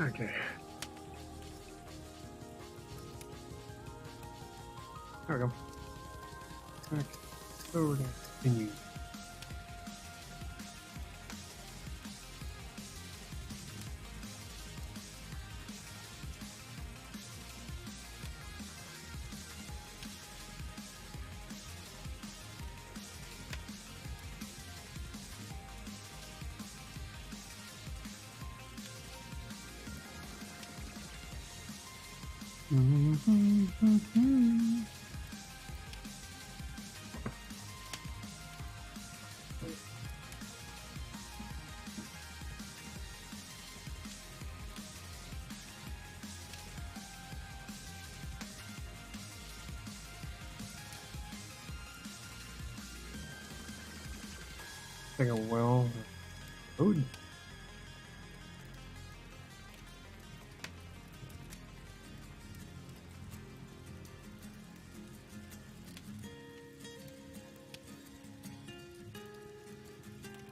Okay. There we go. Okay. So we're gonna continue. Like a well road.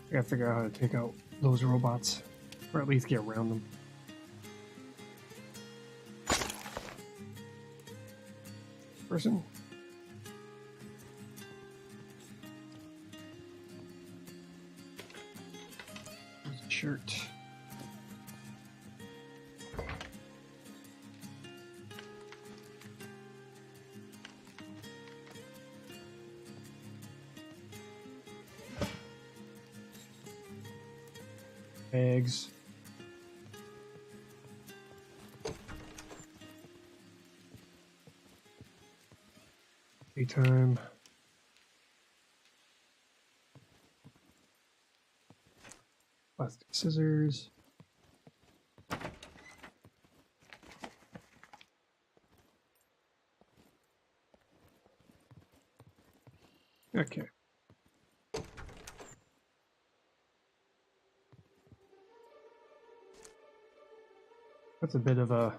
I gotta figure out how to take out those robots, or at least get around them. Person. There's a shirt. Eggs. Daytime. Plastic scissors. Okay. That's a bit of a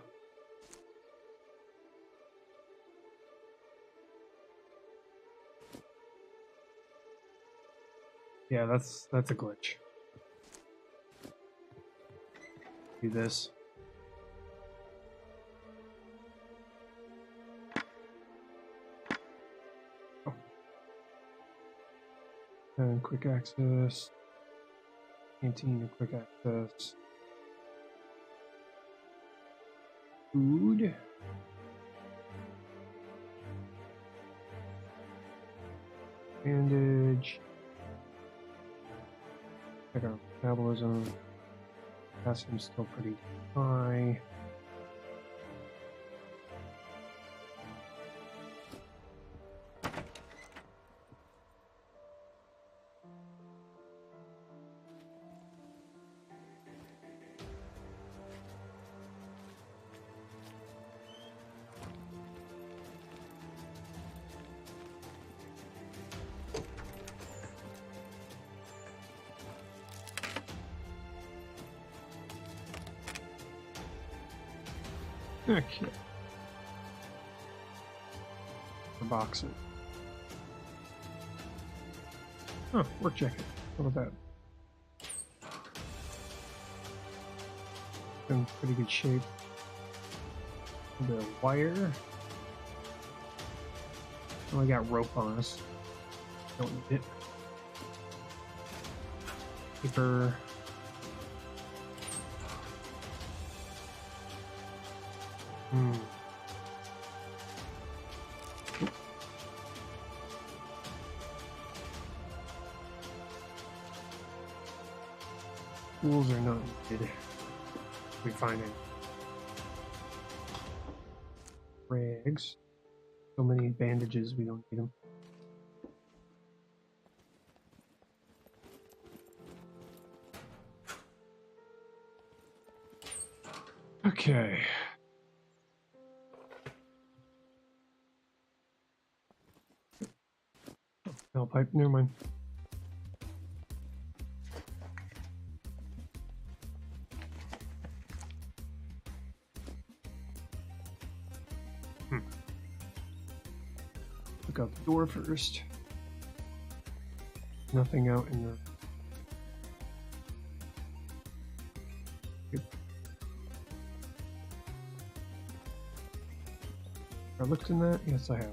yeah, that's a glitch. Do this. Oh. And quick access. Canteen and quick access. Food. Bandage. Check out metabolism. Potassium's still pretty high. Okay. The boxes. Oh, work jacket. What about that? In pretty good shape. A bit of wire. Only got rope on us. Don't need it. Paper. Tools are not needed. We find it. Rags. So many bandages, we don't need them. Okay. No pipe, never mind. Look out the door first. Nothing out in the... I looked in that? Yes, I have.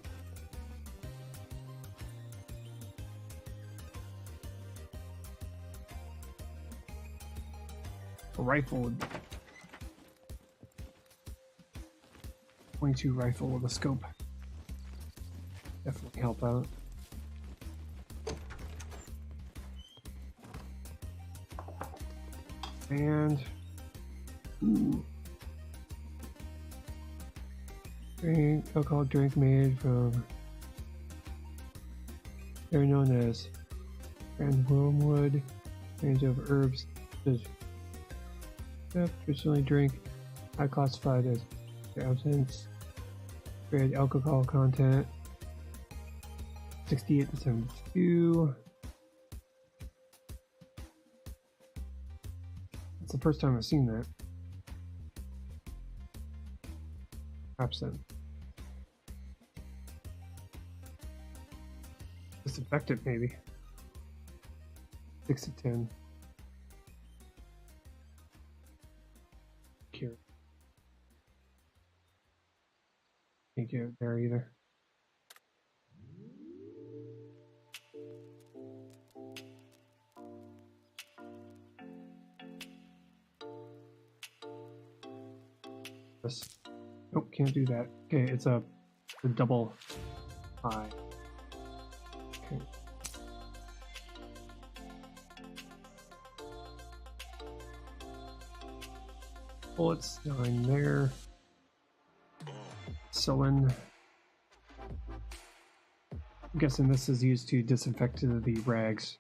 A rifle would 22 rifle with a scope. Definitely help out. And alcoholic drink made from they're known as and wormwood, range of herbs. Traditionally drink are classified as absence, grade alcohol content 68 to 72. It's the first time I've seen that. Absent. Disinfectant maybe. 6 to 10. Cure. Can't get it there either. This. Nope, can't do that. Okay, it's a double I. Okay. Bullets 9 there. Sullen. I'm guessing this is used to disinfect the rags.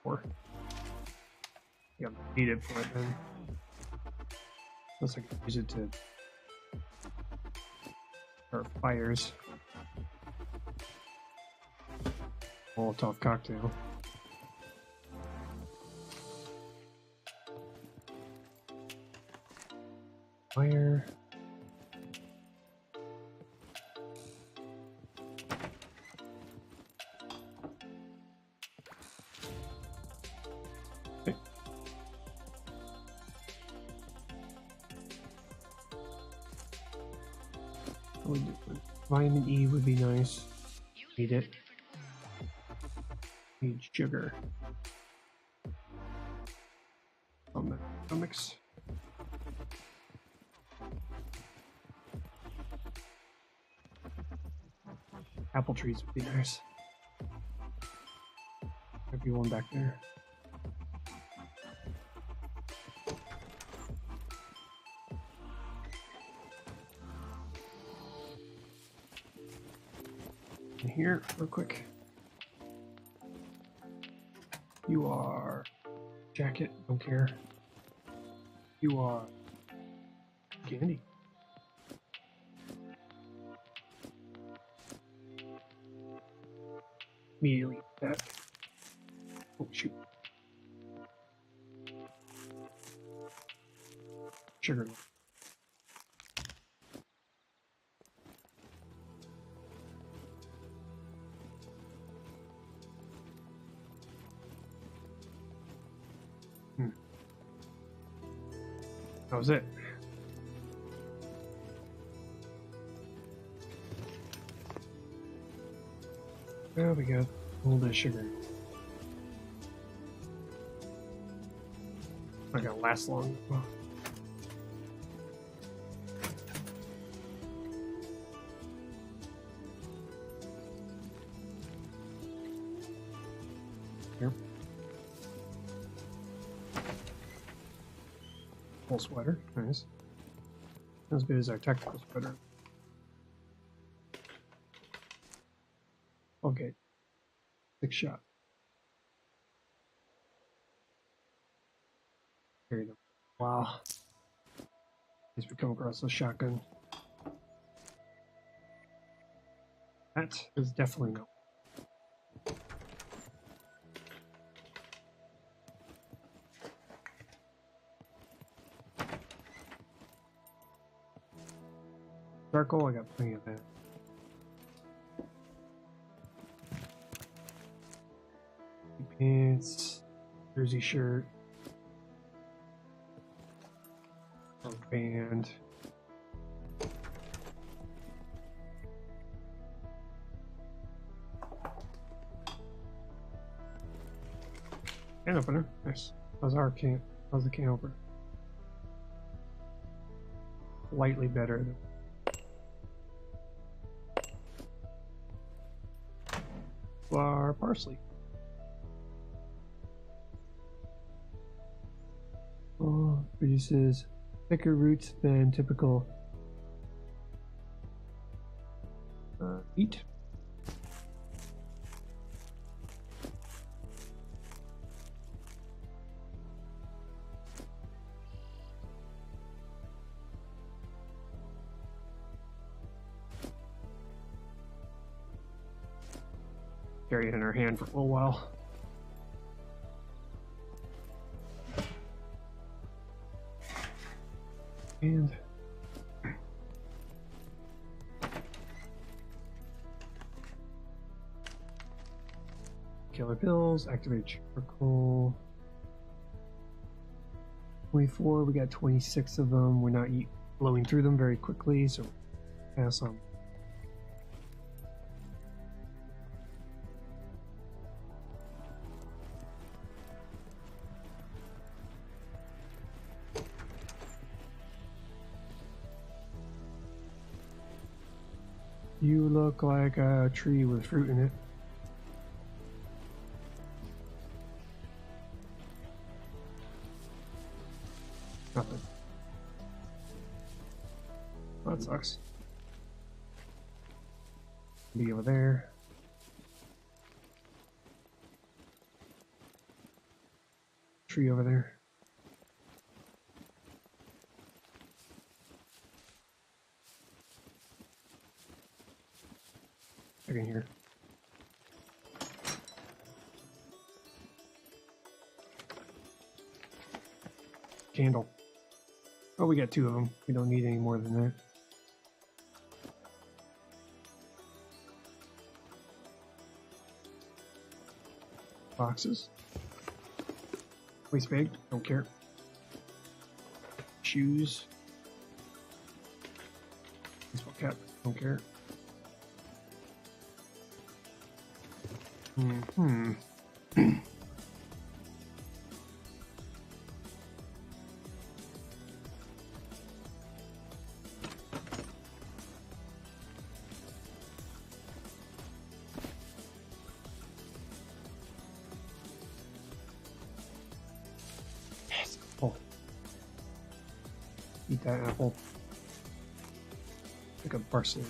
Or yeah, need it for it then. Unless I can use it to start fires. Molotov cocktail. Fire. Okay. Vitamin E would be nice. Need it. Need sugar. On the stomachs. Apple trees would be nice. Might be one back there. In here, real quick. You are jacket, don't care. You are candy. Immediately that. Oh shoot. Sugar. That was it. There we go. A little bit of sugar. Not gonna last long. Well, here. Full sweater. Nice. Not as good as our tactical sweater. Okay. 6 shot. There you go. Wow. Guess we come across a shotgun. That is definitely no. Charcoal, I got plenty of that. Pants, jersey shirt, band, Can opener. Nice. How's our can? How's the can opener? Slightly better than our parsley. Oh, produces thicker roots than typical wheat. Carry it in our hand for a little while. And killer pills, activate charcoal. 24, we got 26 of them. We're not blowing through them very quickly, so pass on. You look like a tree with fruit in it. Nothing. Well, that sucks. Be over there. Tree over there. In here. Candle. Oh, we got 2 of them. We don't need any more than that. Boxes. Waste bag. Don't care. Shoes. Baseball cap. Don't care. Yes. Oh. Eat that apple. Like a parsley.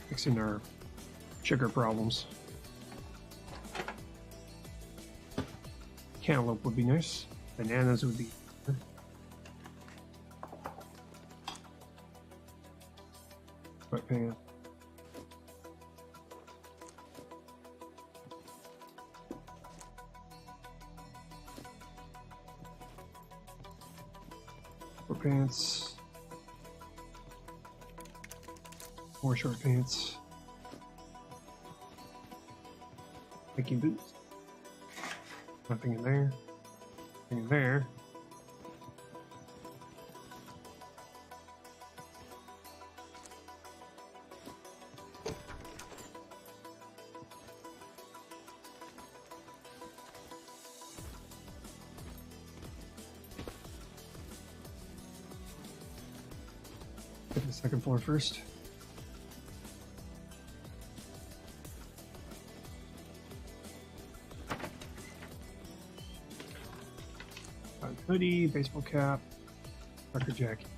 Fixing our sugar problems. Cantaloupe would be nice. Bananas would be. Sweatpants. Pants. More short pants. Hiking boots. Nothing in there. Nothing in there. Hit the second floor first. Hoodie, baseball cap, trucker jacket.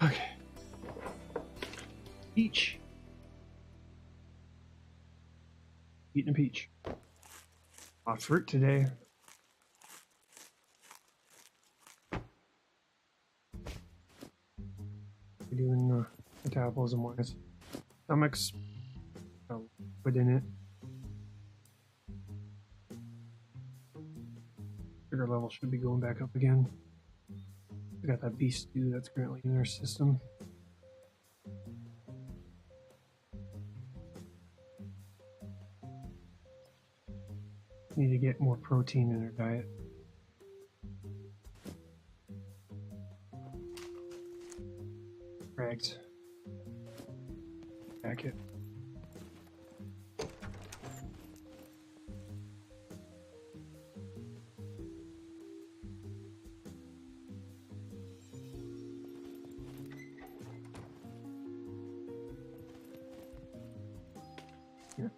Okay. Peach. Eating a peach. Off fruit today. We're doing metabolism wise. Stomach's put in it. Sugar level should be going back up again. We got that beef stew that's currently in our system. Need to get more protein in our diet. Rags. Jacket. Here.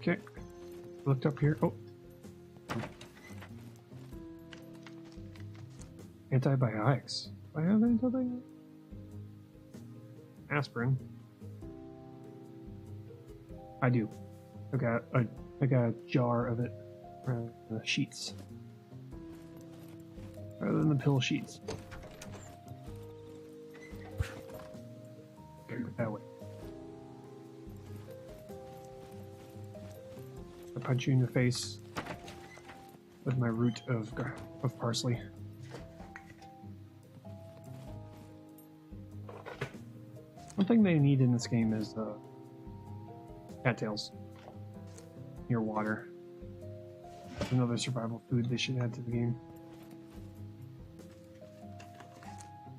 Okay. Looked up here. Oh. Antibiotics. Do I have antibiotics? Aspirin. I do. I got a jar of it. The sheets. Rather than the pill sheets. Okay, that way. I punch you in the face with my root of parsley. One thing they need in this game is cattails near water. Another survival food they should add to the game.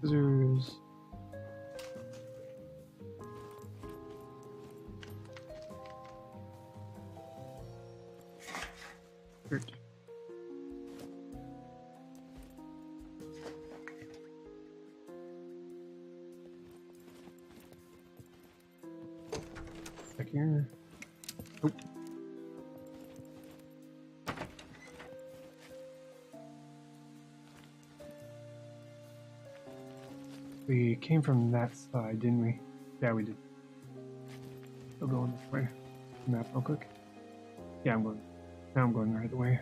Scissors. Dirt. Back here. Nope. We came from that side, didn't we? Yeah, we did. Still going this way. Map real quick. Yeah, I'm going. Now I'm going right away.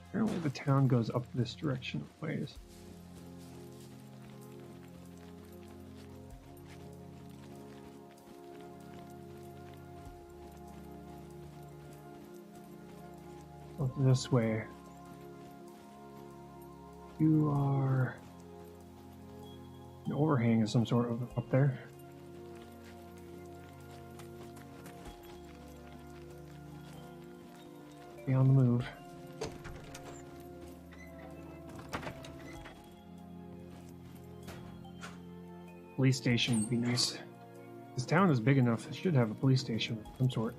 Apparently the town goes up this direction of ways. Up this way. You are an overhang of some sort of up there. Be on the move. Police station would be nice. This town is big enough, it should have a police station of some sort.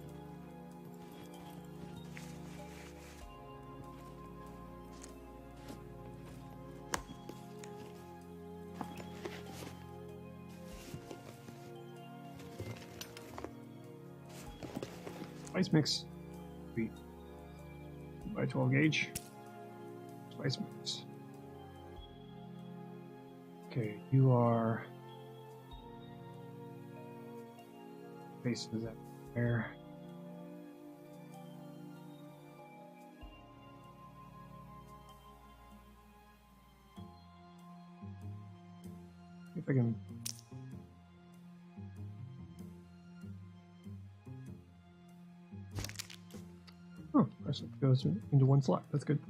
Spice mix. Sweet. By 12 gauge. Spice mix. Okay, you are. Base is that there. If I can. Oh, press it goes into one slot. That's good.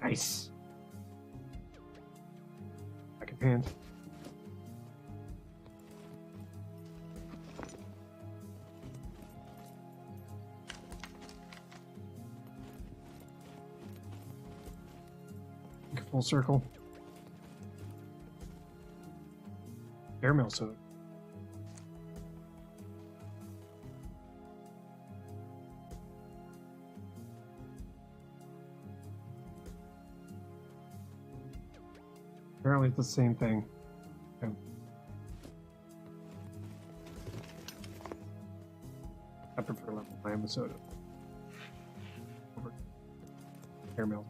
Nice. Second hand. Full circle. Caramel soda. Apparently it's the same thing. Okay. I prefer lemon soda over caramel.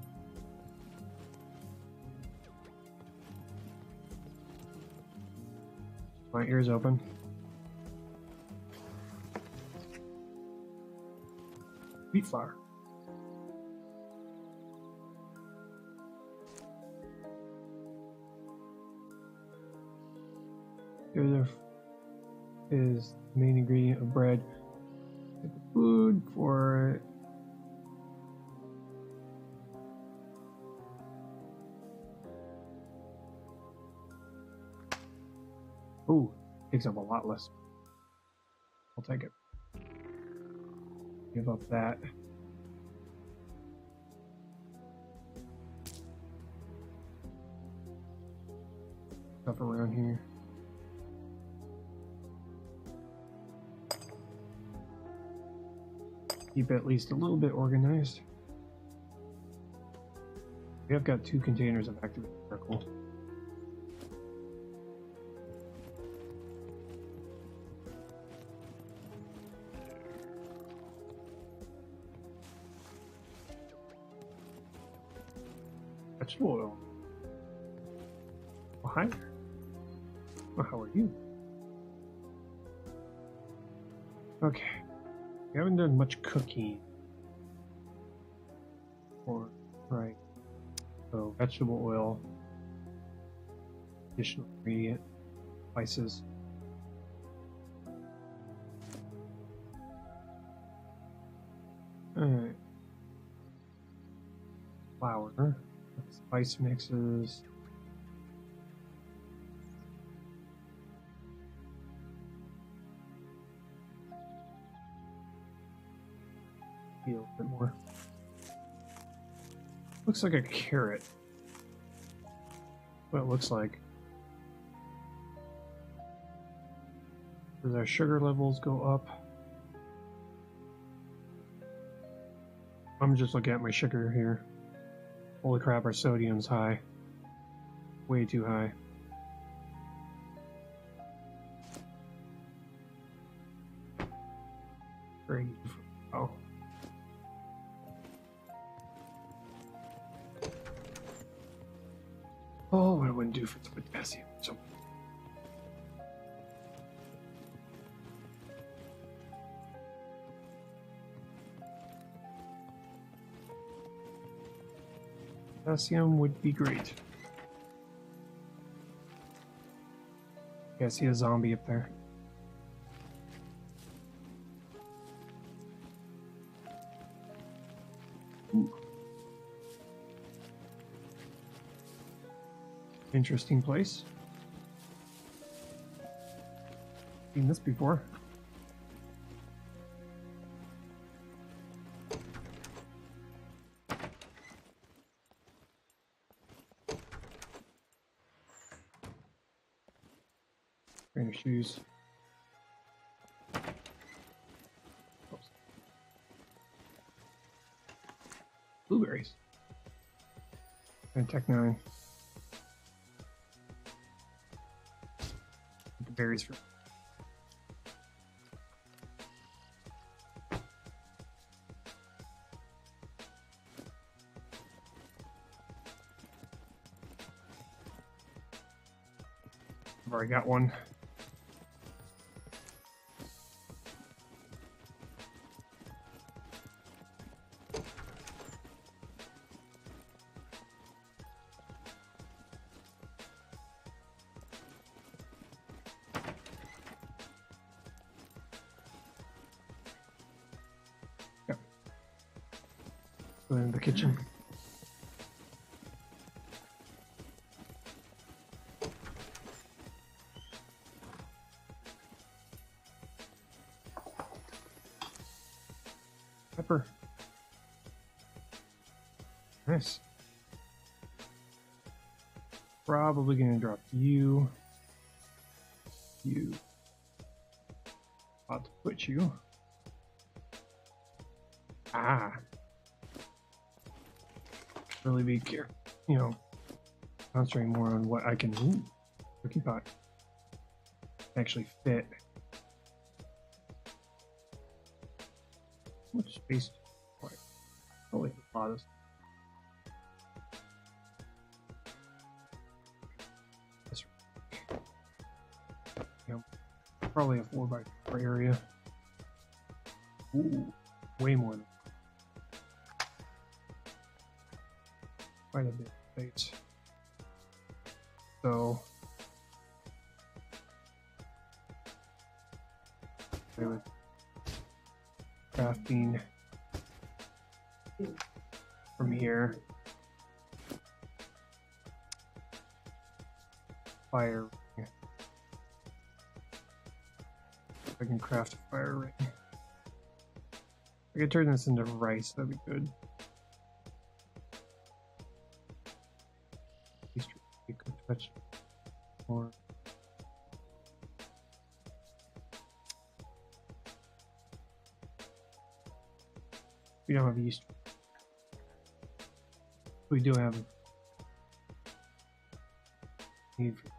My ears open. Wheat flour. Sugar is the main ingredient of bread. Get the food for Ooh, takes up a lot less. I'll take it. Give up that. Stuff around here. Keep at least a little bit organized. We have got 2 containers of activated charcoal. Vegetable oil. Oh, hi. Well, how are you? Okay. We haven't done much cooking. Right. So vegetable oil, additional ingredient, spices. Alright. Flour, spice mixes. A little bit more. Looks like a carrot. What it looks like. Does our sugar levels go up? I'm just looking at my sugar here. Holy crap, our sodium's high. Way too high. Great. Oh. Oh, what I wouldn't do for the potassium. So. Potassium would be great. Yeah, I see a zombie up there. Ooh. Interesting place. Seen this before. Trainer shoes. Oops. Blueberries. And Tech 9. The berries for. I've already got one. Go in the kitchen. Pepper. Nice. Probably gonna drop you. You. About to put you. Ah. Really be careful, concentrating more on what I can. Ooh, cookie pot actually fit. How much space? Probably a lot of. Probably a 4x4 area. Ooh, way more than. Quite a bit of space. So I would crafting from here. Fire. I can craft a fire ring. I could turn this into rice, that'd be good. You could touch more. We don't have yeast. We do have need for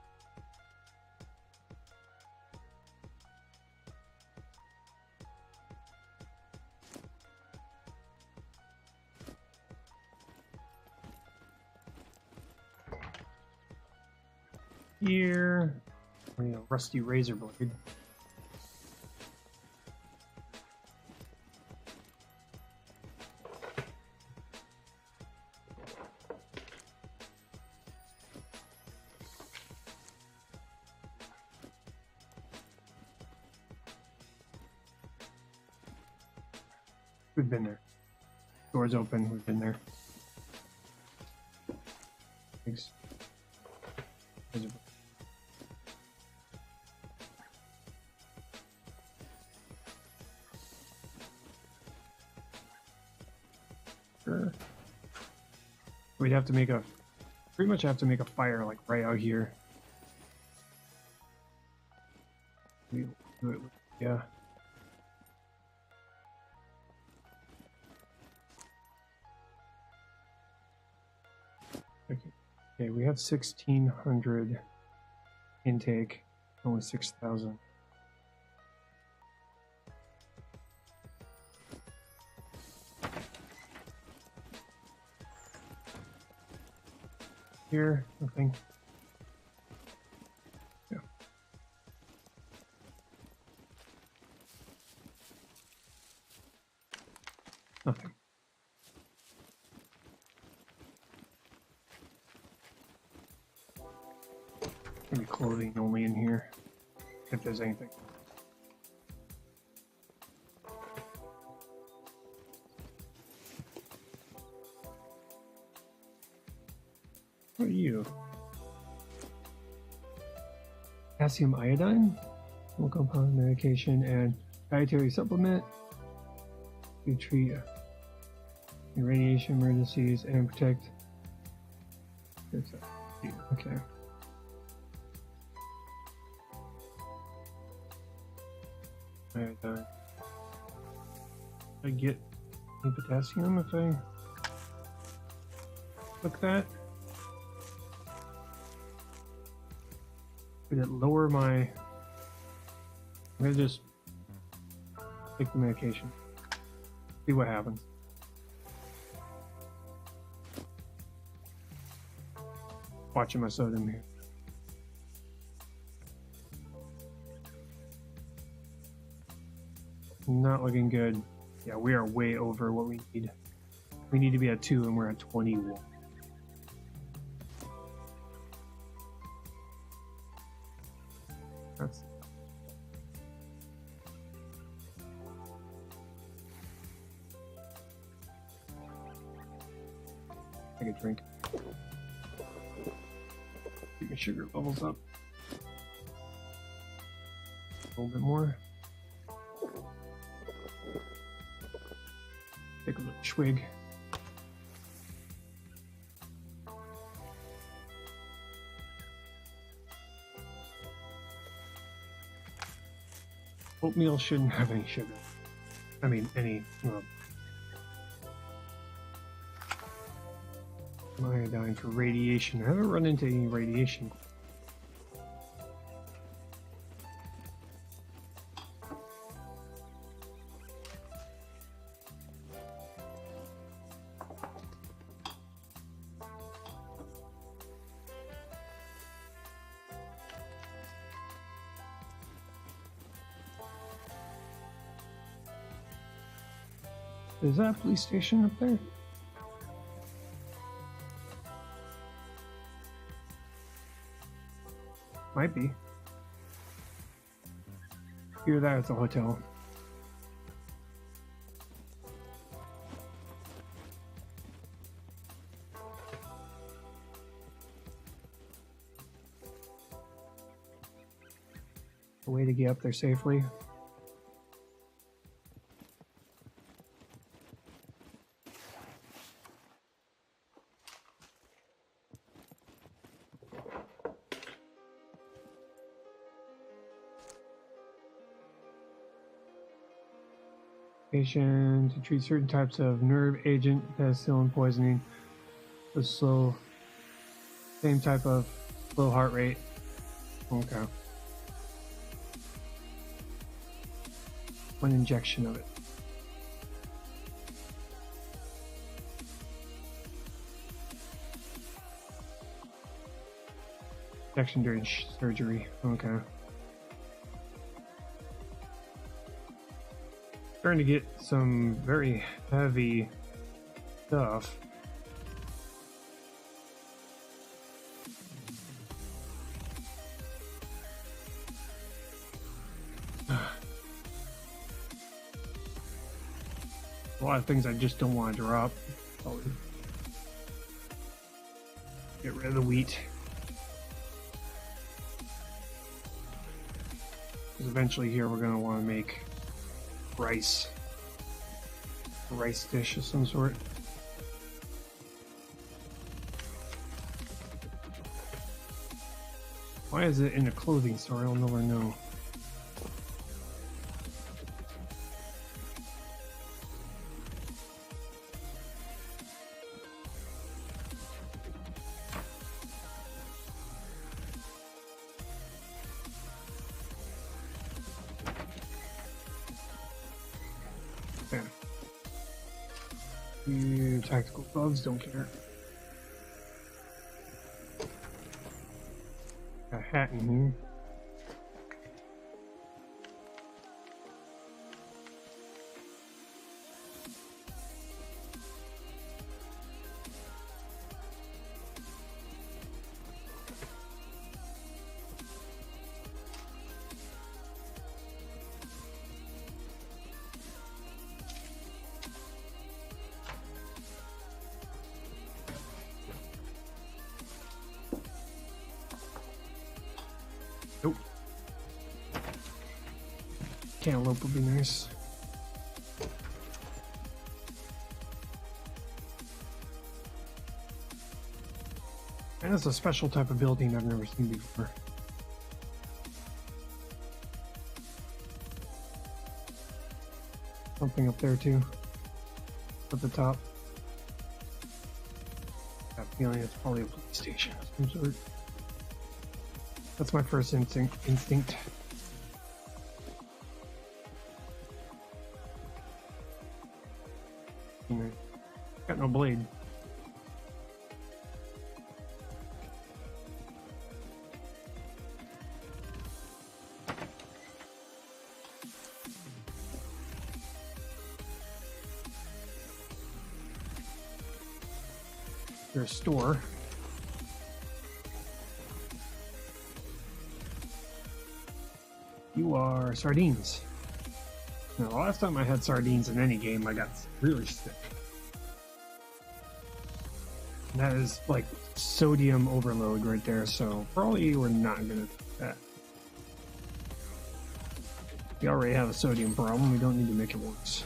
here. Oh, yeah, rusty razor blade. We've been there. Doors open, we've been there. Thanks. Sure. We'd have to make a, pretty much have to make a fire like right out here. We do it with, yeah. Okay, we have 1,600 intake, only 6,000. Here, nothing. Yeah. Nothing. Maybe clothing only in here, if there's anything. What are you? Potassium iodine, full compound medication, and dietary supplement to treat radiation emergencies and protect. Okay. Iodine. I get any potassium if I click that? Would it lower my... I'm gonna just take the medication. See what happens. Watching my sodium here. Not looking good. Yeah, we are way over what we need. We need to be at 2 and we're at 21. That's... Take a drink. Keep my sugar levels up. A little bit more. Take a little swig. Oatmeal shouldn't have any sugar. I mean, any iodine for radiation. I haven't run into any radiation. Is that a police station up there? Might be. Either that or it's a hotel. A way to get up there safely. Patient to treat certain types of nerve agent, penicillin poisoning, with slow, same type of low heart rate. Okay. One injection of it. Injection during surgery. Okay. Starting to get some very heavy stuff. A lot of things I just don't want to drop. Probably get rid of the wheat. Because eventually here we're going to want to make rice. A rice dish of some sort. Why is it in a clothing store? I'll never know. Tactical gloves, don't care. Got a hat in here. Nope. Cantaloupe would be nice. And it's a special type of building I've never seen before. Something up there too. At the top. I have a feeling it's probably a police station of some sort. That's my first instinct. Got no blade. There's a store. You are sardines. Now, the last time I had sardines in any game, I got really sick. And that is like sodium overload right there, so probably we're not gonna do that. We already have a sodium problem, we don't need to make it worse.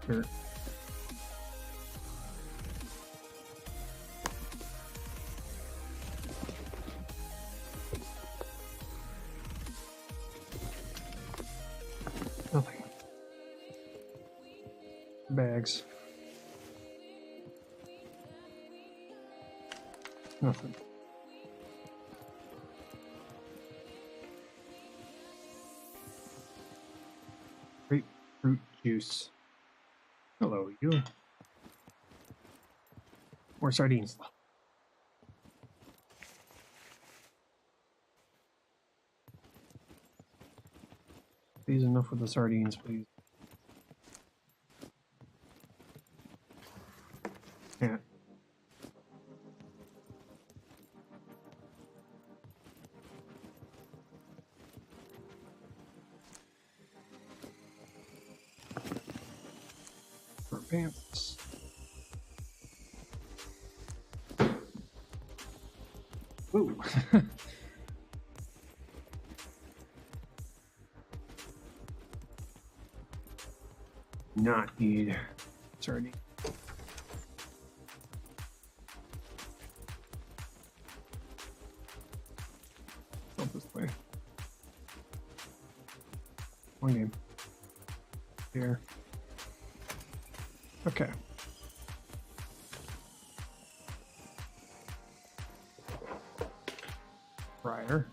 Sure. Nothing. Bags. Nothing. Grapefruit juice. Hello, you. More sardines. Please, enough with the sardines, please. Yeah. For pants. Ooh. Not need sardine. Wrong game. Here. Okay. Fryer.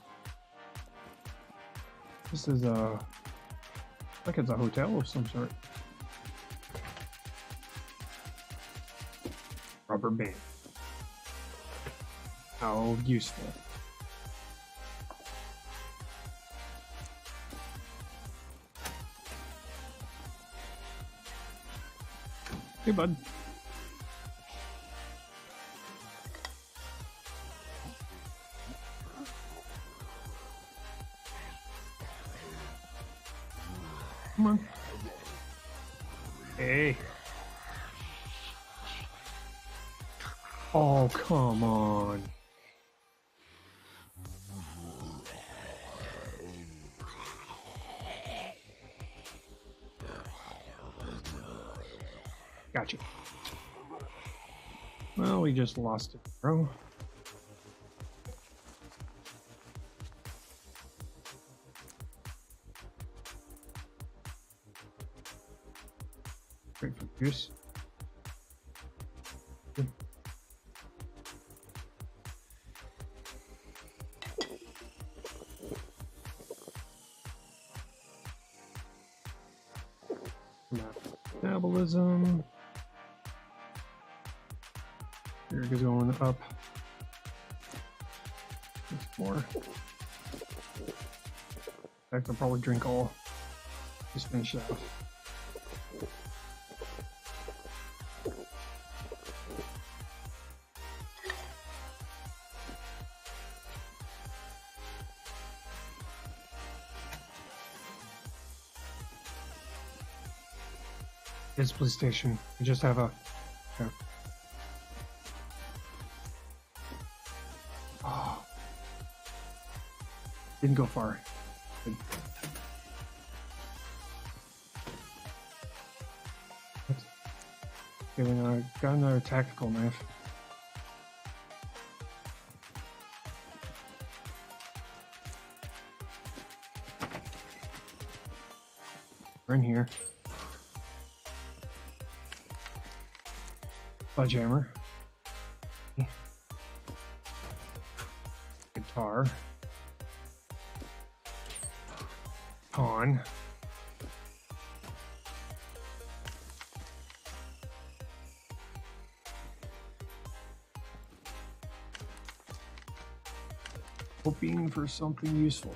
This is like it's a hotel of some sort. Rubber band. How useful. Hey, bud. Come on. Hey. Oh, come on. Gotcha. Well, we just lost it, bro. Great for juice. Good. Metabolism. Here it goes going up. There's more. In fact, I'll probably drink all. Just finish it off. It's police station. We just have a. Yeah. Oh. Didn't go far. Good. Okay, we got another tactical knife. We're in here. Sledgehammer. Guitar. Pawn. Hoping for something useful.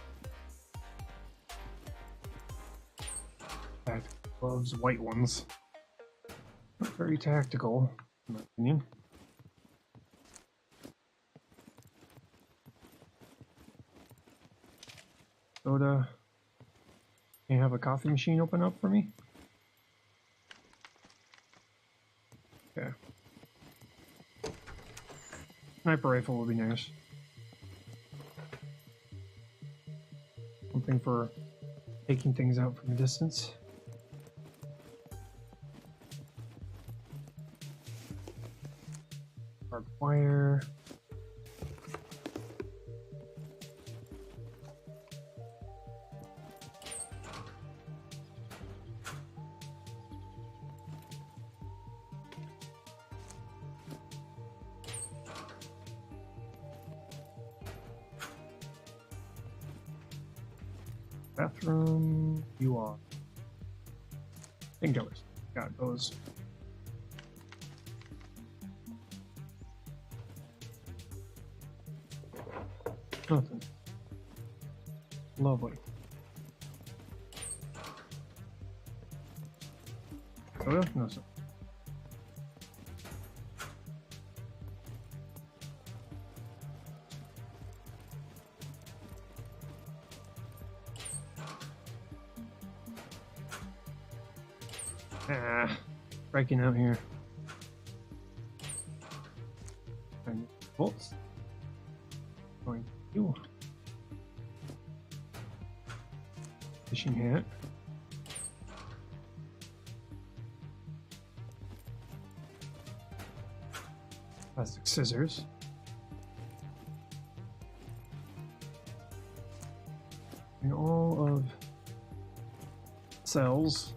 That gloves, white ones. Not very tactical, in my opinion. Soda. Can you have a coffee machine open up for me? Okay. Sniper rifle would be nice. Something for taking things out from a distance. Barbed wire. Bathroom, you are. Painkillers. Got those. Nothing. Lovely. Soda? No, sir. Ah, breaking out here. And bolts. Going to fishing hat. Plastic scissors. And all of cells.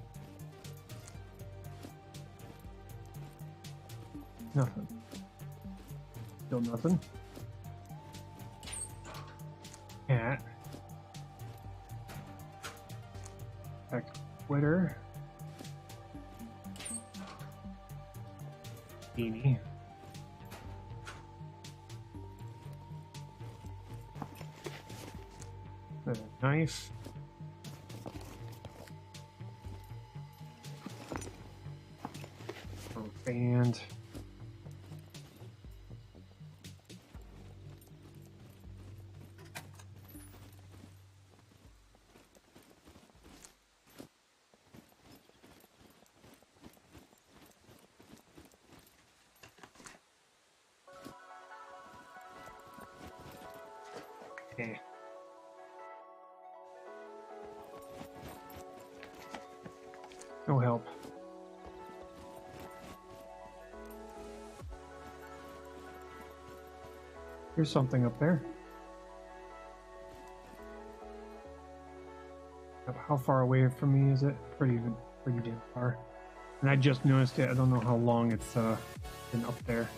Nothing. Still nothing. Cat. Back to Twitter. Beanie. A knife. Band. Okay. No help. Here's something up there. How far away from me is it? Pretty damn far. And I just noticed it. I don't know how long it's been up there.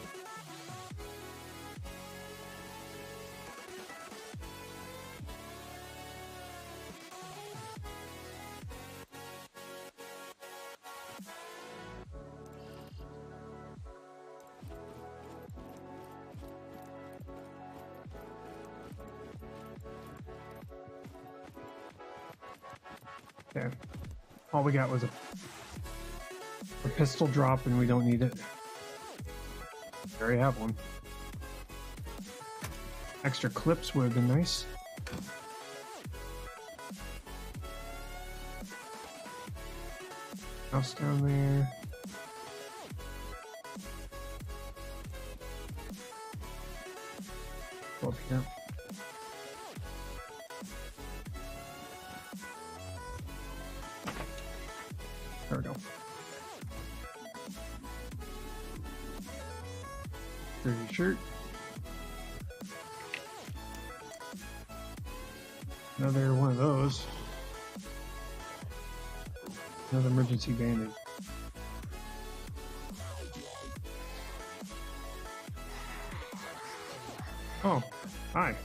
Okay. All we got was a pistol drop and we don't need it. There you have one. Extra clips would have been nice. House down there. Go up here. There we go. Dirty shirt. Another one of those. Another emergency bandage. Oh, hi.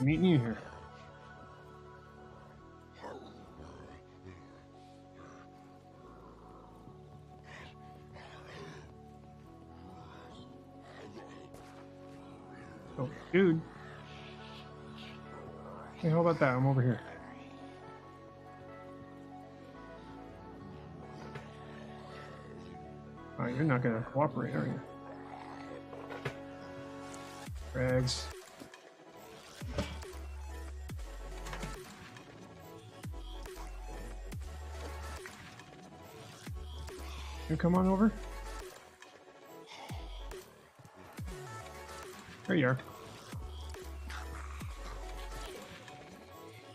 Meeting you here. Oh, dude. Hey, how about that? I'm over here. Oh, you're not gonna cooperate, are you? Rags. You come on over. There you are.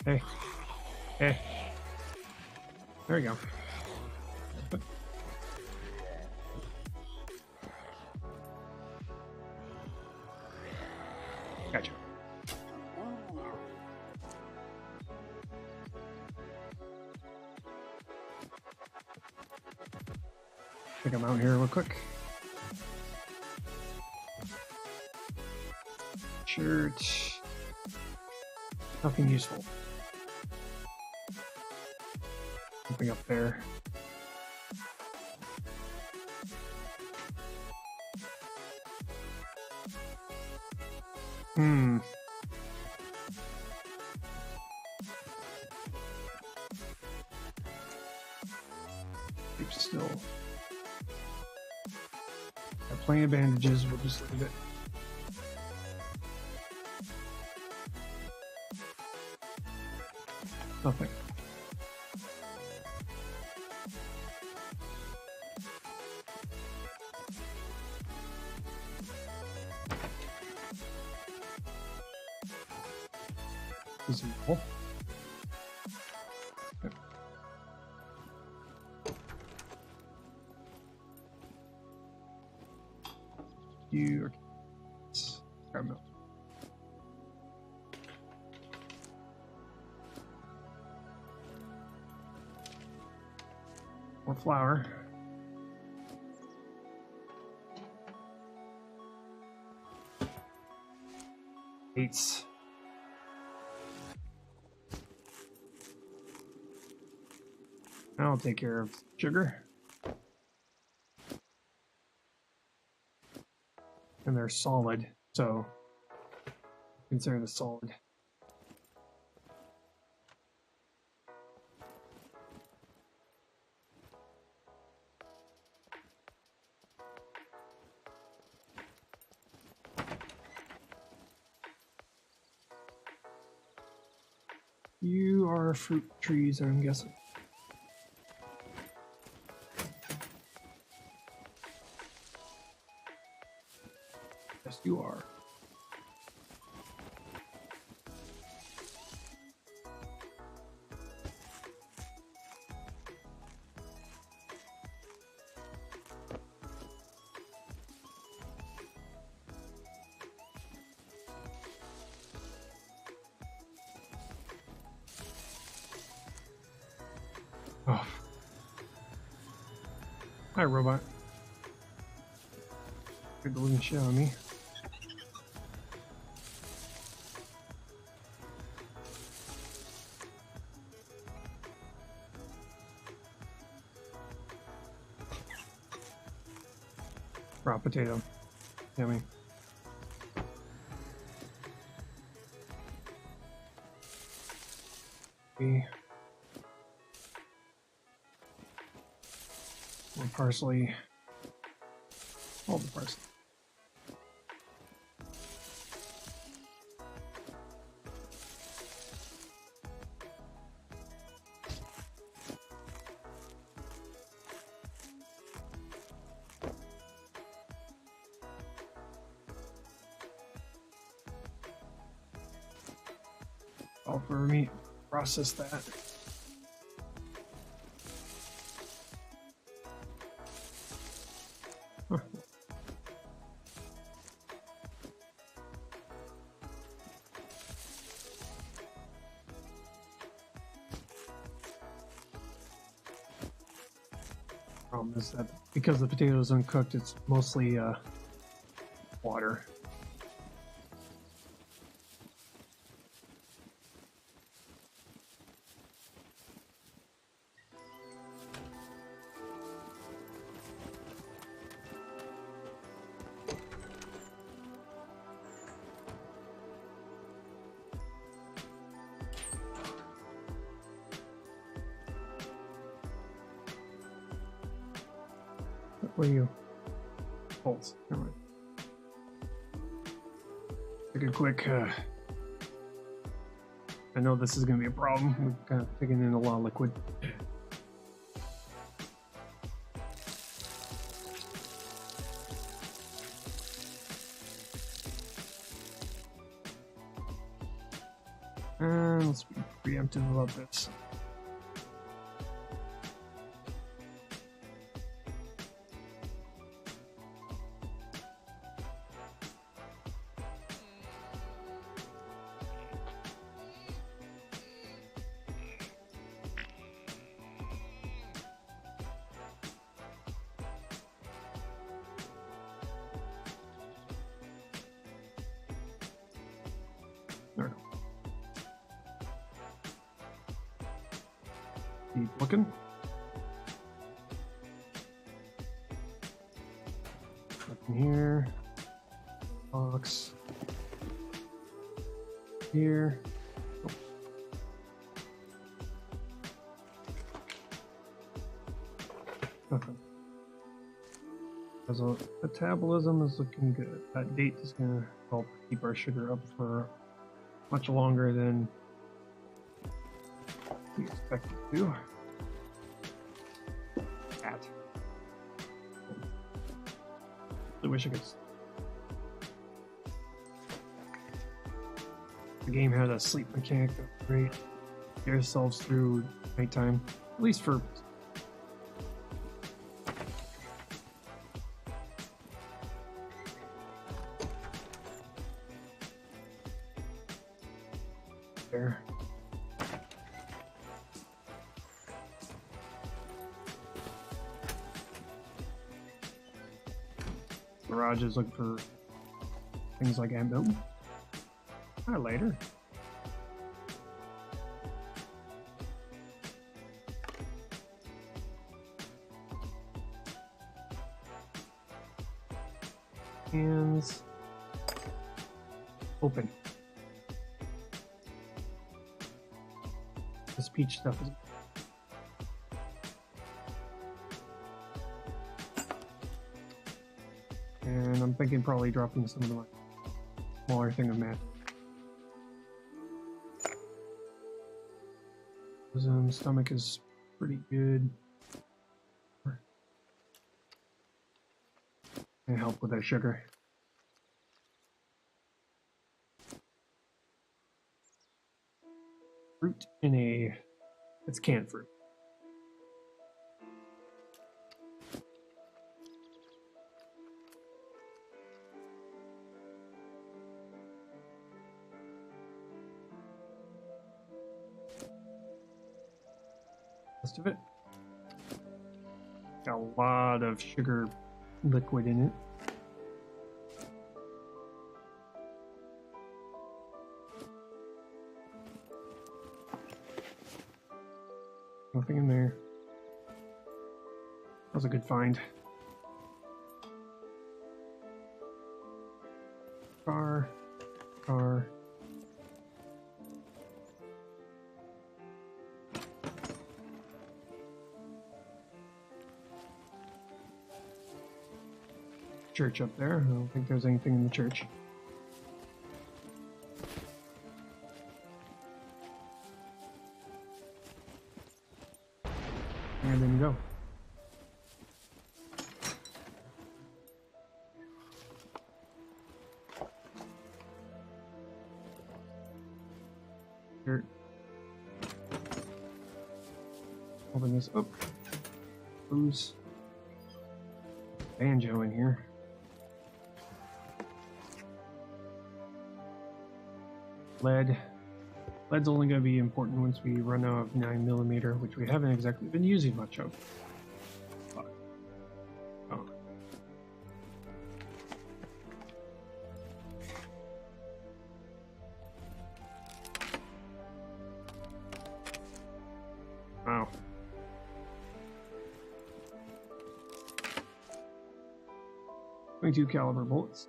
Hey. Hey. There you go. Gotcha. Take them out here real quick. Shirt. Nothing useful. Something up there. Keep still. Got plenty of bandages, we'll just leave it. Nothing. Is it full? Yep. You are grab milk. More flour. Dates. I'll take care of sugar. And they're solid, so consider the solid. You are fruit trees, I'm guessing. Yes, you are. Oh. Hi, robot. Good looking shit on me. Raw potato. Yummy. More parsley. All the parsley. All for me. Process that. Huh. Problem is that because the potato is uncooked, it's mostly water. What are you? Bolts. Never mind. Take a quick. I know this is going to be a problem. We're kind of taking in a lot of liquid. And let's be preemptive about this. There we go. Keep looking. Nothing here. Box. Here. Oh. Nothing. As a metabolism is looking good. That date is going to help keep our sugar up for much longer than we expect it to. Cat. I wish I could. The game had a sleep mechanic that's great. Get yourselves through nighttime, at least for. There. garages looking for things like ammo. Later. Hands open. This peach stuff is. And I'm thinking probably dropping some of the smaller thing of math. Stomach is pretty good. And help with that sugar. Fruit in a. It's canned fruit. Rest of it. Got a lot of sugar liquid in it. Nothing in there. That was a good find. Car. Church up there. I don't think there's anything in the church. And then you go. Here. Open this up. Booze. Banjo in here. Lead. Lead's only going to be important once we run out of 9mm, which we haven't exactly been using much of. But, oh. Wow. .22 caliber bullets.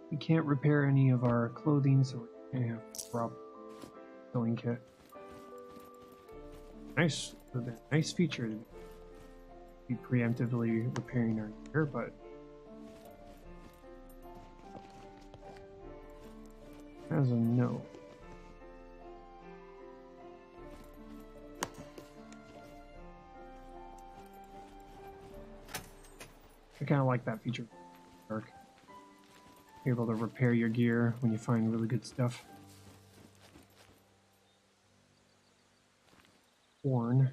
We can't repair any of our clothing, so we're gonna have to drop sewing kit. Nice feature to be preemptively repairing our gear, but as a no. I kind of like that feature. Dark. You're able to repair your gear when you find really good stuff. Horn.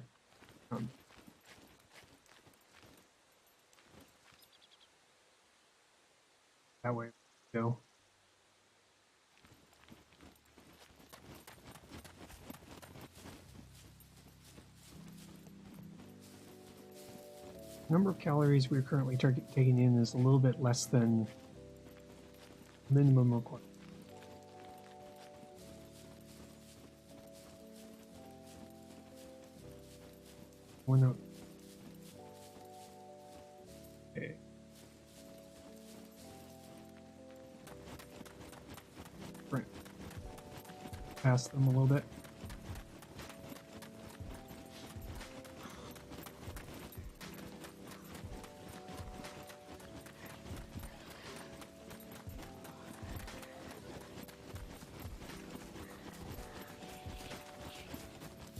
That way we go. Number of calories we're currently taking in is a little bit less than minimum required. One out. Okay. Right. Past them a little bit.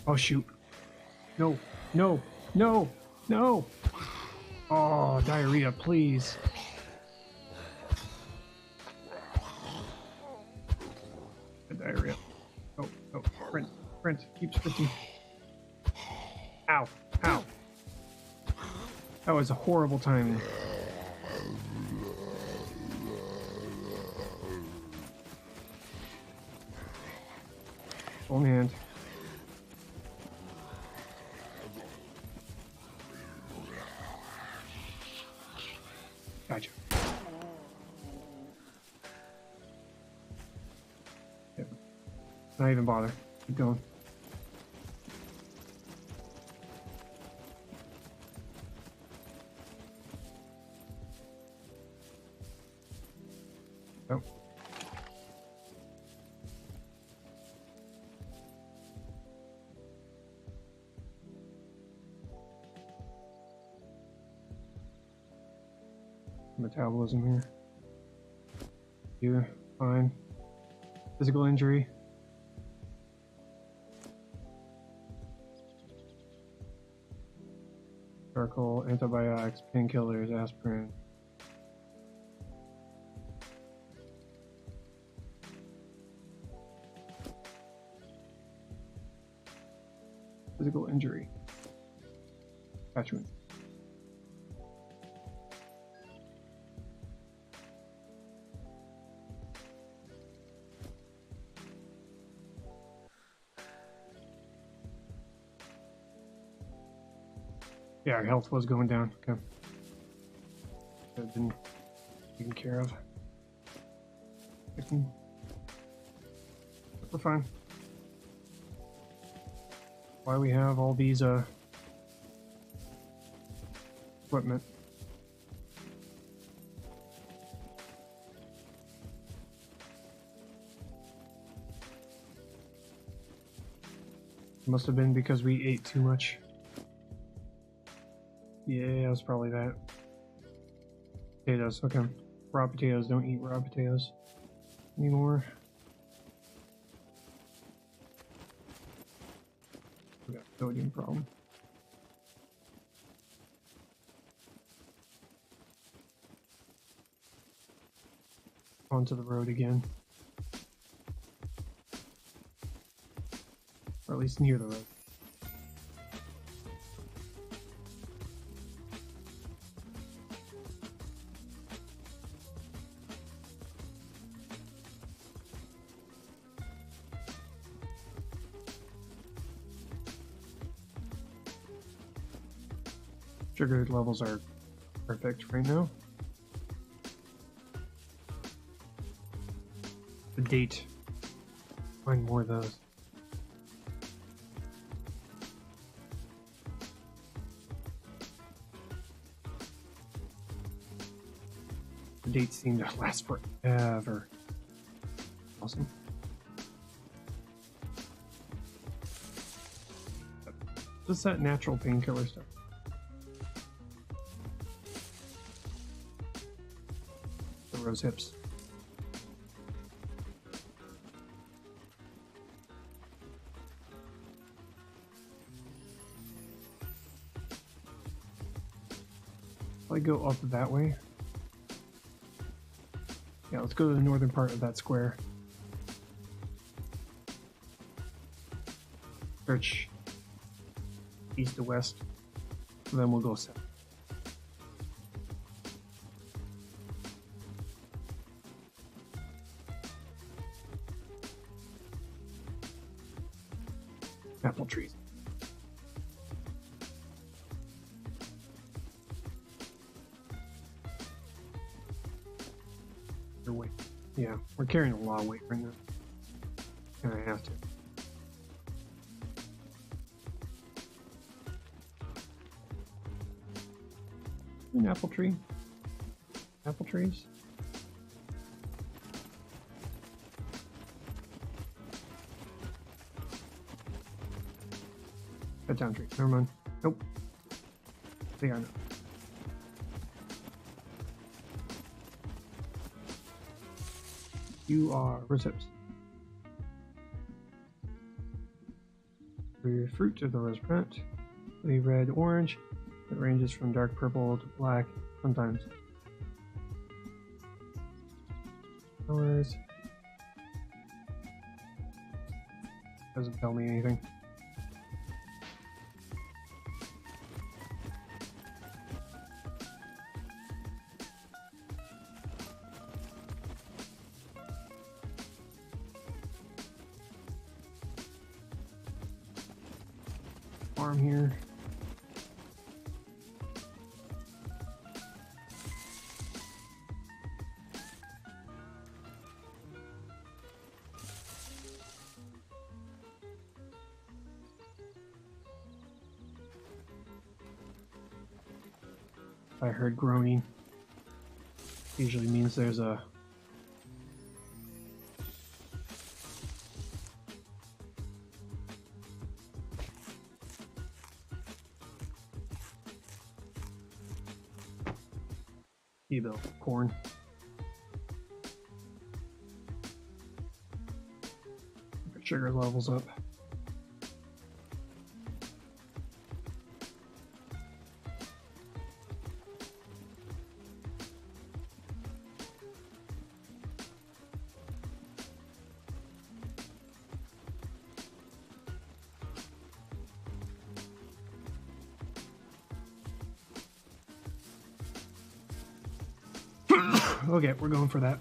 Oh shoot. No, no, no, no. Oh, diarrhea, please. Diarrhea. Oh, oh, sprint, keep sprinting. Ow, ow. That was a horrible timing. Full hand. Not even bother. Keep going. Oh. Metabolism here. You fine. Physical injury. Charcoal, antibiotics, painkillers, aspirin. Physical injury. Attachment. Yeah, our health was going down. Okay. That been taken care of. We're fine. Why we have all these equipment. Must have been because we ate too much. Yeah, it was probably that. Potatoes, okay. Raw potatoes, don't eat raw potatoes anymore. We got a sodium problem. Onto the road again. Or at least near the road. Sugar levels are perfect right now. The date. Find more of those. The dates seem to last forever. Awesome. What's that natural painkiller stuff? Rose hips. I go up that way. Yeah, let's go to the northern part of that square. Search east to west, and then we'll go south. Apple trees. Your weight. Yeah, we're carrying a lot of weight right now. And I have to. An apple tree. Apple trees. Cut down tree. Never mind. Nope. They are not. You are roships. The fruit of the rose plant. The red orange. It ranges from dark purple to black sometimes. Colors. Doesn't tell me anything. Farm here. I heard groaning. Usually means there's a e-bill corn. Sugar levels up. Okay, we're going for that.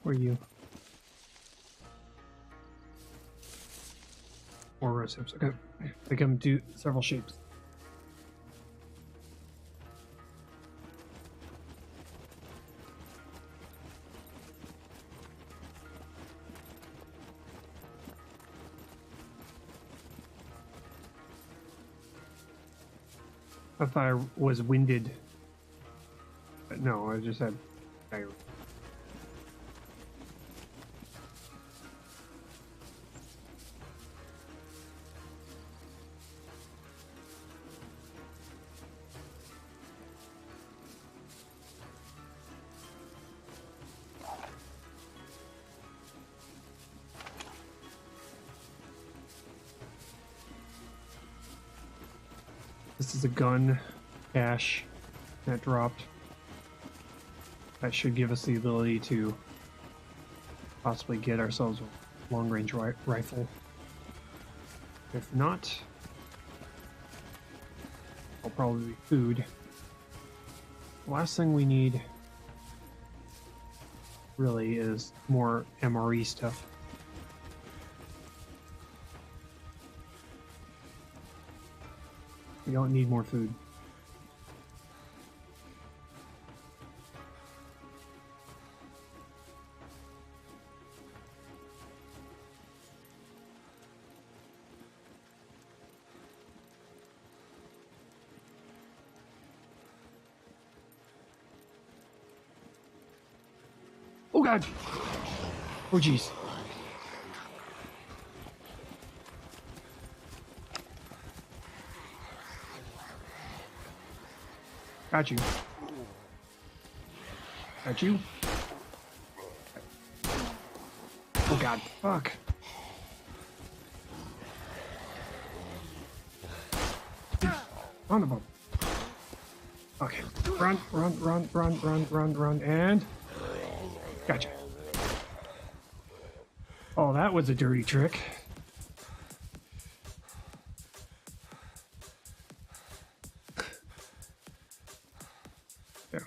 Where are you? More rose hips. Okay. They come to several shapes. I thought I was winded. But no, I just had diarrhea. This is a gun cache that dropped. That should give us the ability to possibly get ourselves a long-range rifle. If not, it'll probably be food. The last thing we need really is more MRE stuff. We don't need more food. Oh god! Oh jeez. Got you. Got you. Oh god, fuck. Son of a... Okay. Run, run, run, run, run, run, run, and... Gotcha. Oh, that was a dirty trick. Yeah.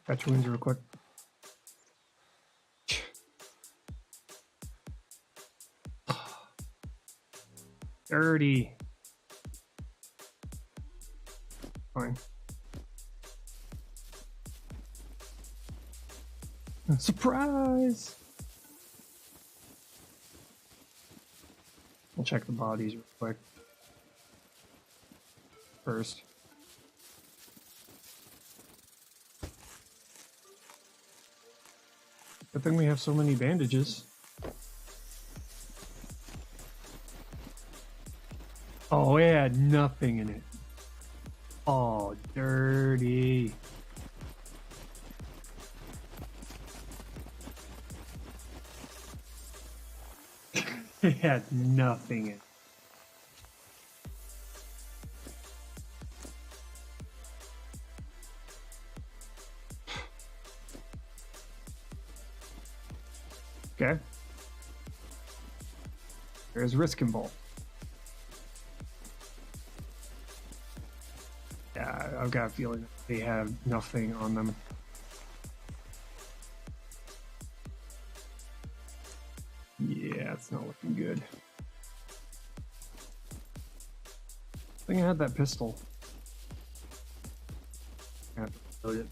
Patch wounds real quick. Dirty. Fine. Surprise! We'll check the bodies real quick. First. Good thing we have so many bandages. Oh, it had nothing in it. Oh, dirty. It had nothing in it. Okay. There's risk involved. Yeah, I've got a feeling they have nothing on them. Yeah, it's not looking good. I think I had that pistol. I have to load it.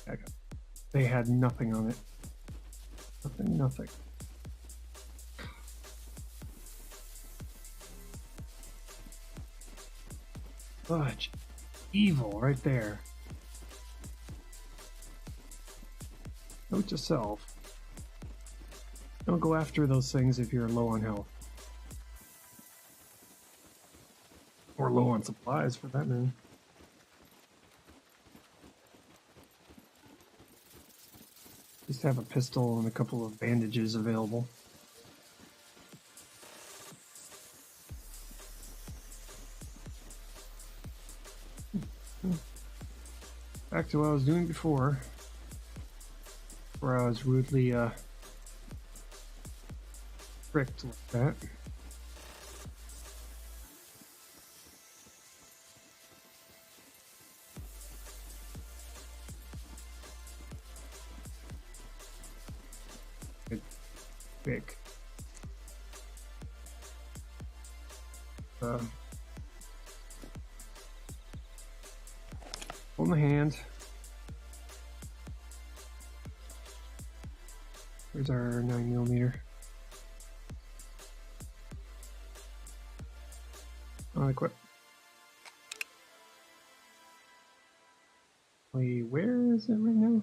Okay. They had nothing on it. Nothing. Fudge. Evil right there. Note to self. Don't go after those things if you're low on health. Or low on supplies, for that matter. Just have a pistol and a couple of bandages available. Back to what I was doing before, where I was rudely tricked like that. Big. Hold my hand. Where's our 9mm? Unequip. Wait, where is it right now?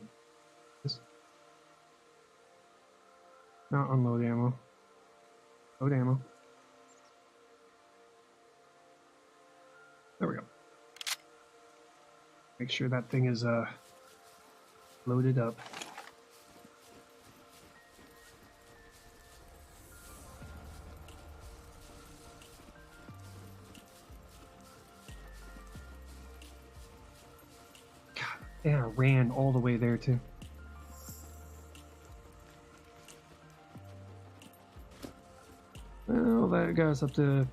Not unload ammo. Load ammo. There we go. Make sure that thing is loaded up. God, yeah, I ran all the way there too. Well, that got us up to...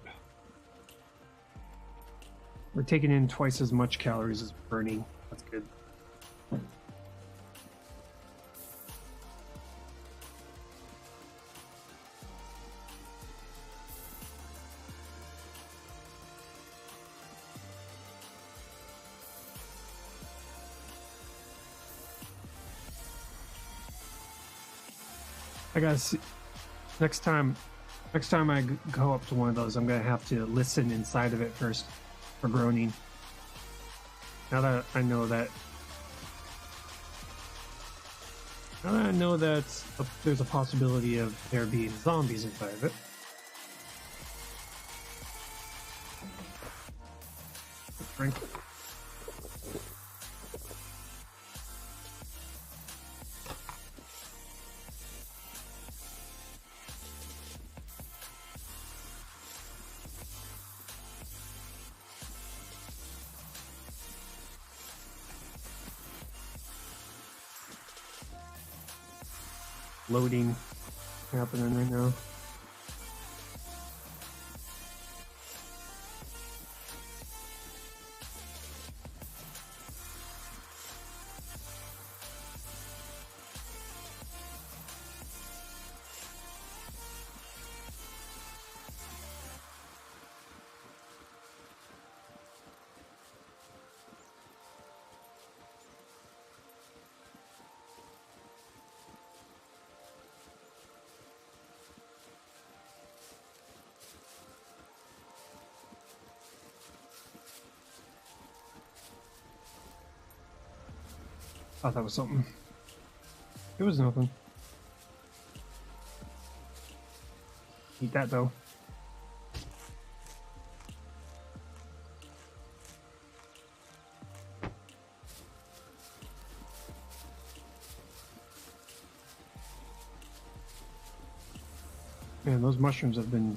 We're taking in twice as much calories as burning. That's good. I gotta see... Next time I go up to one of those, I'm gonna have to listen inside of it first for groaning. Now that I know that there's a possibility of there being zombies inside of it. Drink. Loading happening right now. Thought that was something. It was nothing. Eat that though. Man, those mushrooms have been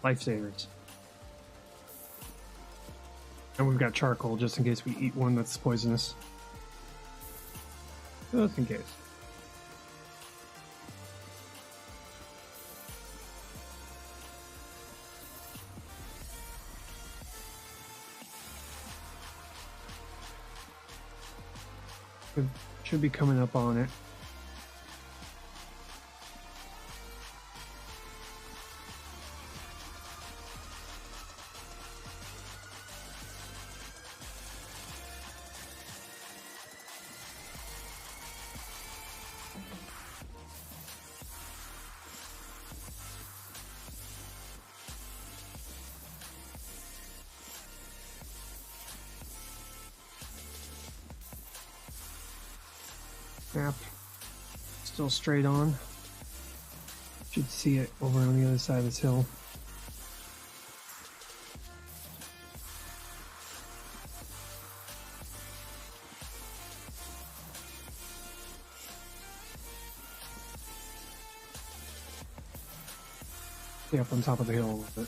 lifesavers. And we've got charcoal just in case we eat one that's poisonous. Just in case. Should be coming up on it. map. Still straight on. Should see it over on the other side of this hill. Stay up on top of the hill a little bit.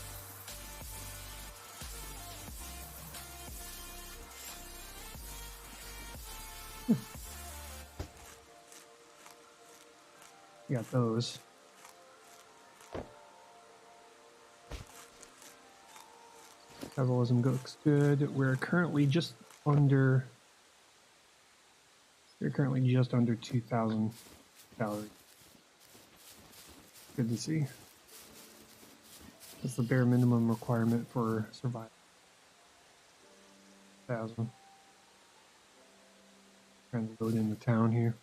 Got those. Metabolism looks good. We're currently just under 2,000 calories. Good to see. That's the bare minimum requirement for survival. 1,000. Trying to load into town here.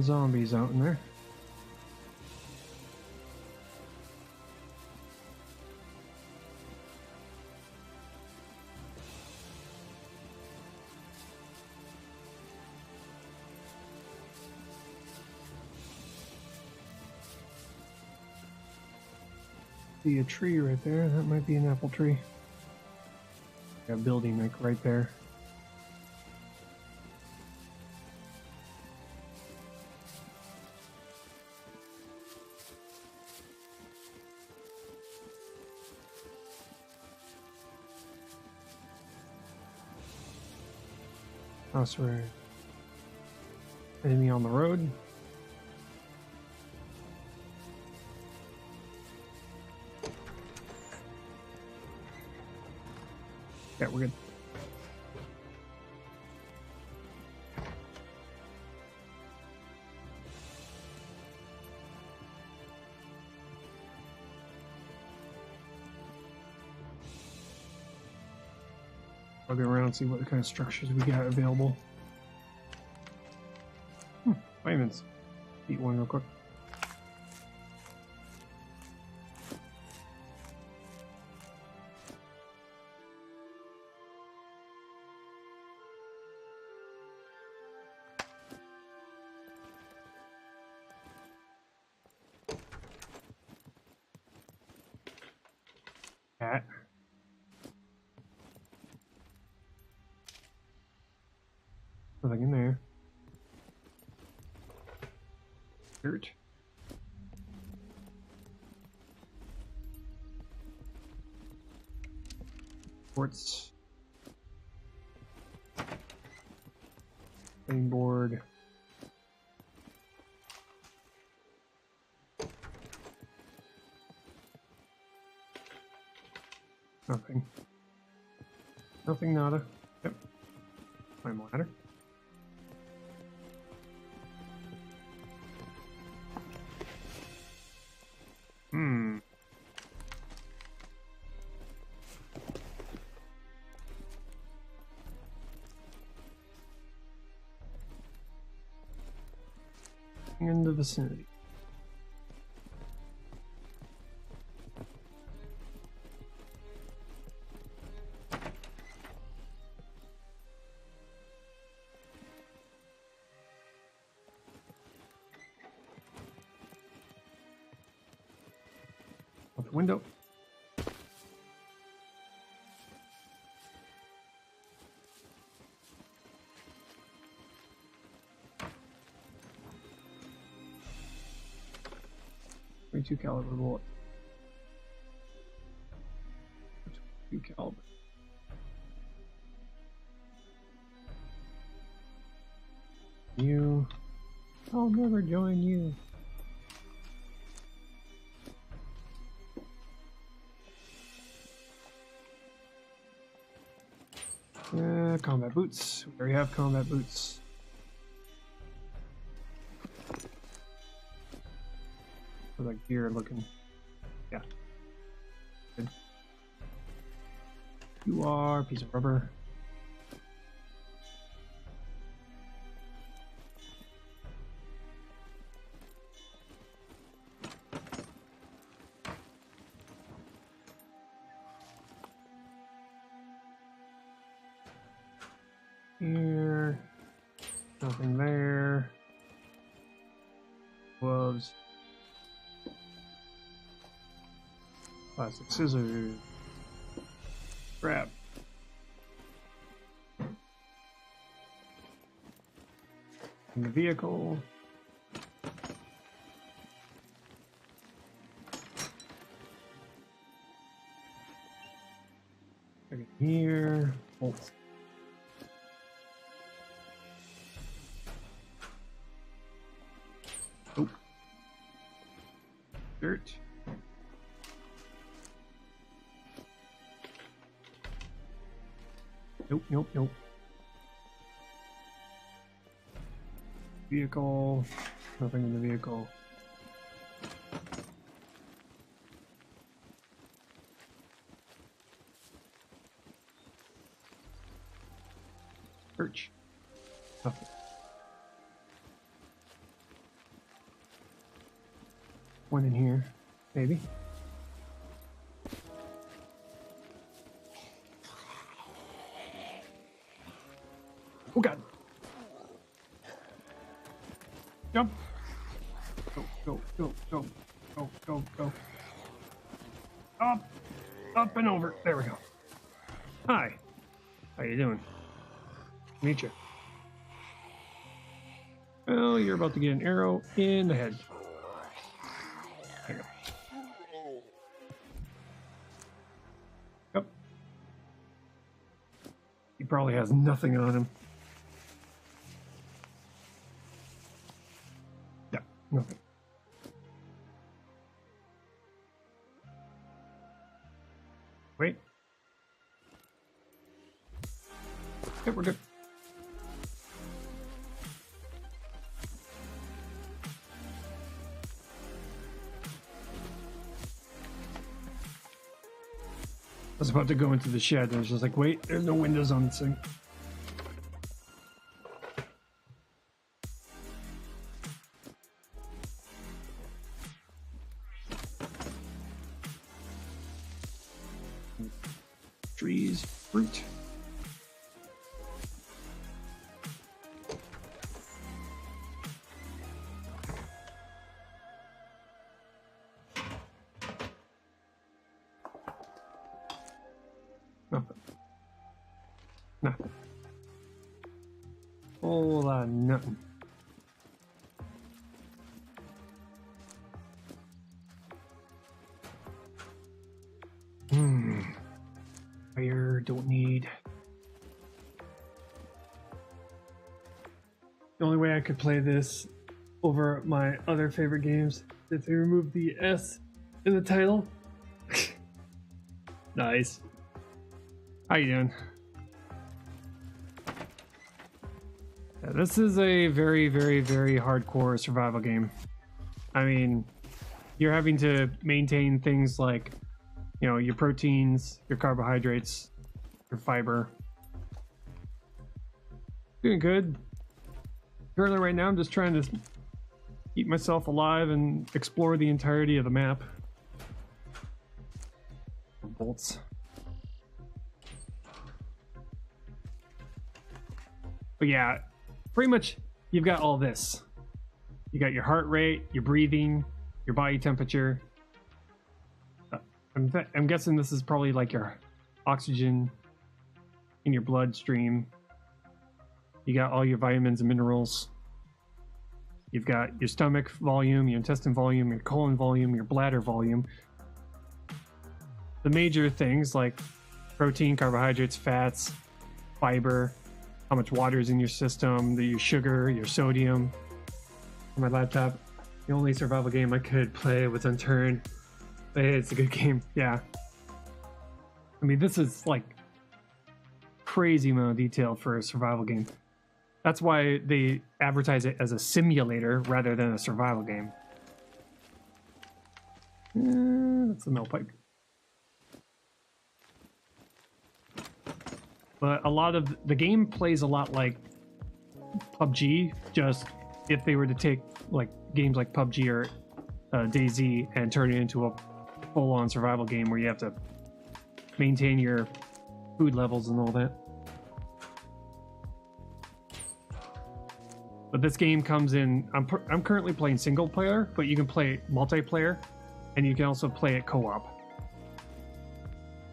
Zombies out in there. See a tree right there. That might be an apple tree. Got a building like right there. House where enemy on the road. Yeah, we're good. I'll go around and see what kind of structures we got available. Vitamins. Eat one real quick. Cat. Nothing in there. Dirt. Quartz. Plain board. Nothing. Nothing, nada. Yep. Climb ladder. In the vicinity. Out the window. .22 caliber bullet. .22 caliber. You. I'll never join you. Combat boots. We already have combat boots. Like gear looking. Yeah. Good. You are a piece of rubber. here. Nothing there. Gloves. Plastic scissors. Grab. In the vehicle. Right here. Oh. Oh. Dirt. Nope, nope, nope. Vehicle. Nothing in the vehicle. Search. Nothing. One in here, maybe. Oh god. Jump. Go, go, go, go, go, go, go. Up, up and over. There we go. Hi. How you doing? Meet you. Well, you're about to get an arrow in the head. There you go. Yep. He probably has nothing on him. Yeah, nothing. Wait. Okay, we're good. I was about to go into the shed and I was just like, wait, there's no windows on this thing. Trees, fruit. Nothing. Nothing. Whole lot of nothing. Fire, don't need. The only way I could play this over my other favorite games is if they remove the S in the title. Nice. How you doing? Yeah, this is a very, very, very hardcore survival game. I mean, you're having to maintain things like, you know, your proteins, your carbohydrates, your fiber. Doing good. Currently right now I'm just trying to keep myself alive and explore the entirety of the map. Bolts. But yeah, pretty much you've got all this. You got your heart rate, your breathing, your body temperature. I'm guessing this is probably like your oxygen in your bloodstream. You got all your vitamins and minerals. You've got your stomach volume, your intestine volume, your colon volume, your bladder volume. The major things like protein, carbohydrates, fats, fiber, how much water is in your system, your sugar, your sodium. On my laptop, the only survival game I could play was Unturned. But hey, it's a good game, yeah. I mean, this is like crazy amount of detail for a survival game. That's why they advertise it as a simulator rather than a survival game. That's the mill pipe. But a lot of the game plays a lot like PUBG, just if they were to take like games like PUBG or DayZ and turn it into a full-on survival game where you have to maintain your food levels and all that. But this game comes in. I'm currently playing single player, but you can play multiplayer, and you can also play it co-op.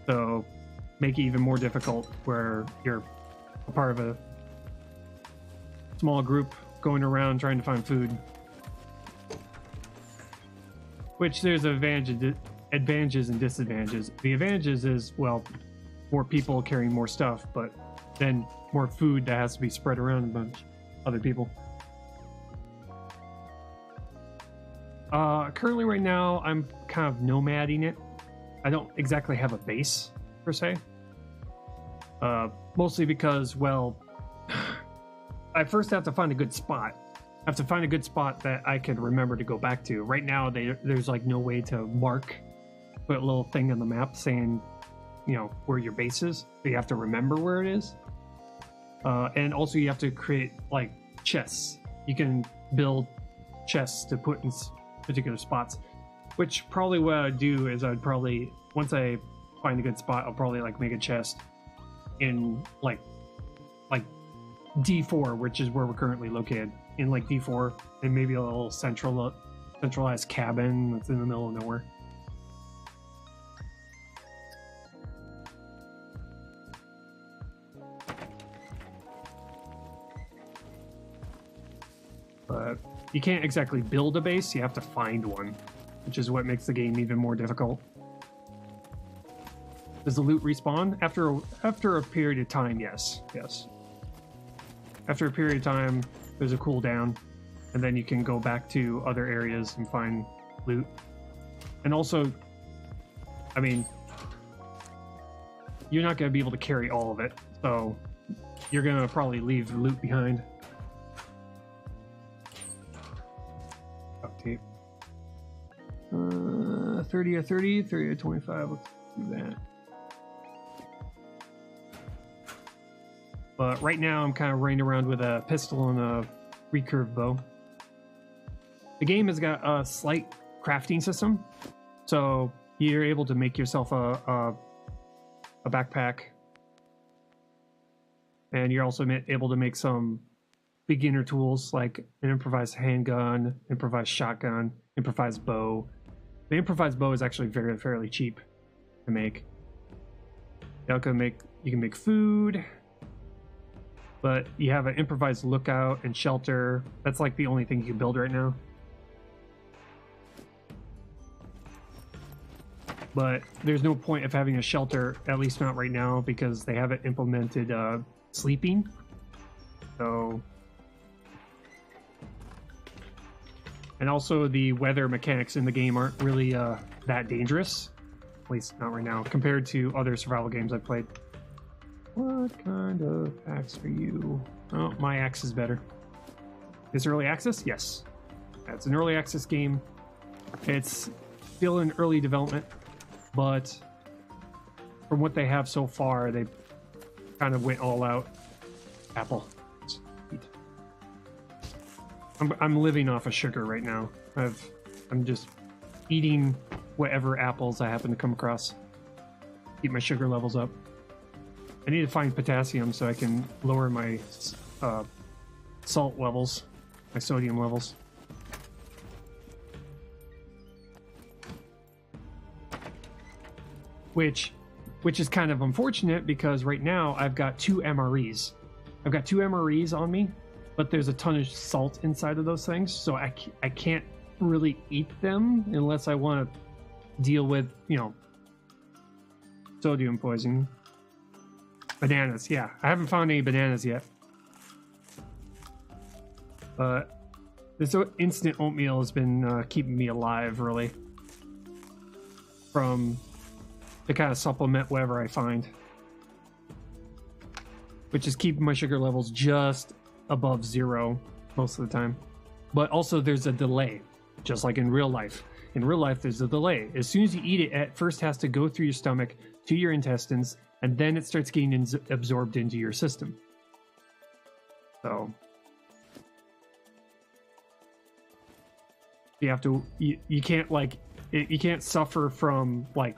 So make it even more difficult, where you're a part of a small group going around trying to find food. Which there's advantages and disadvantages. The advantages is, well, more people carrying more stuff, but then more food that has to be spread around a bunch of other people. Currently right now, I'm kind of nomading it. I don't exactly have a base, per se. Mostly because, well, I first have to find a good spot. I have to find a good spot that I can remember to go back to. Right now, there's like no way to put a little thing on the map saying, you know, where your base is. So you have to remember where it is. And also you have to create like chests. You can build chests to put in particular spots, which probably what I'd do is I'd probably, once I find a good spot, I'll probably like make a chest in like D4, which is where we're currently located, in like D4, and maybe a little centralized cabin that's in the middle of nowhere. But you can't exactly build a base, you have to find one, which is what makes the game even more difficult. Does the loot respawn? After a period of time, yes. After a period of time, there's a cooldown, and then you can go back to other areas and find loot. And also, I mean, you're not going to be able to carry all of it, so you're going to probably leave loot behind. Duct tape. 30 of 30, 30 of 25, let's do that. But right now I'm kind of running around with a pistol and a recurve bow. The game has got a slight crafting system, so you're able to make yourself a backpack, and you're also able to make some beginner tools like an improvised handgun, improvised shotgun, improvised bow. The improvised bow is actually fairly cheap to make. You can make food. But you have an improvised lookout and shelter. That's like the only thing you can build right now. But there's no point of having a shelter, at least not right now, because they haven't implemented sleeping. So, and also the weather mechanics in the game aren't really that dangerous, at least not right now, compared to other survival games I've played. What kind of axe are you? Oh, my axe is better. Is early access? Yes. It's an early access game. It's still in early development, but from what they have so far, they kind of went all out. Apple. I'm living off of sugar right now. I'm just eating whatever apples I happen to come across. Keep my sugar levels up. I need to find potassium so I can lower my salt levels, my sodium levels. Which is kind of unfortunate because right now I've got 2 MREs. I've got 2 MREs on me, but there's a ton of salt inside of those things, so I can't really eat them unless I want to deal with, you know, sodium poisoning. Bananas, yeah. I haven't found any bananas yet. But this instant oatmeal has been keeping me alive, really. To kind of supplement whatever I find. Which is keeping my sugar levels just above 0 most of the time. But also there's a delay, just like in real life. In real life, there's a delay. As soon as you eat it, it first has to go through your stomach to your intestines, and then it starts getting absorbed into your system. So you have to, you can't like, you can't suffer from like,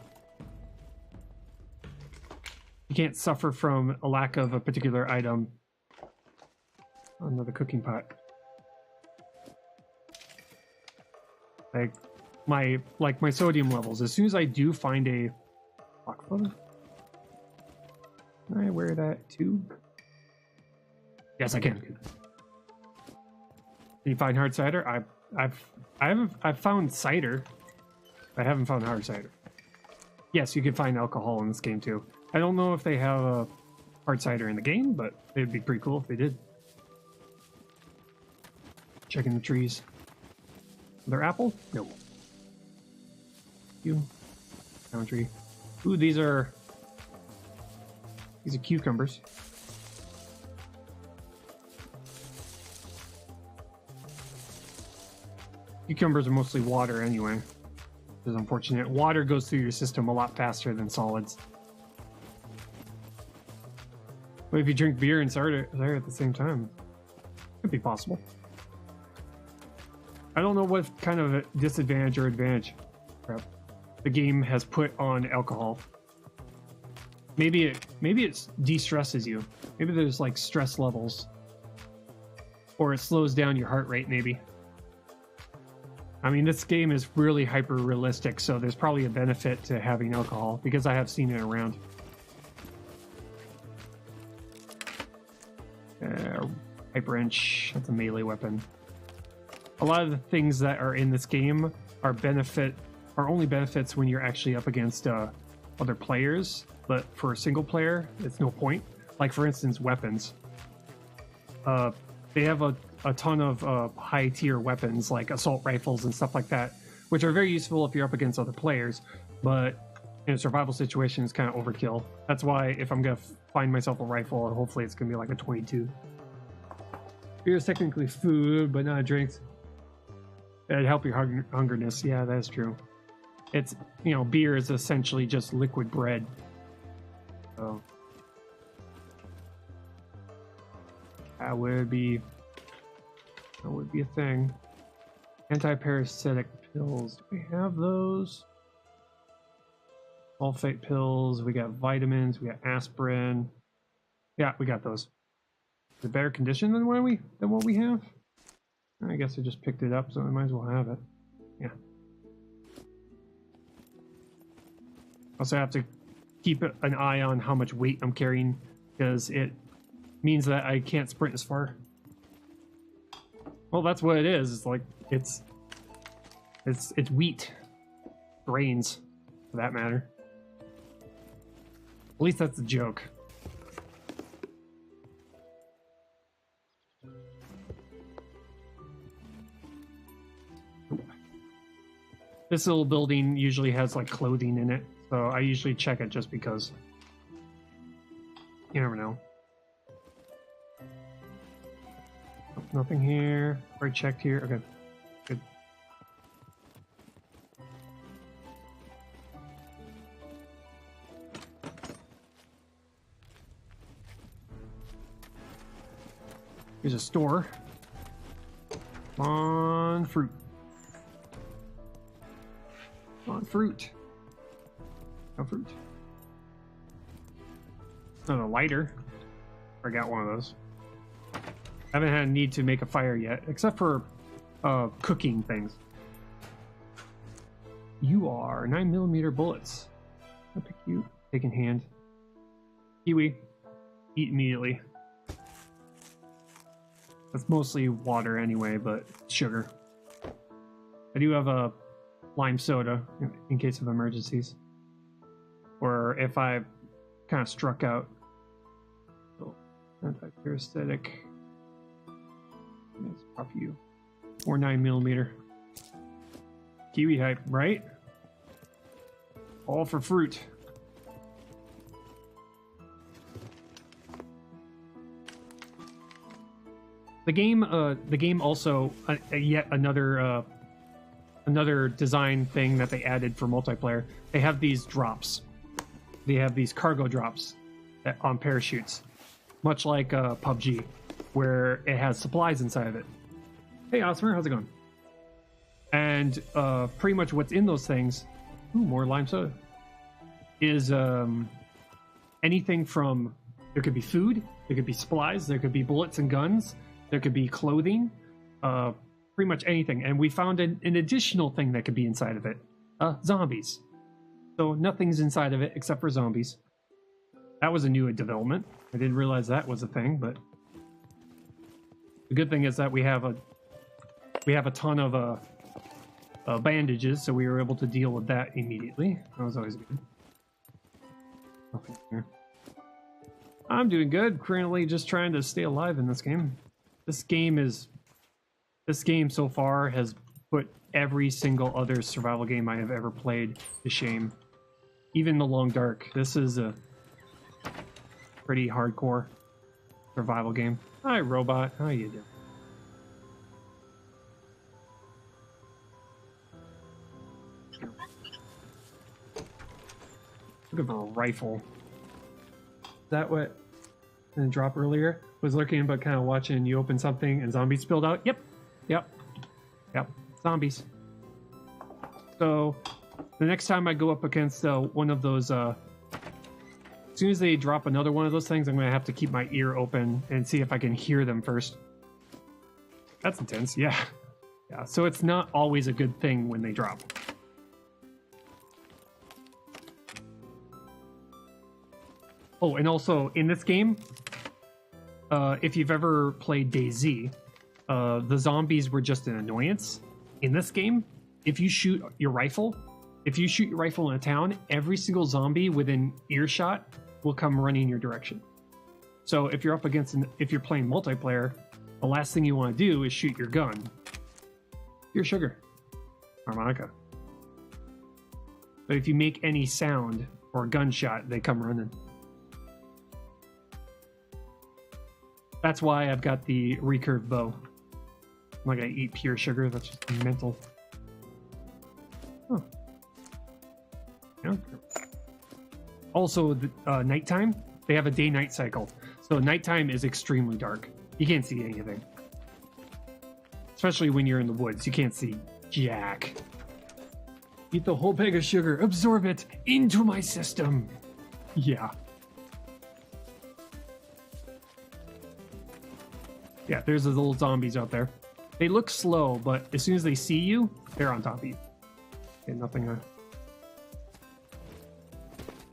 you can't suffer from a lack of a particular item. Another cooking pot. Like my sodium levels. As soon as I do find a lock photo, can I wear that too? Yes, I can. Can you find hard cider? I've found cider. I haven't found hard cider. Yes, you can find alcohol in this game too. I don't know if they have a hard cider in the game, but it'd be pretty cool if they did. Checking the trees. Another apple? Nope. You. Down tree. Ooh, these are cucumbers. Cucumbers are mostly water anyway. Which is unfortunate. Water goes through your system a lot faster than solids. But if you drink beer and cider there at the same time, could be possible. I don't know what kind of disadvantage or advantage the game has put on alcohol. Maybe it de-stresses you. Maybe there's like stress levels, or it slows down your heart rate. Maybe. I mean, this game is really hyper realistic, so there's probably a benefit to having alcohol because I have seen it around. Hyper wrench. That's a melee weapon. A lot of the things that are in this game are only benefits when you're actually up against other players, but for a single player, it's no point. Like, for instance, weapons. They have a ton of high-tier weapons, like assault rifles and stuff like that, which are very useful if you're up against other players, but in a survival situation, it's kind of overkill. That's why if I'm going to find myself a rifle, hopefully it's going to be like a 22. Beer is technically food, but not drinks. It'd help your hungerness. Yeah, that's true. It's, beer is essentially just liquid bread. So that would be a thing. Anti-parasitic pills. Do we have those? Sulfate pills. We got vitamins. We got aspirin. Yeah, we got those. Is it better condition than what we have? I guess I just picked it up, so I might as well have it. Yeah. Also have to keep an eye on how much weight I'm carrying, because it means that I can't sprint as far. Well, that's what it is. It's like it's wheat, grains, for that matter. At least that's the joke. This little building usually has like clothing in it, so I usually check it just because. You never know. Nothing here. Already checked here. Okay, good. Here's a store. On fruit. On fruit. No fruit. Not a lighter. I got one of those. I haven't had a need to make a fire yet, except for cooking things. You are 9mm bullets. I'll pick you. Take in hand. Kiwi. Eat immediately. That's mostly water anyway, but sugar. I do have a lime soda in case of emergencies, or if I kind of struck out. So, anti-parasitic. Let's pop you. Or 9mm. Kiwi hype, right? All for fruit. The game also yet another design thing that they added for multiplayer. They have these drops. They have these cargo drops on parachutes, much like PUBG, where it has supplies inside of it. Hey, Osmer, how's it going? And pretty much what's in those things, more lime soda, is anything from, there could be food, there could be supplies, there could be bullets and guns, there could be clothing, pretty much anything. And we found an additional thing that could be inside of it. Zombies. So nothing's inside of it except for zombies. That was a new development. I didn't realize that was a thing, but the good thing is that we have a ton of bandages, so we were able to deal with that immediately. That was always good. Nothing here. I'm doing good. Currently just trying to stay alive in this game. This game so far has put every single other survival game I have ever played to shame. Even The Long Dark. This is a pretty hardcore survival game. Hi, robot. How you doing? Look at the rifle. Is that what I dropped earlier? Was looking but kind of watching you open something and zombies spilled out? Yep. Zombies. So the next time I go up against one of those, as soon as they drop another one of those things, I'm going to have to keep my ear open and see if I can hear them first. That's intense, yeah. Yeah, so it's not always a good thing when they drop. Oh, and also in this game, if you've ever played DayZ, the zombies were just an annoyance. In this game, if you shoot your rifle in a town, every single zombie within earshot will come running in your direction. So if you're up against if you're playing multiplayer, the last thing you want to do is shoot your gun. Your sugar. Harmonica. But if you make any sound or a gunshot, they come running. That's why I've got the recurve bow. I'm not gonna eat pure sugar, that's just mental. Oh. Yeah. Also, nighttime, they have a day-night cycle. So nighttime is extremely dark. You can't see anything. Especially when you're in the woods, you can't see jack. Eat the whole bag of sugar, absorb it into my system. Yeah. Yeah, there's those little zombies out there. They look slow, but as soon as they see you, they're on top of you. Okay, nothing.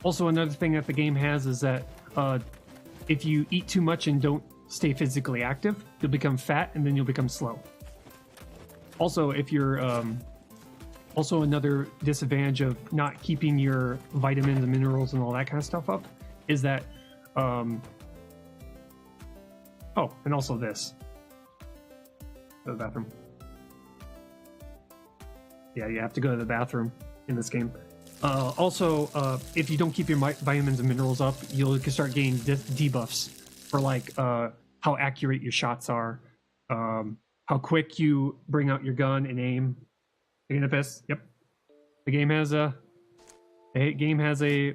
Also, another thing that the game has is that if you eat too much and don't stay physically active, you'll become fat and then you'll become slow. Also, if you're also another disadvantage of not keeping your vitamins and minerals and all that kind of stuff up is that oh, and also this. Go to the bathroom. Yeah, you have to go to the bathroom in this game. Also, if you don't keep your vitamins and minerals up, you'll start getting debuffs for like how accurate your shots are, how quick you bring out your gun and aim. Taking a piss. Yep. The game has a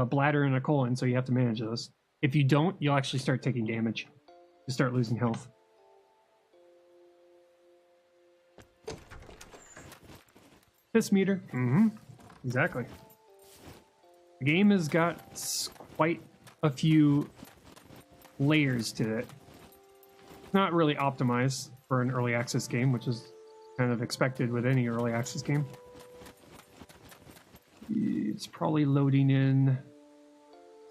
bladder and a colon, so you have to manage those. If you don't, you'll actually start taking damage. You start losing health. Piss meter. Mm-hmm. Exactly. The game has got quite a few layers to it. Not really optimized for an early access game, which is kind of expected with any early access game. It's probably loading in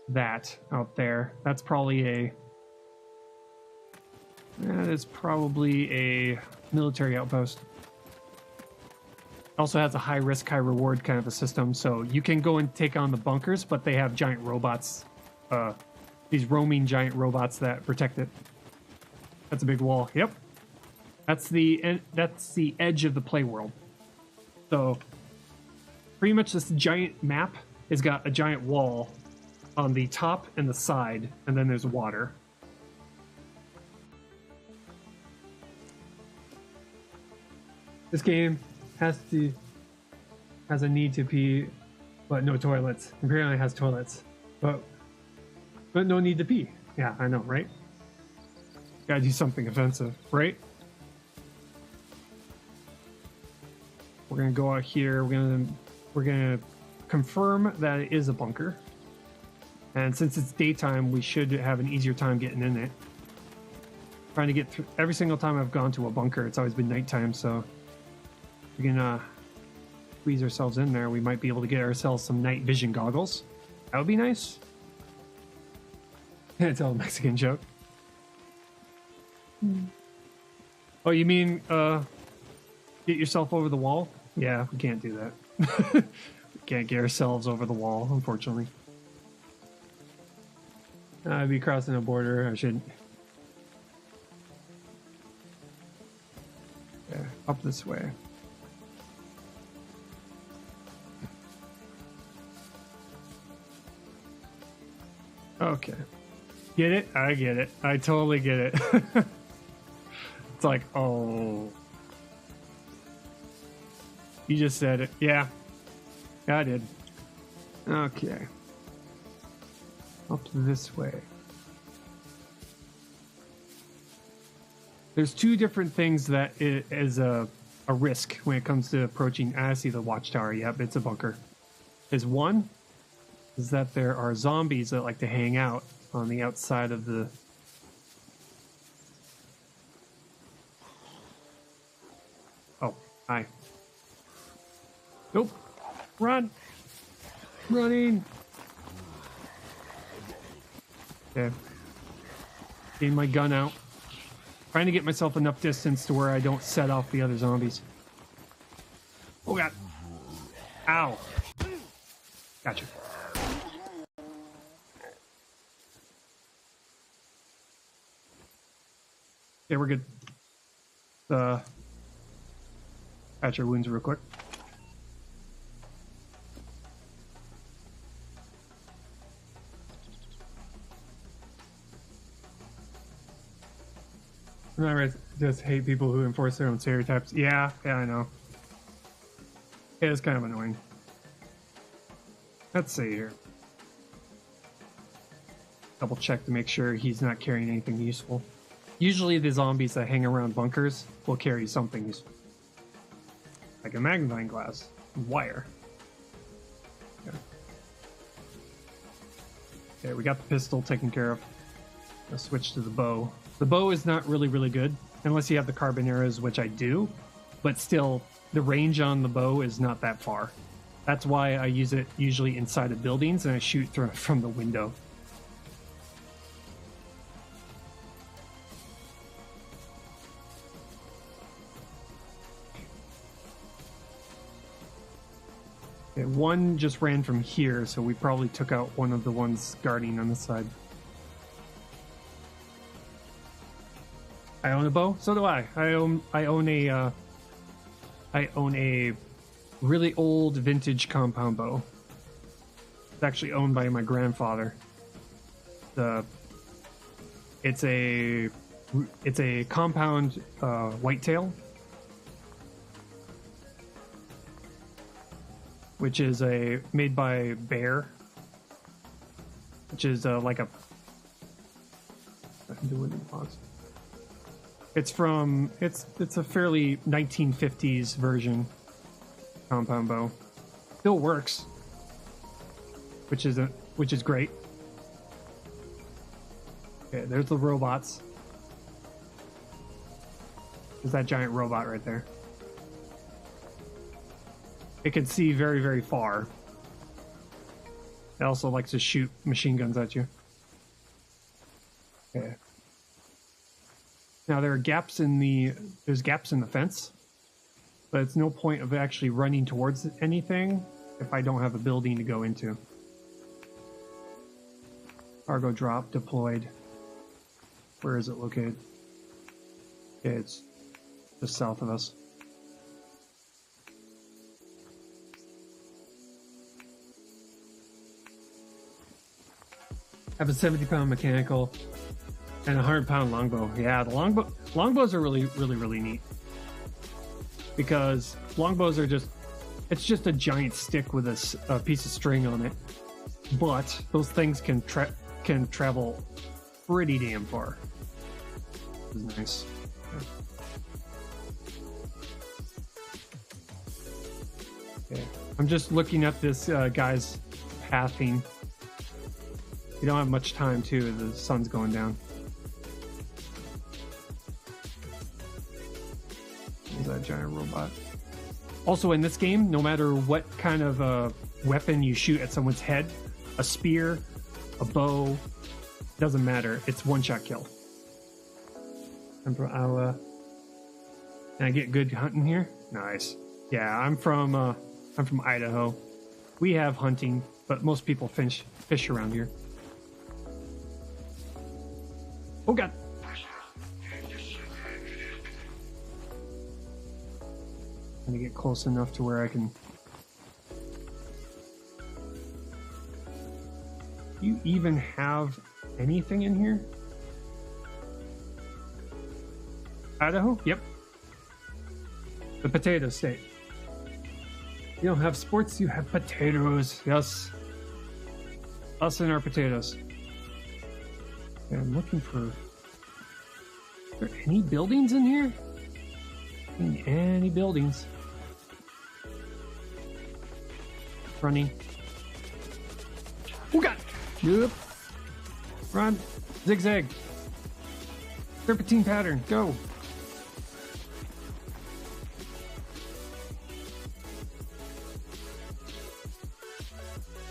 that out there. That's probably a military outpost. Also has a high risk, high reward kind of a system, so you can go and take on the bunkers, but they have giant robots, these roaming giant robots that protect it. That's a big wall. Yep, that's the edge of the play world. So pretty much this giant map has got a giant wall on the top and the side, and then there's water. This game has a need to pee, but no toilets. Apparently it has toilets, but no need to pee. Yeah, I know, right? Gotta do something offensive, right? We're gonna go out here. We're gonna confirm that it is a bunker, and since it's daytime, we should have an easier time getting in it. trying to get through. Every single time I've gone to a bunker, it's always been nighttime, so we can squeeze ourselves in there. We might be able to get ourselves some night vision goggles. That would be nice. It's all a Mexican joke. Oh, you mean get yourself over the wall? Yeah, we can't do that. We can't get ourselves over the wall, unfortunately. I'd be crossing a border. I should. Yeah, up this way. Okay. Get it? I get it. I totally get it. It's like, oh. You just said it. Yeah. Yeah, I did. Okay. Up this way. There's two different things that is a risk when it comes to approaching. I see the watchtower. Yep, it's a bunker. Is one is that there are zombies that like to hang out on the outside of the. Oh, hi. Nope. Run. Running. Okay. Getting my gun out. Trying to get myself enough distance to where I don't set off the other zombies. Oh god. Ow. Gotcha. Okay, we're good. Patch your wounds real quick. I just hate people who enforce their own stereotypes. Yeah, I know. It is kind of annoying. Let's see here. Double check to make sure he's not carrying anything useful. Usually the zombies that hang around bunkers will carry something useful. Like a magnifying glass. Wire. Okay, we got the pistol taken care of. Let's switch to the bow. The bow is not really good, unless you have the carbon arrows, which I do, but still, the range on the bow is not that far. That's why I use it usually inside of buildings, and I shoot from the window. Okay, one just ran from here, so we probably took out one of the ones guarding on the side. I own a bow. So do I. I own a really old vintage compound bow. It's actually owned by my grandfather. It's a compound whitetail, which is made by Bear, which is like a. It's a fairly 1950s version compound bow. Still works, which is great. Okay, there's the robots. There's that giant robot right there. It can see very far. It also likes to shoot machine guns at you. Okay. Now there are gaps there's gaps in the fence, but it's no point of actually running towards anything if I don't have a building to go into. Cargo drop deployed. Where is it located? Okay, it's just south of us. I have a 70-pound mechanical and a 100-pound longbow. Yeah, the longbows are really neat, because longbows are it's just a giant stick with a piece of string on it, but those things can travel pretty damn far. This is nice. Okay. I'm just looking at this guy's pathing. You don't have much time too. The sun's going down. Also in this game, no matter what kind of weapon you shoot at someone's head, a spear, a bow, doesn't matter. It's one-shot kill. Can I get good hunting here? Nice. Yeah, I'm from Idaho. We have hunting, but most people fish around here. Oh god. I'm gonna get close enough to where I can. You even have anything in here? Idaho? Yep. The potato state. You don't have sports, you have potatoes. Yes. Us and our potatoes. Okay, I'm looking for... Are there any buildings in here? Any buildings? Running. Oh god! Yep. Run. Zigzag. Serpentine pattern. Go.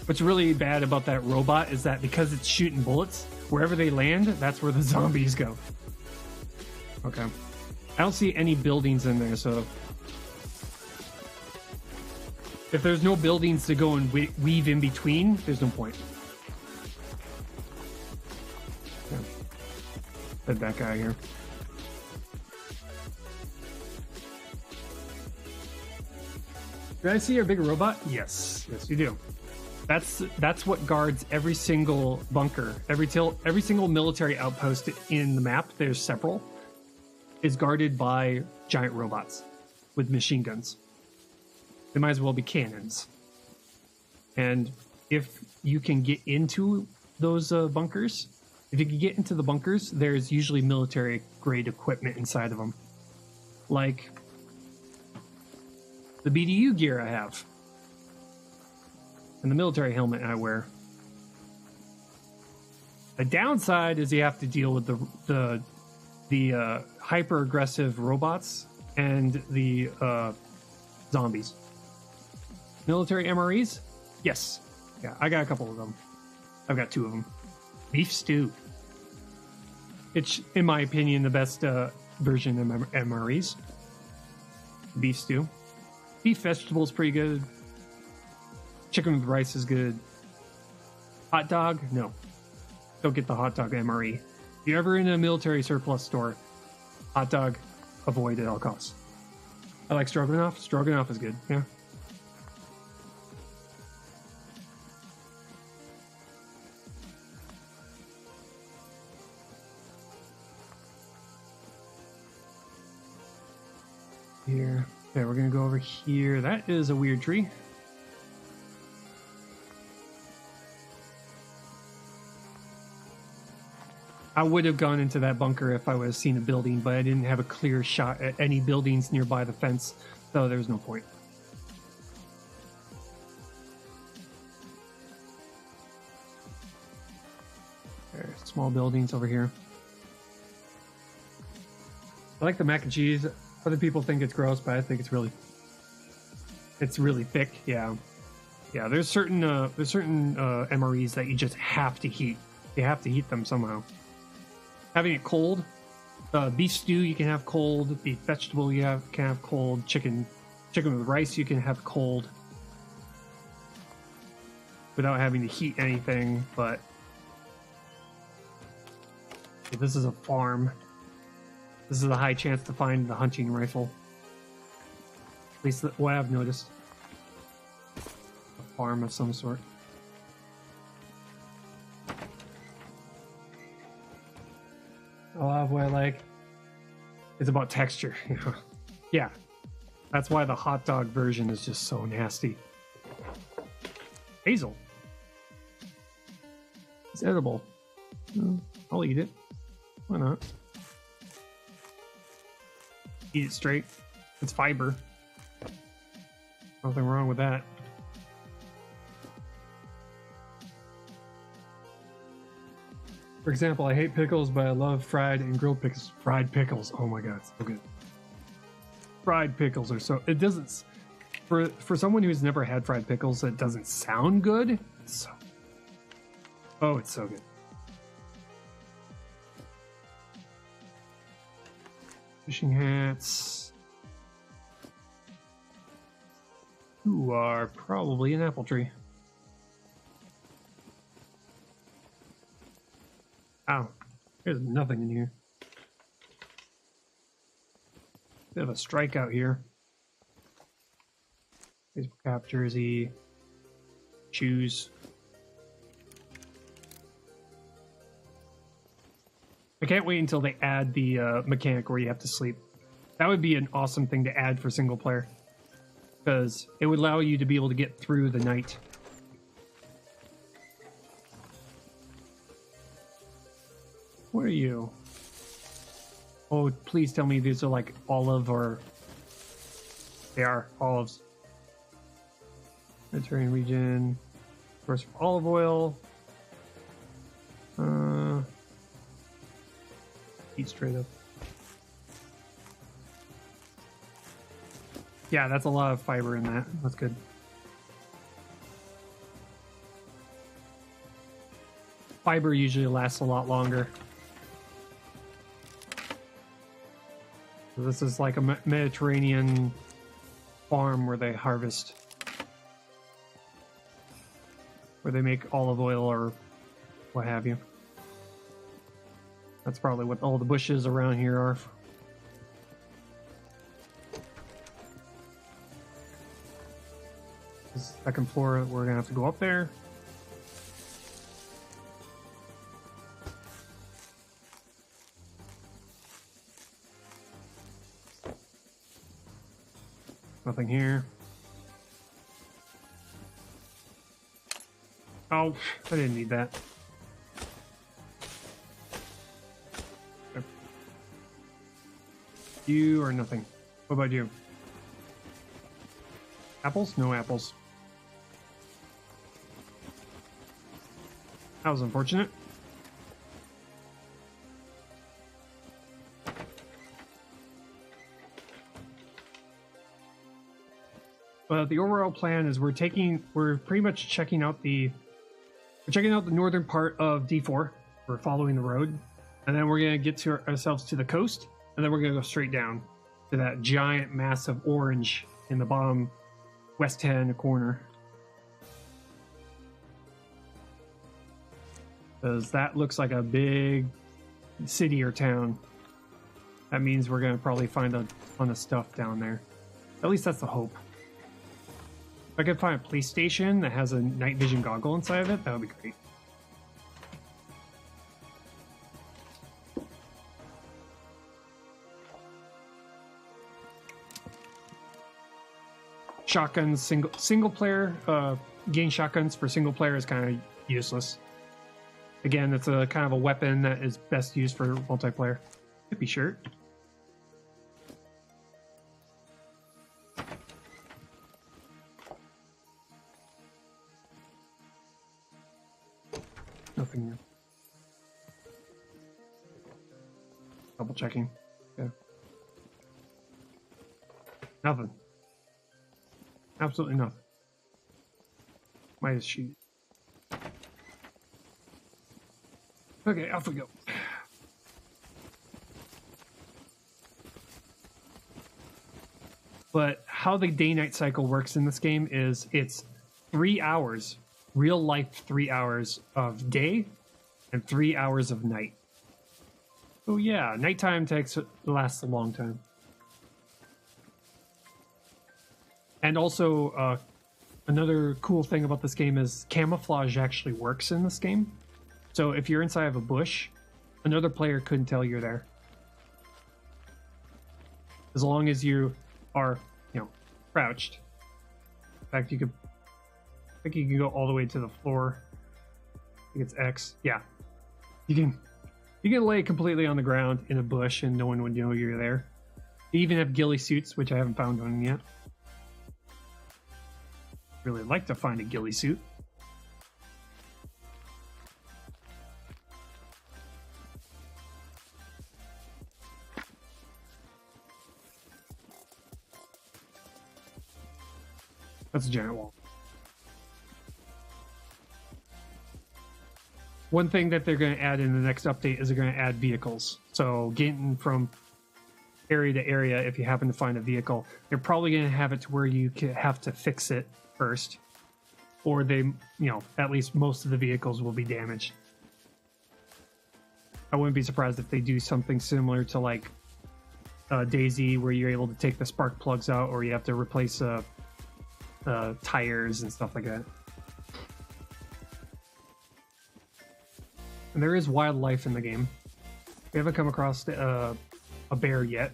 What's really bad about that robot is that because it's shooting bullets, wherever they land, that's where the zombies go. Okay. I don't see any buildings in there, so... If there's no buildings to go and weave in between, there's no point. Okay. Head back out of here. Did I see our big robot? Yes. Yes, you do. That's what guards every single bunker, every single military outpost in the map. There's several. Is guarded by giant robots with machine guns. They might as well be cannons. And if you can get into those bunkers, if you can get into the bunkers, there's usually military grade equipment inside of them, like the BDU gear I have. And the military helmet I wear. The downside is you have to deal with the hyper aggressive robots and the zombies. Military MREs? Yes. Yeah, I got a couple of them. I've got 2 of them. Beef stew. It's, in my opinion, the best version of MREs. Beef stew. Beef vegetable is pretty good. Chicken with rice is good. Hot dog? No. Don't get the hot dog MRE. If you're ever in a military surplus store, hot dog, avoid at all costs. I like stroganoff. Stroganoff is good, yeah. Here. Okay, we're gonna go over here. That is a weird tree. I would have gone into that bunker if I would have seen a building, but I didn't have a clear shot at any buildings nearby the fence, so there was no point. There's small buildings over here. I like the mac and cheese. Other people think it's gross, but I think it's really thick. Yeah, yeah. There's certain MREs that you just have to heat. You have to heat them somehow. Having it cold, beef stew you can have cold, beef vegetable can have cold, chicken with rice you can have cold, without having to heat anything. But if this is a farm, this is a high chance to find the hunting rifle. At least what I've noticed. A farm of some sort. A lot of what I like is about texture. Yeah, that's why the hot dog version is just so nasty. Hazel. It's edible. I'll eat it. Why not? Eat it straight. It's fiber. Nothing wrong with that. For example, I hate pickles, but I love fried and grilled pickles. Fried pickles. Oh my god, so good. Fried pickles are so... It doesn't... For someone who's never had fried pickles, it doesn't sound good. So, oh, it's so good. Fishing hats. You are probably an apple tree. Ow, there's nothing in here. Bit of a strikeout here. Baseball cap, jersey, shoes. I can't wait until they add the mechanic where you have to sleep. That would be an awesome thing to add for single player, because it would allow you to be able to get through the night. What are you? Oh, please tell me these are like olive or... They are olives. Mediterranean region. Source for olive oil. Eat straight up. Yeah, that's a lot of fiber in that. That's good. Fiber usually lasts a lot longer. So this is like a Mediterranean farm where they harvest. Where they make olive oil or what have you. That's probably what all the bushes around here are. This second floor, we're gonna have to go up there. Nothing here. Oh, I didn't need that. Okay. You are nothing. What about you? Apples? No apples. That was unfortunate. But the overall plan is we're pretty much checking out the northern part of D4. We're following the road, and then we're gonna get ourselves to the coast, and then we're gonna go straight down to that giant mass of orange in the bottom west hand corner. Because that looks like a big city or town. That means we're gonna probably find a ton of stuff down there. At least that's the hope. If I could find a police station that has a night vision goggle inside of it, that would be great. Shotguns, single player, getting shotguns for single player is kind of useless. Again, it's a kind of a weapon that is best used for multiplayer. Hippie shirt. Nothing here. Double checking. Yeah. Nothing. Absolutely nothing. Might just shoot. Okay, off we go. But how the day-night cycle works in this game is it's 3 hours, real life 3 hours of day and 3 hours of night. So yeah, nighttime lasts a long time. And also, another cool thing about this game is camouflage actually works in this game. So if you're inside of a bush, another player couldn't tell you're there. As long as you are, crouched. In fact, I think you can go all the way to the floor. I think it's X. Yeah. You can lay completely on the ground in a bush and no one would know you're there. They even have ghillie suits, which I haven't found one yet. Really like to find a ghillie suit. That's a giant wall. One thing that they're going to add in the next update is they're going to add vehicles. So getting from area to area, if you happen to find a vehicle, they're probably going to have it to where you have to fix it first. Or they, at least most of the vehicles will be damaged. I wouldn't be surprised if they do something similar to like Daisy, where you're able to take the spark plugs out, or you have to replace tires and stuff like that. And there is wildlife in the game. We haven't come across a bear yet.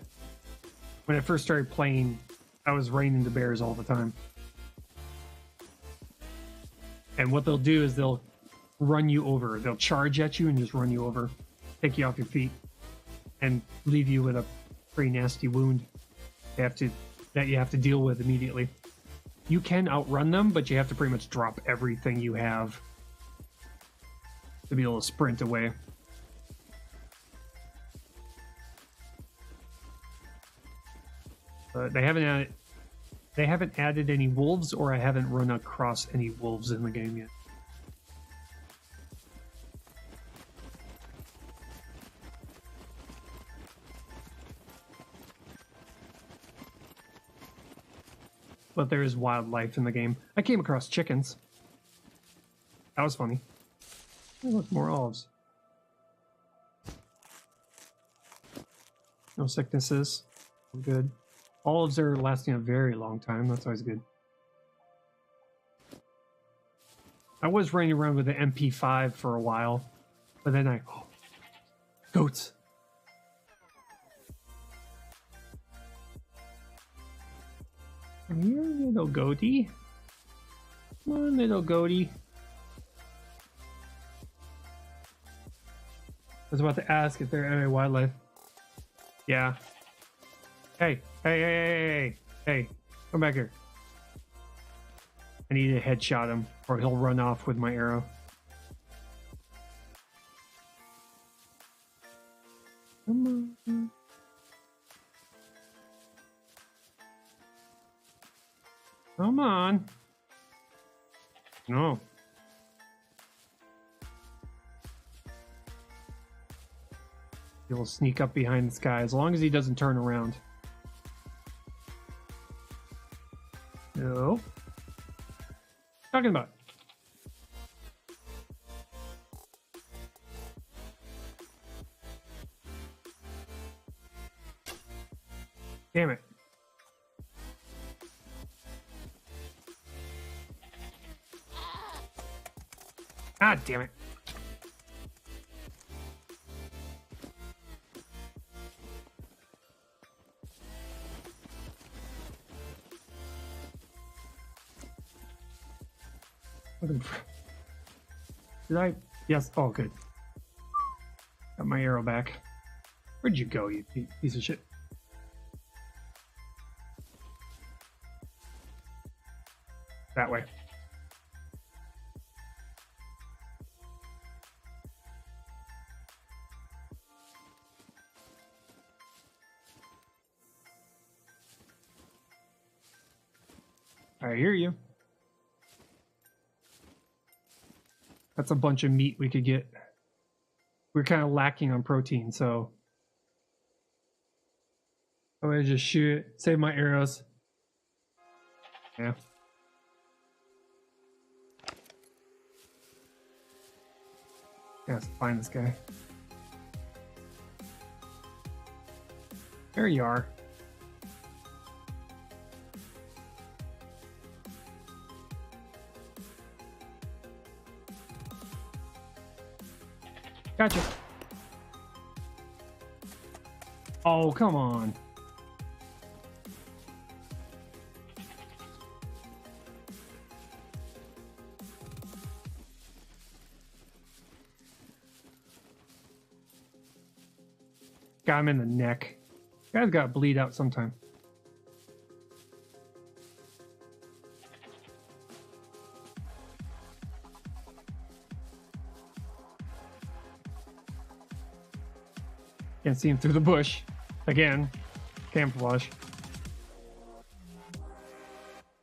When I first started playing, I was running into bears all the time. And what they'll do is they'll run you over. They'll charge at you and just run you over, take you off your feet, and leave you with a pretty nasty wound that you have to deal with immediately. You can outrun them, but you have to pretty much drop everything you have to be able to sprint away. They haven't added any wolves, or I haven't run across any wolves in the game yet. But there is wildlife in the game. I came across chickens. That was funny. Oh, look, more olives. No sicknesses. Good. Olives are lasting a very long time. That's always good. I was running around with the MP5 for a while, but then goats. Come here, little goatie. Come on, little goatie. I was about to ask if there are any wildlife. Yeah. Hey, come back here. I need to headshot him, or he'll run off with my arrow. Come on. Come on. No. He'll sneak up behind this guy as long as he doesn't turn around. No. Talking about. Damn it. God damn it. Did I? Yes. Oh, good. Got my arrow back. Where'd you go, you piece of shit? That way. I hear you. That's a bunch of meat we could get. We're kind of lacking on protein, so I'm gonna just shoot it, save my arrows. Yeah. Let's find this guy. There you are. Gotcha. Oh, come on. Got him in the neck. Guy's got to bleed out sometime. Can't see him through the bush. Again, camouflage.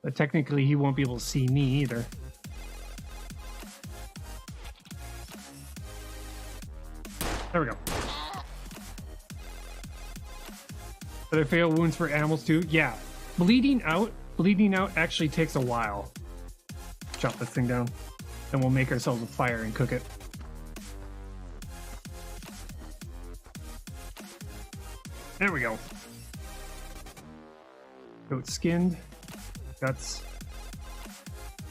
The But technically, he won't be able to see me either. There we go. Did I fail wounds for animals too? Yeah. Bleeding out actually takes a while. Chop this thing down. Then we'll make ourselves a fire and cook it. There we go. Goat skinned. Guts.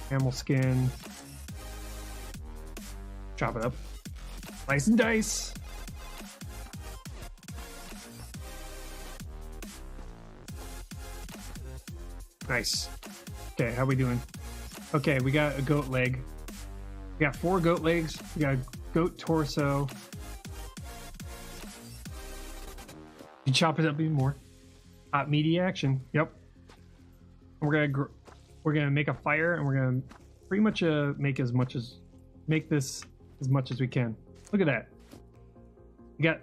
Camel skin. Chop it up. Slice and dice. Nice. Okay, how we doing? Okay, we got a goat leg. We got 4 goat legs. We got a goat torso. You chop it up even more. Hot meaty action. Yep. We're gonna make a fire, and we're gonna pretty much make this as much as we can. Look at that. We got.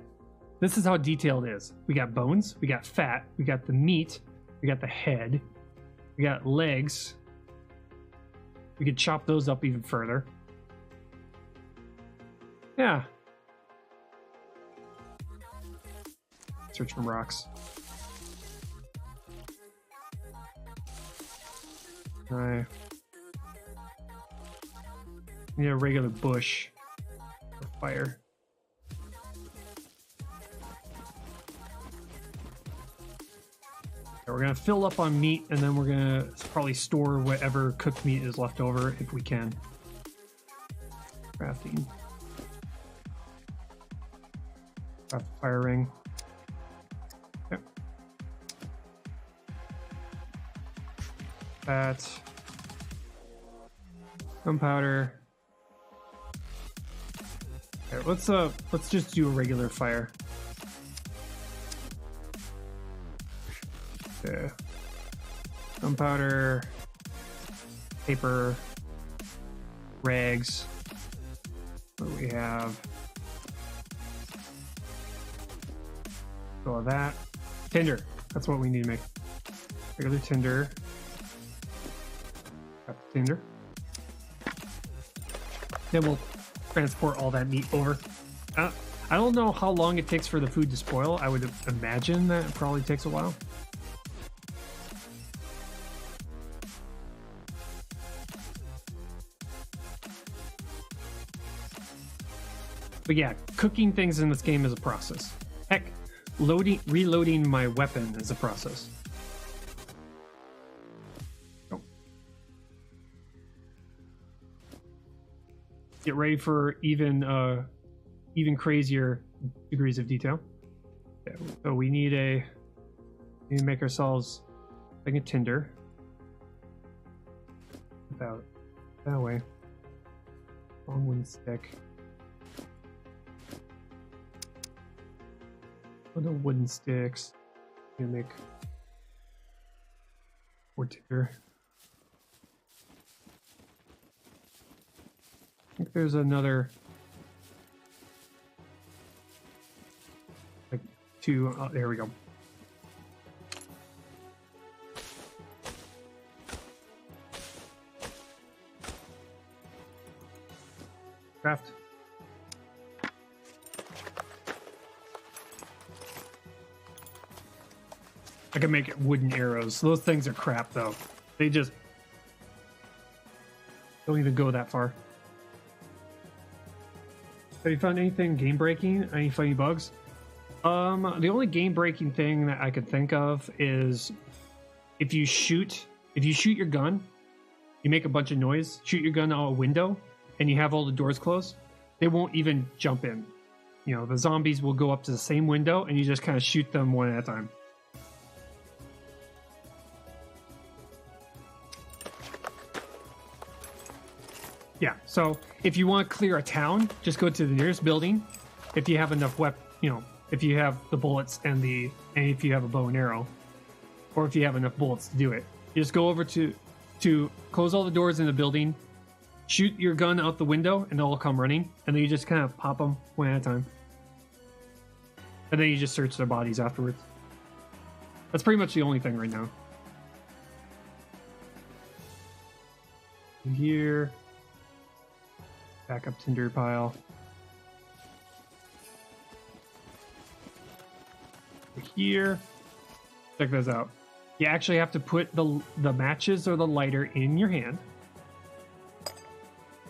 This is how detailed it is. We got bones. We got fat. We got the meat. We got the head. We got legs. We could chop those up even further. Yeah. Search for rocks. I need a regular bush for fire. We're gonna fill up on meat, and then we're gonna probably store whatever cooked meat is left over if we can. Crafting. Craft the fire ring. Okay. That. Gunpowder. Okay, let's just do a regular fire. Okay. Gunpowder, paper, rags. What do we have? All of that. Tinder. That's what we need to make. Regular tinder. Got the tinder. Then we'll transport all that meat over. I don't know how long it takes for the food to spoil. I would imagine that it probably takes a while. But yeah, cooking things in this game is a process. Heck, reloading my weapon is a process. Oh. Get ready for even crazier degrees of detail. Okay, so we need to make ourselves like a tinder. About that way. Long wooden stick. The wooden sticks. You make more tinder. I think there's another like 2. Oh, there we go. Craft. I can make wooden arrows. Those things are crap, though. They just don't even go that far. Have you found anything game-breaking? Any funny bugs? The only game-breaking thing that I could think of is if you shoot your gun, you make a bunch of noise, shoot your gun out a window, and you have all the doors closed, they won't even jump in. You know, the zombies will go up to the same window, and you just kind of shoot them one at a time. Yeah, so if you want to clear a town, just go to the nearest building. If you have enough if you have the bullets and if you have a bow and arrow, or if you have enough bullets to do it, you just go over to close all the doors in the building, shoot your gun out the window, and they'll all come running, and then you just kind of pop them one at a time, and then you just search their bodies afterwards. That's pretty much the only thing right now. Here. Backup tinder pile. Here. Check this out. You actually have to put the matches or the lighter in your hand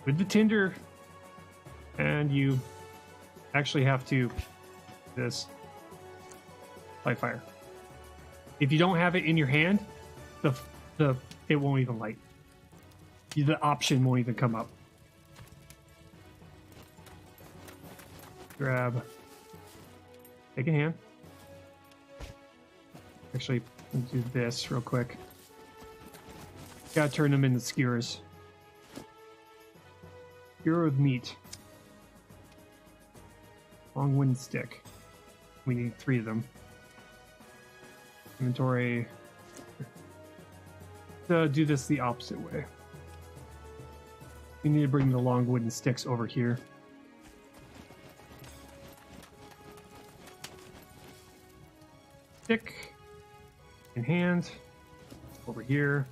with the tinder, and you actually have to this light fire. If you don't have it in your hand, it won't even light. The option won't even come up. Grab. Take a hand. Actually, let's do this real quick. Gotta turn them into skewers. Skewer of meat. Long wooden stick. We need 3 of them. Inventory. Do this the opposite way. We need to bring the long wooden sticks over here. Stick in hand over here.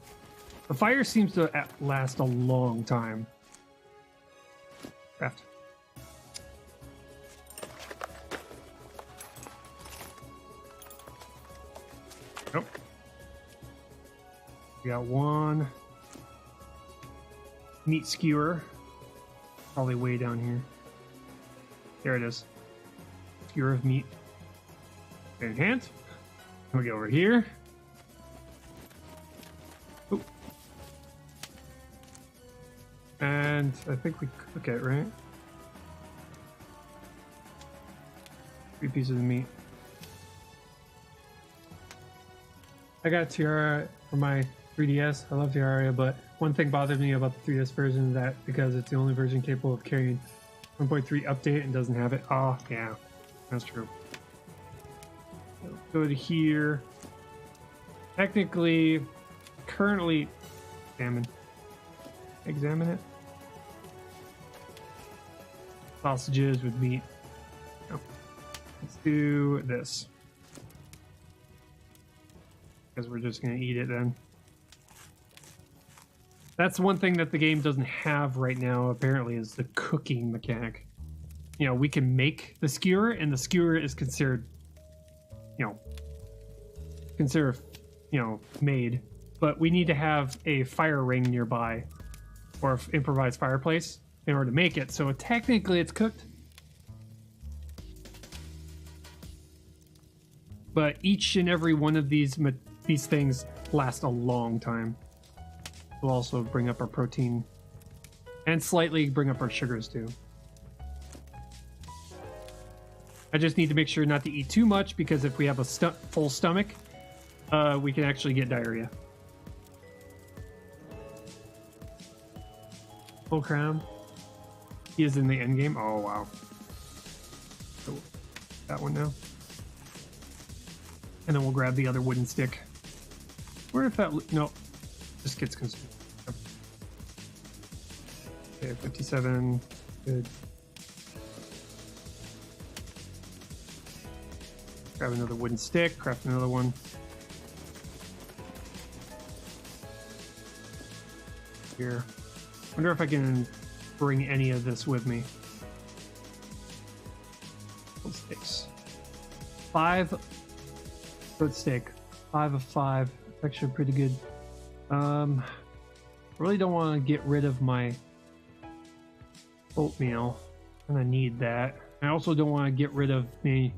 The fire seems to last a long time. Craft. Nope. We got 1 meat skewer, probably way down here. There it is. Skewer of meat in hand. We go over here. Ooh. And I think we cook it, right? 3 pieces of meat. I got Tiara for my 3DS. I love Terraria, but one thing bothered me about the 3DS version is that because it's the only version capable of carrying 1.3 update and doesn't have it. Oh, yeah, that's true. Go to here. Technically, currently, examine it. Sausages with meat. No. Let's do this. Because we're just going to eat it then. That's one thing that the game doesn't have right now, apparently, is the cooking mechanic. You know, we can make the skewer, and the skewer is considered, made. But we need to have a fire ring nearby, or an improvised fireplace, in order to make it. So technically, it's cooked. But each and every one of these things last a long time. We'll also bring up our protein and slightly bring up our sugars too. I just need to make sure not to eat too much, because if we have a full stomach, we can actually get diarrhea. Full crown. He is in the end game. Oh wow. So that one now. And then we'll grab the other wooden stick. Where if that... No. Just gets consumed. Okay, 57. Good. Grab another wooden stick. Craft another one. Here. Wonder if I can bring any of this with me. Sticks. 5 foot steak. 5 of 5. It's actually pretty good. Really don't want to get rid of my oatmeal. I'm gonna need that. I also don't want to get rid of my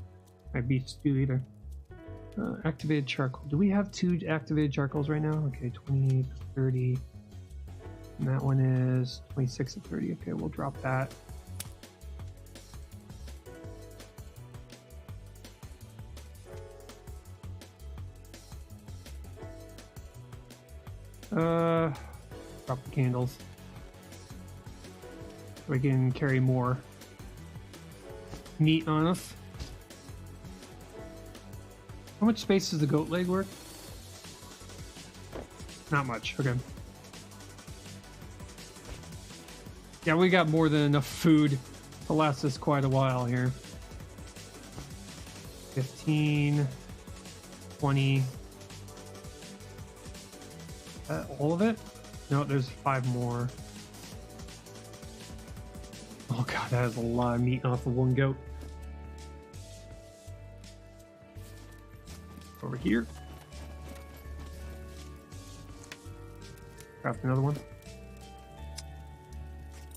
beef stew either. Activated charcoal. Do we have 2 activated charcoals right now? Okay, 28, 30. And that one is 26 and 30. Okay, we'll drop that. Drop the candles. So we can carry more meat on us. How much space does the goat leg work? Not much, okay. Yeah, we got more than enough food to last us quite a while here. 15, 20. All of it? No, there's 5 more. Oh god, that is a lot of meat off of one goat. Over here. Craft another one.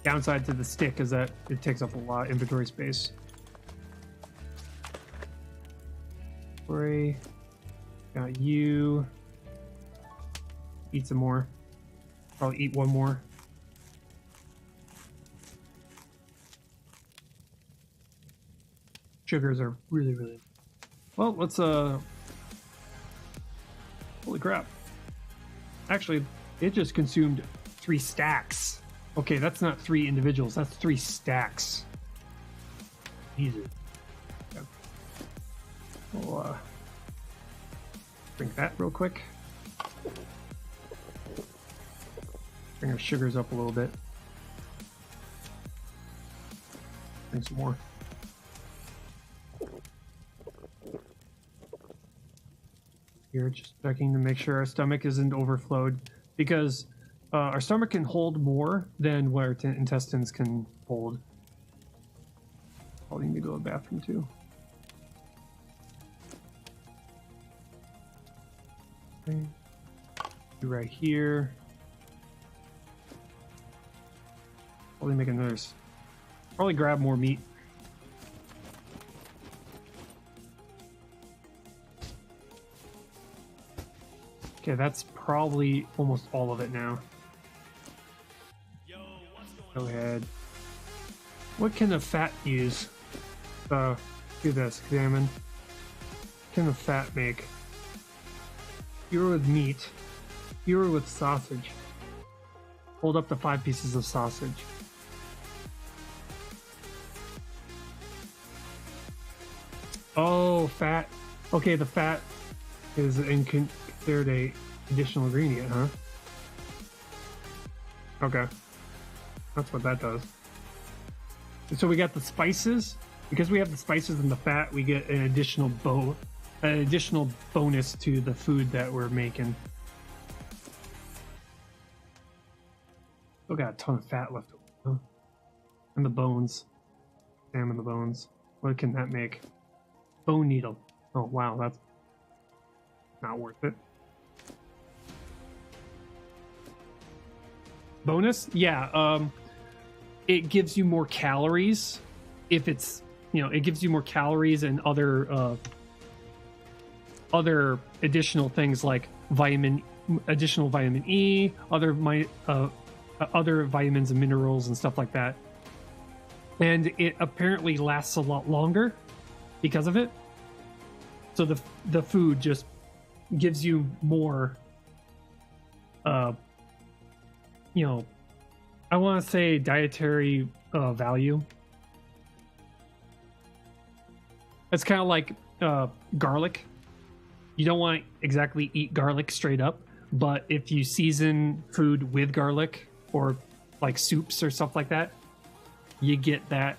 Downside to the stick is that it takes up a lot of inventory space. Spray. Got you. Eat some more. Probably eat one more. Sugars are really, really... Well, let's, holy crap. Actually, it just consumed 3 stacks. Okay, that's not 3 individuals, that's 3 stacks. Easy. Okay. We'll, drink that real quick. Bring our sugars up a little bit. Bring some more. Here, just checking to make sure our stomach isn't overflowed, because our stomach can hold more than what our intestines can hold. Probably need to go to the bathroom too. Okay. Right here. Probably make another. Probably grab more meat. Okay, that's probably almost all of it now. Go ahead. What can the fat use? Do this. Examine. What can the fat make? Fewer with meat. Fewer with sausage. Hold up to 5 pieces of sausage. Oh, fat. Okay, the fat is considered a additional ingredient, huh? Okay. That's what that does. And so we got the spices. Because we have the spices and the fat, we get an additional bonus to the food that we're making. Still got a ton of fat left over, huh? And the bones. Salmon the bones. What can that make? Bone needle. Oh wow, that's not worth it. Bonus? Yeah, it gives you more calories if it's, you know, it gives you more calories and other additional things like additional vitamin E, other vitamins and minerals and stuff like that. And it apparently lasts a lot longer because of it. So the food just gives you more, you know, I want to say dietary value. It's kind of like garlic. You don't want to exactly eat garlic straight up, but if you season food with garlic or like soups or stuff like that, you get that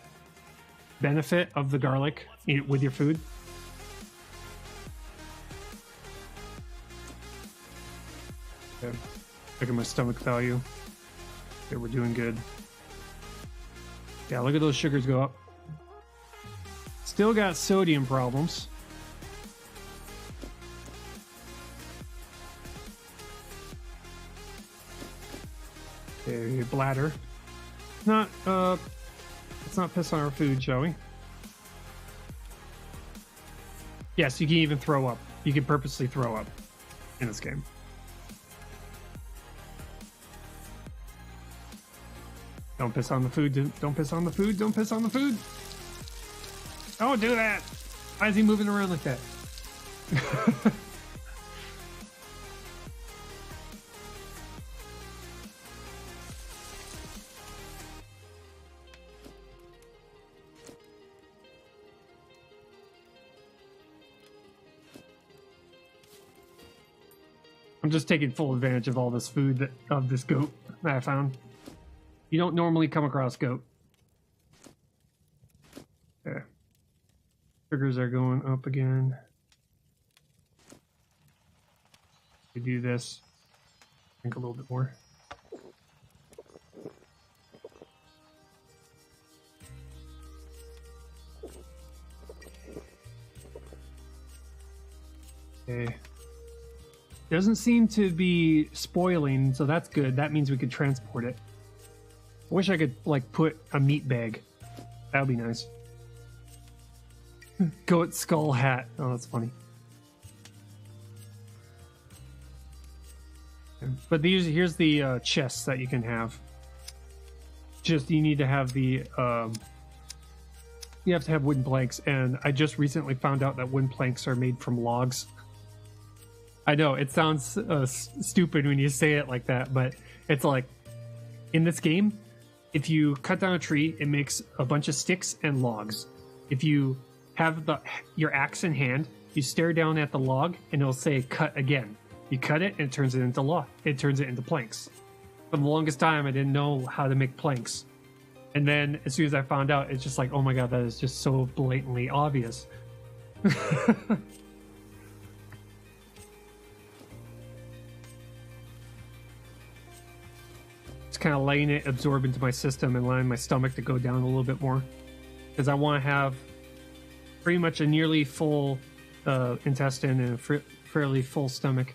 benefit of the garlic with your food. Okay. Look at my stomach value. Okay, we're doing good. Yeah, look at those sugars go up. Still got sodium problems. Okay, bladder. Let's not piss on our food, shall we? Yes, you can even throw up. You can purposely throw up in this game. Don't piss on the food. Don't piss on the food. Don't piss on the food. Don't do that. Why is he moving around like that? I'm just taking full advantage of all this food of this goat that I found. You don't normally come across goat. Okay. Sugars are going up again. We do this. Drink a little bit more. Okay. Doesn't seem to be spoiling, so that's good. That means we could transport it. I wish I could, like, put a meat bag. That would be nice. Goat skull hat. Oh, that's funny. But here's the chests that you can have. Just you need to have the you have to have wooden planks, and I just recently found out that wooden planks are made from logs. I know it sounds stupid when you say it like that, but it's like in this game, if you cut down a tree, it makes a bunch of sticks and logs. If you have your axe in hand, you stare down at the log, and it'll say "cut again." You cut it, and it turns it into log. It turns it into planks. For the longest time, I didn't know how to make planks, and then as soon as I found out, it's just like, oh my god, that is just so blatantly obvious. Kind of letting it absorb into my system and allowing my stomach to go down a little bit more, because I want to have pretty much a nearly full intestine and a fairly full stomach.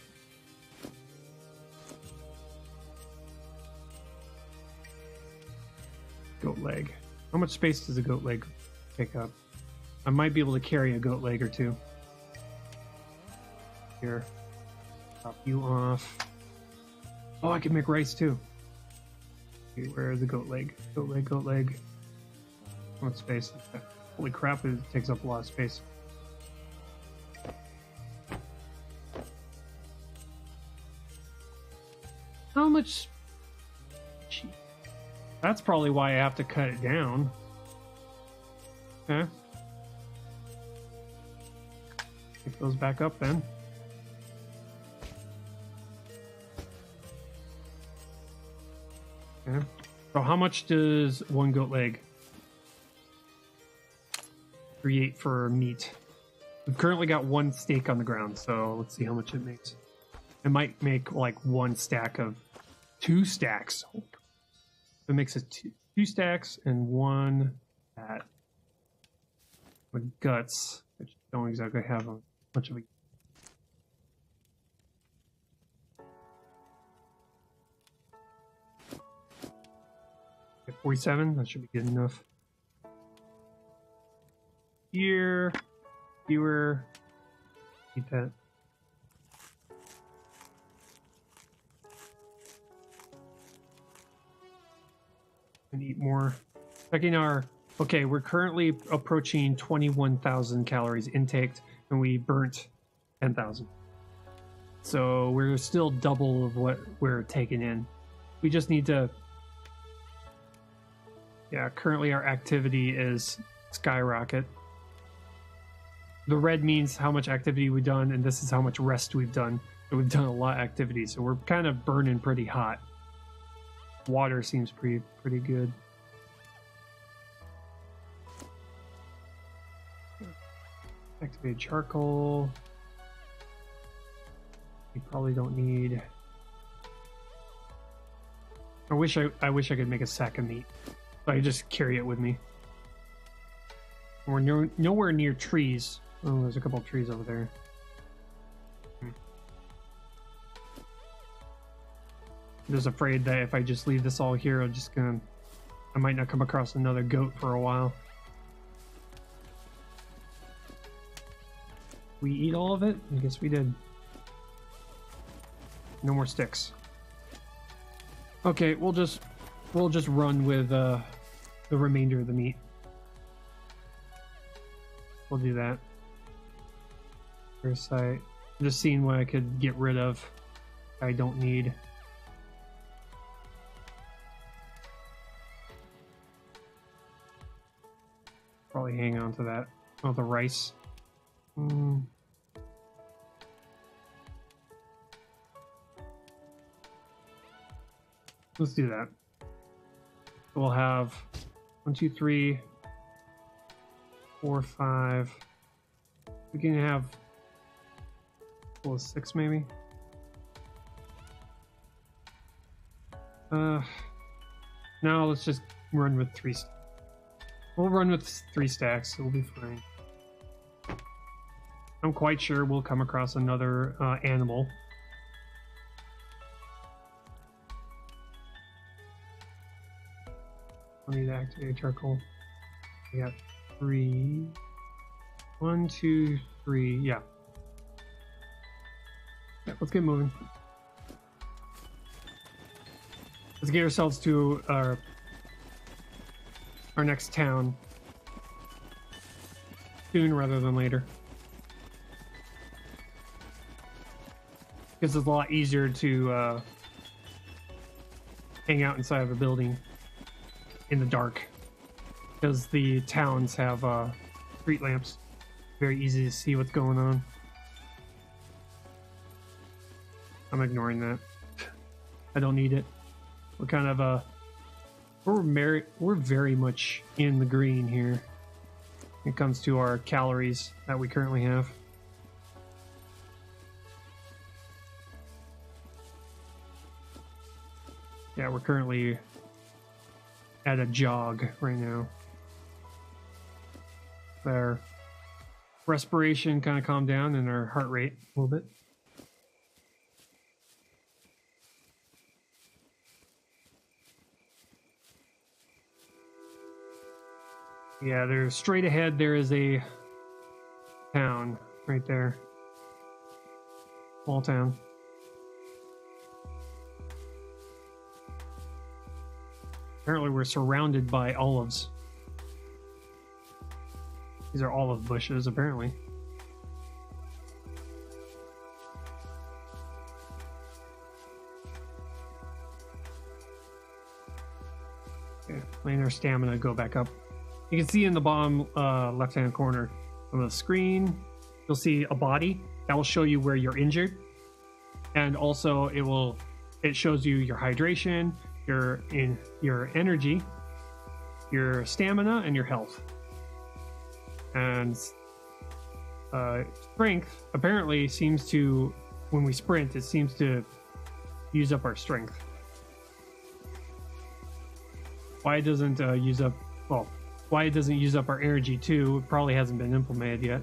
Goat leg. How much space does a goat leg take up? I might be able to carry a goat leg or two. Here, top you off. Oh, I can make rice too. Where is the goat leg? Goat leg, goat leg. How much space? Holy crap, it takes up a lot of space. How much? Gee. That's probably why I have to cut it down. Okay. Pick those back up then. Okay. So how much does one goat leg create for meat? We've currently got one steak on the ground, so let's see how much it makes. It might make like one stack of 2 stacks. It makes it two stacks and one that with guts, which don't exactly have much of a 47, that should be good enough. Here, viewer, eat that. And eat more. Checking our, okay, we're currently approaching 21,000 calories intaked, and we burnt 10,000. So we're still double of what we're taking in. We just need to. Yeah, currently our activity is skyrocket. The red means how much activity we've done, and this is how much rest we've done. And we've done a lot of activity, so we're kind of burning pretty hot. Water seems pretty good. Activated charcoal. We probably don't need. I wish I could make a sack of meat. So I just carry it with me. We're nowhere near trees. Oh, there's a couple of trees over there. I'm just afraid that if I just leave this all here, I might not come across another goat for a while. We eat all of it? I guess we did. No more sticks. Okay, we'll just run with the remainder of the meat. We'll do that. Parasite. I'm just seeing what I could get rid of. I don't need. Probably hang on to that. Oh, the rice. Let's do that. We'll have 1, 2, 3, 4, 5. We can have 6 maybe. Now let's just run with 3. We'll run with 3 stacks. We'll be fine. I'm quite sure we'll come across another animal. I need to activate charcoal. We got 3. 1, 2, 3. Yeah. Yeah, let's get moving. Let's get ourselves to our next town soon rather than later. Because it's a lot easier to hang out inside of a building in the dark. Because the towns have street lamps. Very easy to see what's going on. I'm ignoring that. I don't need it. We're kind of we're very much in the green here when it comes to our calories that we currently have. Yeah, we're currently at a jog right now. Our respiration kind of calmed down and our heart rate a little bit. Yeah, there's straight ahead. There is a town right there. Small town. Apparently we're surrounded by olives. These are olive bushes, apparently. Okay, letting our stamina go back up. You can see in the bottom left-hand corner of the screen, you'll see a body that will show you where you're injured, and also it shows you your hydration, your energy, your stamina, and your health. And strength apparently seems to, when we sprint, it seems to use up our strength. Why it doesn't use up, well, why it doesn't use up our energy too, it probably hasn't been implemented yet.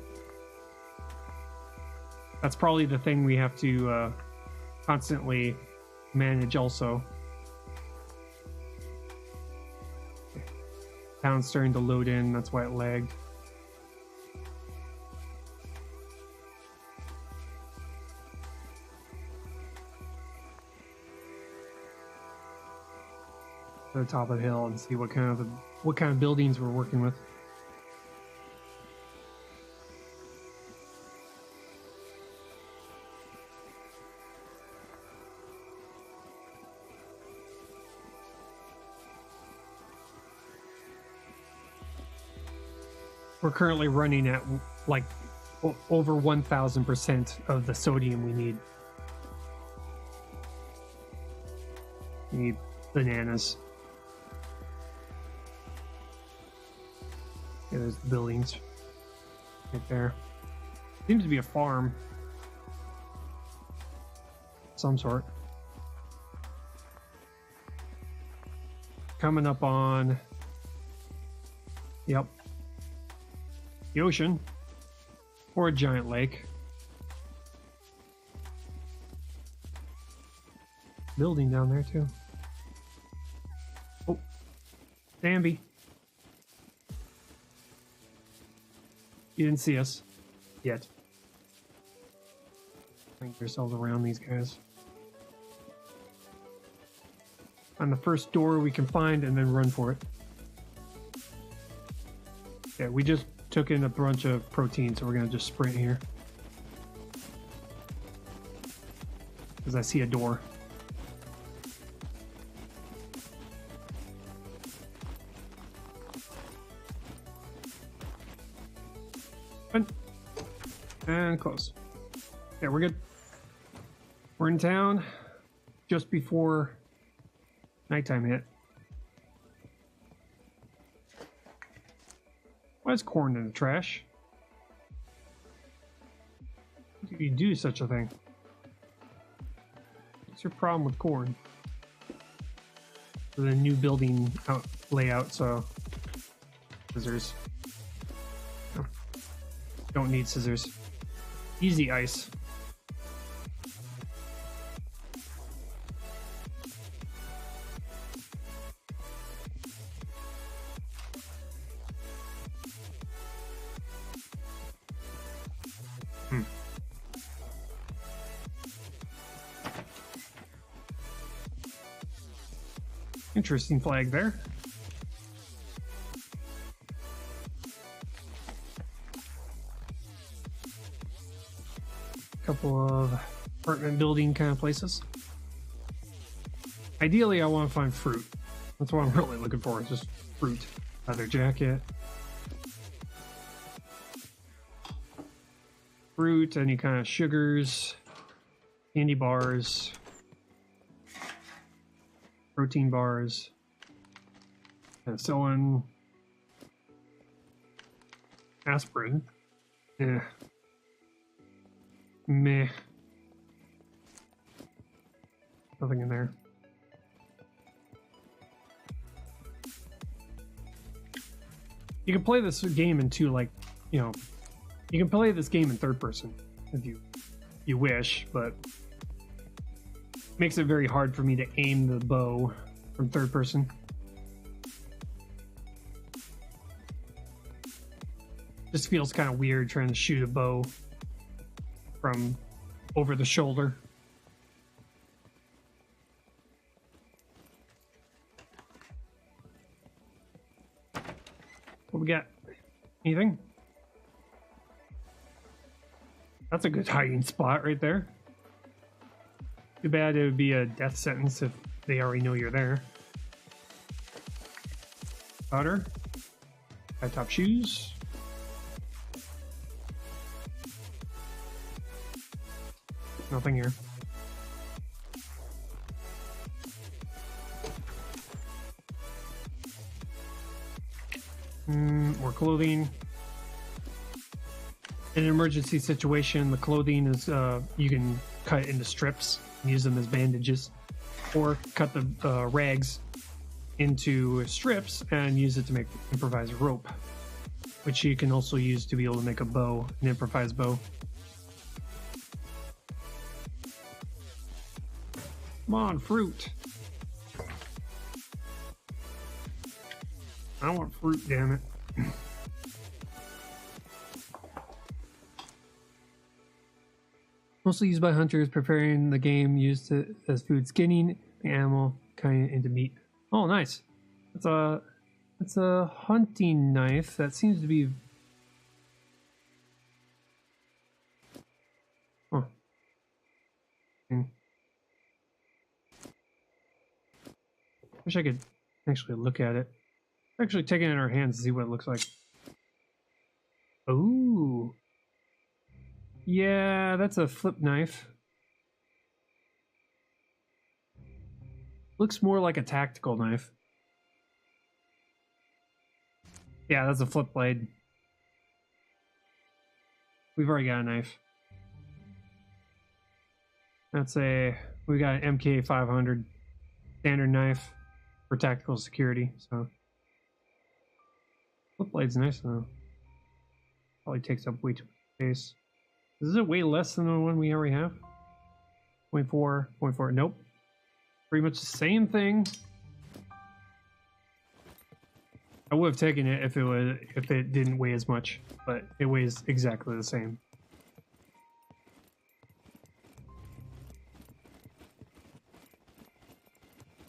That's probably the thing we have to constantly manage also. Town's starting to load in, that's why it lagged. To the top of the hill and see what kind of buildings we're working with. We're currently running at like over 1000% of the sodium we need. We need bananas. Yeah, there's the buildings right there. Seems to be a farm of some sort. Coming up on, yep, the ocean or a giant lake. Building down there too. Oh, Bambi. You didn't see us yet. Think yourselves around these guys. On the first door we can find and then run for it. Yeah, we just took in a bunch of protein, so we're gonna just sprint here. Because I see a door. And close. Yeah, we're good. We're in town just before nighttime hit. Why is corn in the trash? How do you do such a thing? What's your problem with corn? The new building layout, so scissors. No. Don't need scissors. Easy ice. Interesting flag there. Couple of apartment building kind of places. Ideally, I want to find fruit. That's what I'm really looking for, is just fruit. Leather jacket. Fruit, any kind of sugars, candy bars, protein bars, penicillin, aspirin. Meh. Nothing in there. You can play this game in two, like, you know, you can play this game in third person if you wish, but it makes it very hard for me to aim the bow from third person. Just feels kind of weird trying to shoot a bow from over the shoulder. What we got? Anything? That's a good hiding spot right there. Too bad it would be a death sentence if they already know you're there. Powder. High top shoes. Nothing here. More clothing. In an emergency situation, the clothing is you can cut it into strips and use them as bandages, or cut the rags into strips and use it to make improvised rope, which you can also use to be able to make a bow, an improvised bow. Come on, fruit. I want fruit, damn it. Mostly used by hunters preparing the game, used as food, skinning the animal kind into meat. Oh, nice. It's a hunting knife that seems to be. Oh. Wish I could actually look at it. Actually, take it in our hands and see what it looks like. Ooh. Yeah, that's a flip knife. Looks more like a tactical knife. Yeah, that's a flip blade. We've already got a knife. We got an MK500 standard knife for tactical security, so. Flip blade's nice though. Probably takes up way too much space. Is it way less than the one we already have? 0.4. Nope. Pretty much the same thing. I would have taken it if it didn't weigh as much, but it weighs exactly the same.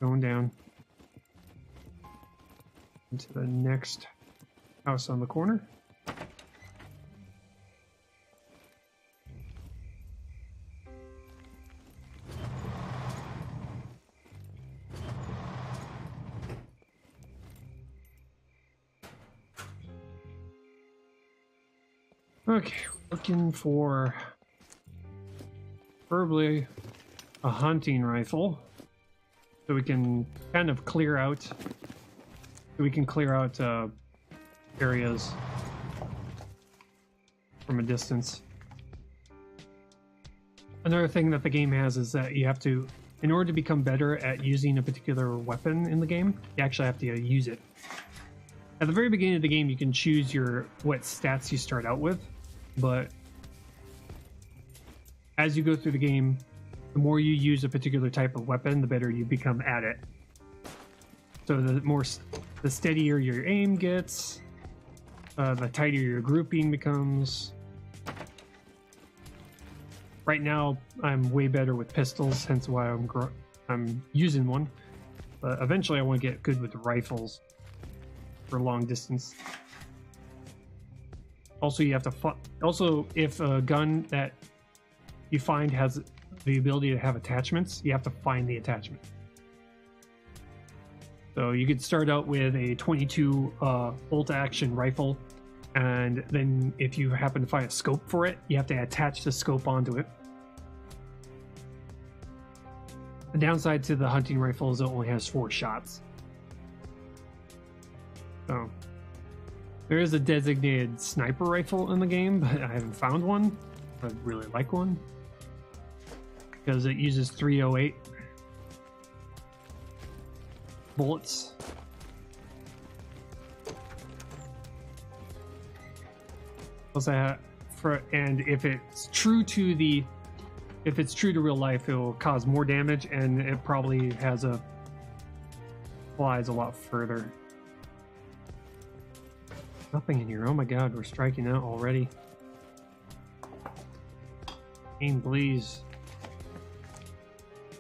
Going down into the next house on the corner. Okay, looking for preferably a hunting rifle so we can kind of clear out areas from a distance. Another thing that the game has is that you have to, in order to become better at using a particular weapon in the game, you actually have to use it. At the very beginning of the game, you can choose what stats you start out with, but as you go through the game, the more you use a particular type of weapon, the better you become at it. So the steadier your aim gets, the tighter your grouping becomes. Right now, I'm way better with pistols, hence why I'm using one. But eventually, I want to get good with rifles for long distance. Also, you have to also, if a gun that you find has the ability to have attachments, you have to find the attachment. So you could start out with a 22 bolt action rifle, and then if you happen to find a scope for it, you have to attach the scope onto it. The downside to the hunting rifle is it only has 4 shots. So there is a designated sniper rifle in the game, but I haven't found one. I'd really like one because it uses 308 bullets. Plus, and if it's true to real life, it will cause more damage, and it probably flies a lot further. Nothing in here. Oh my god, we're striking out already. Aim, please.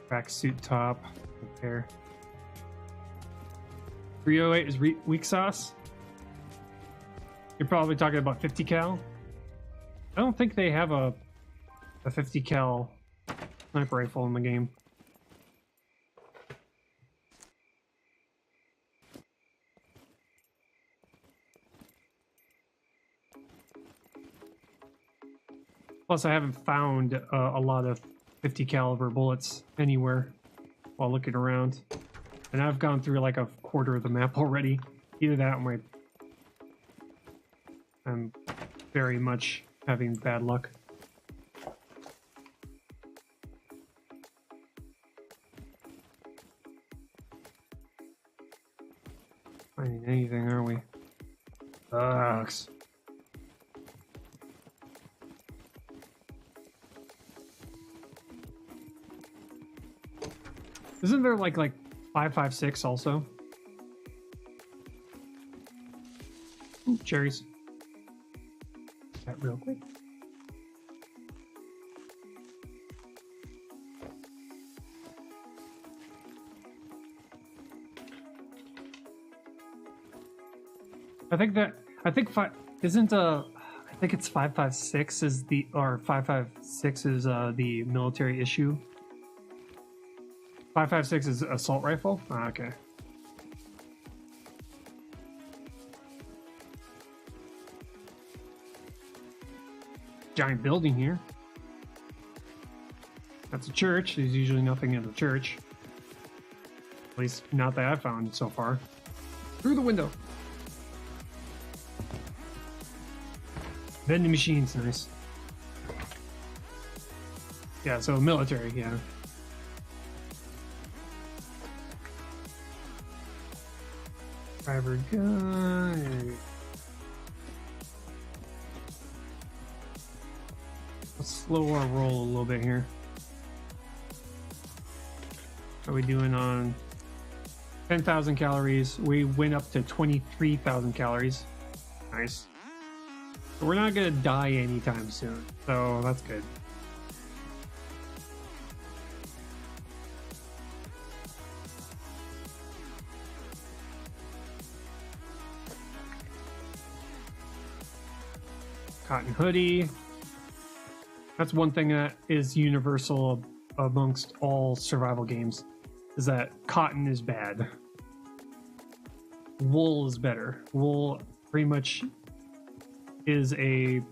Tracksuit top. Repair. 308 is weak sauce. You're probably talking about 50 cal. I don't think they have a 50 cal sniper rifle in the game. Plus, I haven't found a lot of 50 caliber bullets anywhere while looking around. And I've gone through like a quarter of the map already. Either that or I'm very much having bad luck. Finding anything, are we? Sucks. Isn't there like 5.56 also? Ooh, cherries. That real quick. I think it's 5.56 is the, or 5.56 is the military issue. 5.56 is assault rifle? Ah, okay. Giant building here. That's a church. There's usually nothing in the church. At least not that I've found so far. Through the window. Vending machines, nice. Yeah, so military, yeah. Driver gun. Let's slow our roll a little bit here. How are we doing on 10,000 calories? We went up to 23,000 calories. Nice. But we're not gonna die anytime soon, so that's good. Cotton hoodie. That's one thing that is universal amongst all survival games, is that cotton is bad. Wool is better. Wool pretty much is a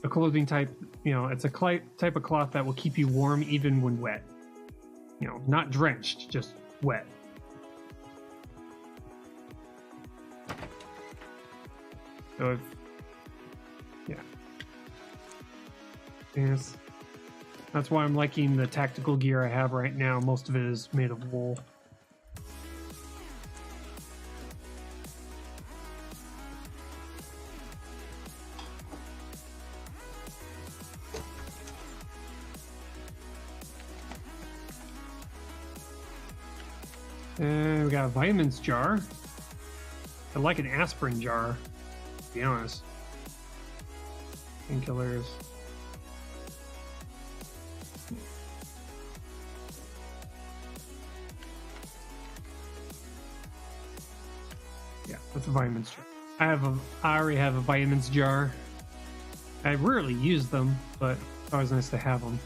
clothing type, you know, it's a type of cloth that will keep you warm even when wet. You know, not drenched, just wet. So if, yeah. Yes. That's why I'm liking the tactical gear I have right now. Most of it is made of wool. And we got a vitamins jar. I like an aspirin jar, to be honest. Painkillers. Yeah, that's a vitamins jar. I already have a vitamins jar. I rarely use them, but it's always nice to have them.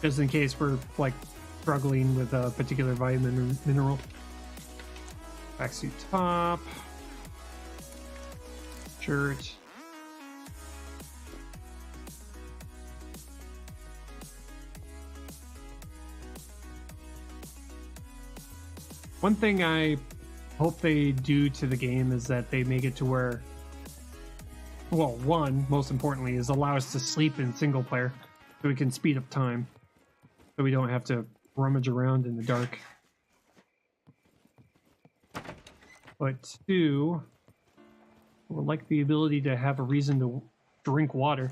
Just in case we're like struggling with a particular vitamin or mineral. Tracksuit top. Shirt. One thing I hope they do to the game is that they make it to where, well, one, most importantly, is allow us to sleep in single player so we can speed up time so we don't have to rummage around in the dark. But two, I would like the ability to have a reason to drink water.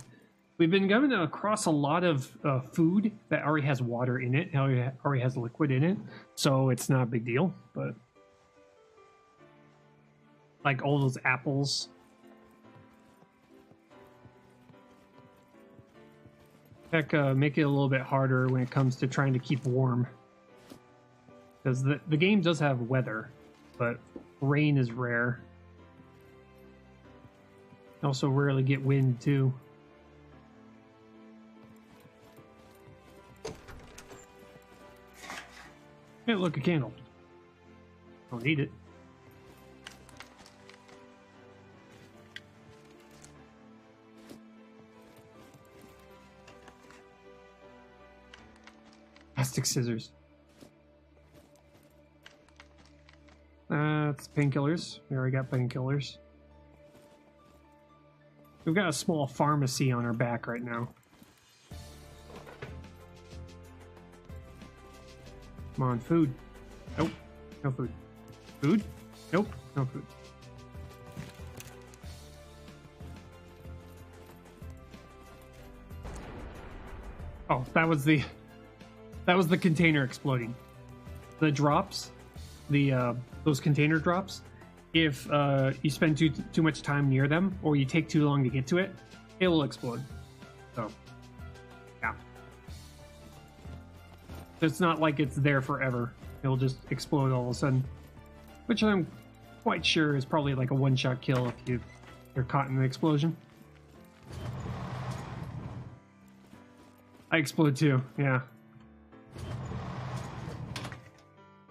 We've been coming across a lot of food that already has water in it, already has liquid in it, so it's not a big deal, but like all those apples. Heck, make it a little bit harder when it comes to trying to keep warm. Because the game does have weather, but rain is rare. Also rarely get wind too. Hey, look, a candle. Don't need it. Plastic scissors. It's painkillers. We already got painkillers. We've got a small pharmacy on our back right now. Come on, food. Nope, no food. Food? Nope, no food. Oh, that was the container exploding. The drops, those container drops, if you spend too much time near them or you take too long to get to it, it will explode. So, yeah. It's not like it's there forever. It'll just explode all of a sudden, which I'm quite sure is probably like a one-shot kill if you're caught in an explosion. I explode too, yeah.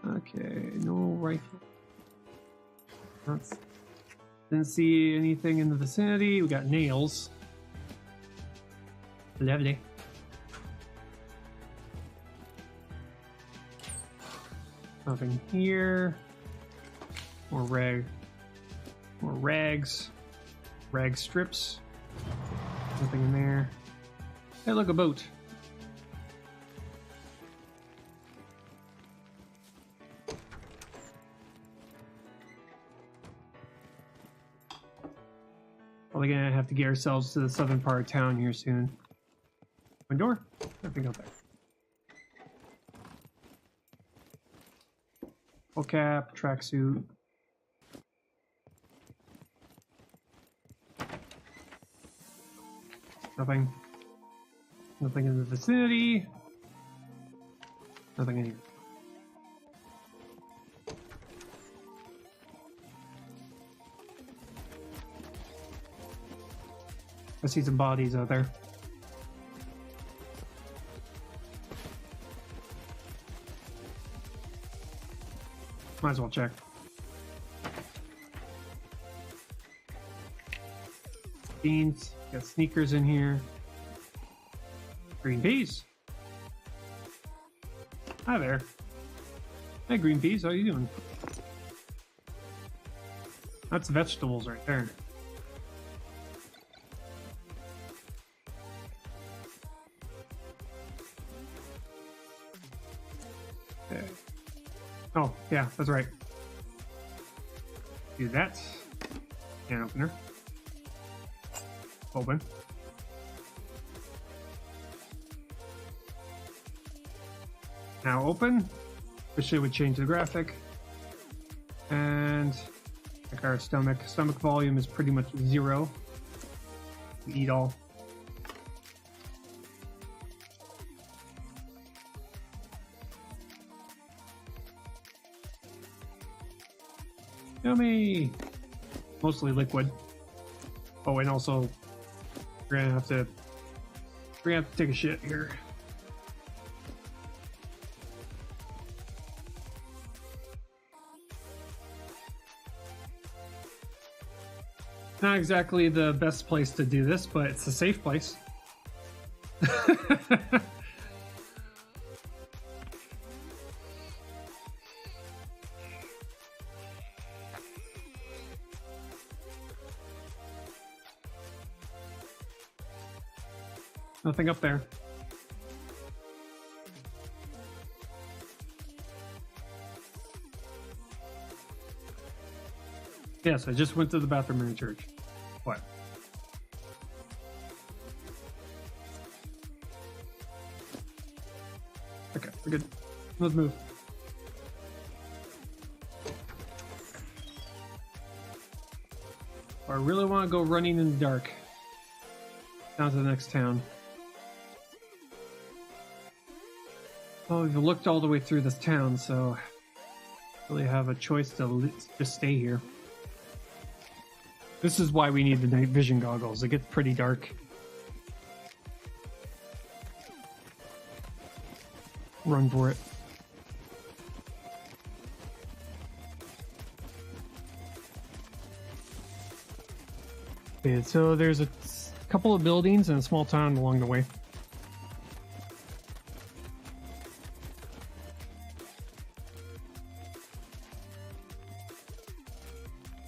Okay, no rifle. Didn't see anything in the vicinity. We got nails. Lovely. Nothing here. More rags. Rag strips. Nothing in there. Hey, look, a boat. Probably gonna have to get ourselves to the southern part of town here soon. One door? Nothing out there. Full cap, tracksuit. Nothing. Nothing in the vicinity. Nothing in here. I see some bodies out there. Might as well check. Beans. Got sneakers in here. Green peas. Hi there. Hey, green peas. How you doing? That's vegetables right there. Okay. Oh, yeah, that's right. Do that. Can opener. Open. Now open. Wish it would change the graphic. And like our stomach volume is pretty much 0. We eat all. Yummy! Mostly liquid. Oh, and also we're gonna have to take a shit here. Not exactly the best place to do this, but it's a safe place. Nothing up there. Yes, I just went to the bathroom in the church. What? Okay, we're good. Let's move. I really want to go running in the dark. Down to the next town. Oh, we've looked all the way through this town, so I really have a choice to just stay here. This is why we need the night vision goggles. It gets pretty dark. Run for it. Okay, so there's a couple of buildings and a small town along the way.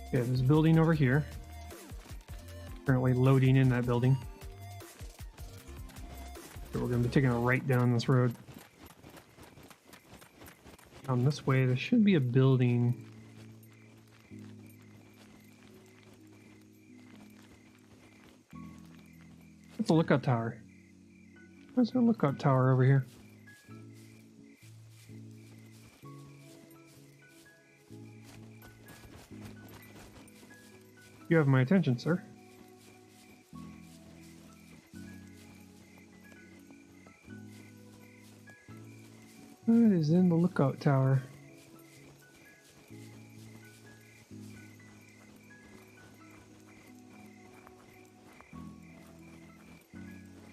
Okay, there's a building over here. Currently loading in that building. So we're going to be taking a right down this road. Down this way, there should be a building. That's a lookout tower. There's a lookout tower over here. You have my attention, sir. What is in the lookout tower?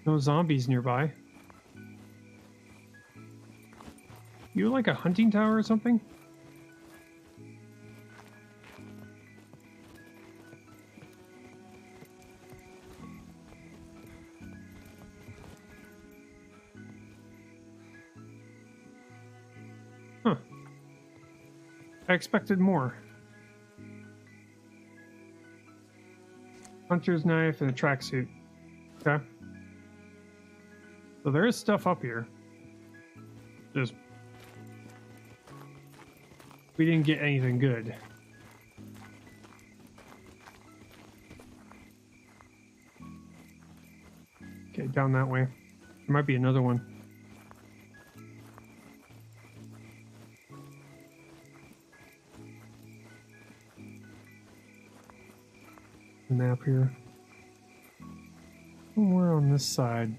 No zombies nearby. You like a hunting tower or something? Huh. I expected more. Hunter's knife and a tracksuit. Okay. So there is stuff up here. Just we didn't get anything good. Okay, down that way. There might be another one. Map here. Somewhere on this side.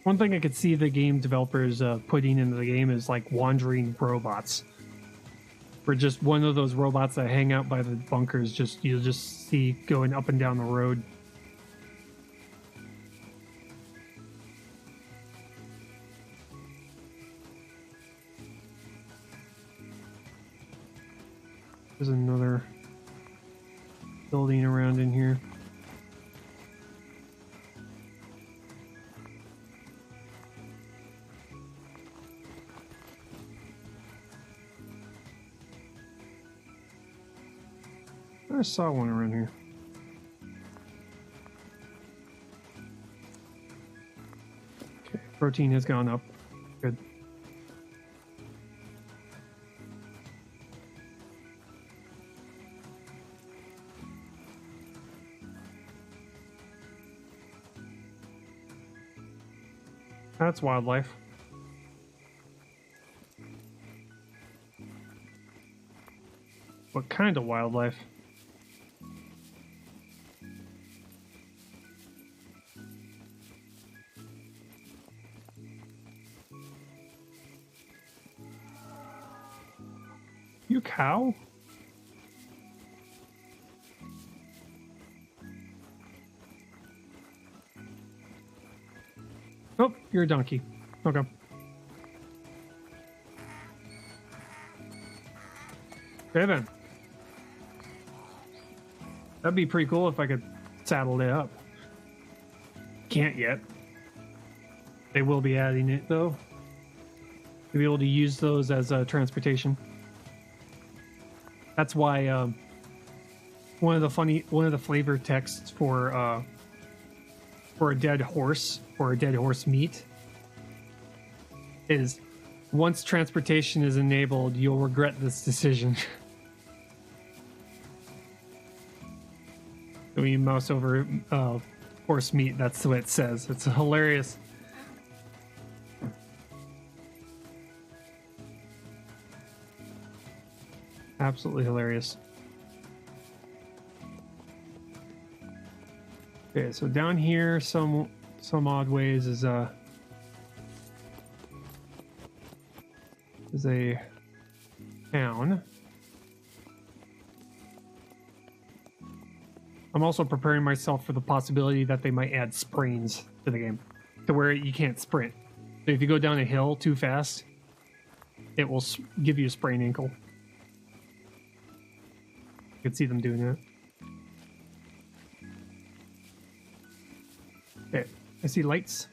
One thing I could see the game developers putting into the game is like wandering robots. Or just one of those robots that hang out by the bunkers, you'll just see going up and down the road. There's another building around in here. I saw one around here. Okay, protein has gone up. Good. That's wildlife. What kind of wildlife? You cow? Oh, you're a donkey. Okay. Okay then. That'd be pretty cool if I could saddle it up. Can't yet. They will be adding it though. To be able to use those as transportation. That's why one of the flavor texts for a dead horse or a dead horse meat is, once transportation is enabled, you'll regret this decision. When you mouse over horse meat, that's what it says. It's hilarious. Absolutely hilarious. Okay, so down here, some odd ways is a town. I'm also preparing myself for the possibility that they might add sprains to the game, to where you can't sprint. So if you go down a hill too fast, it will give you a sprained ankle. You can see them doing that. Okay, I see lights.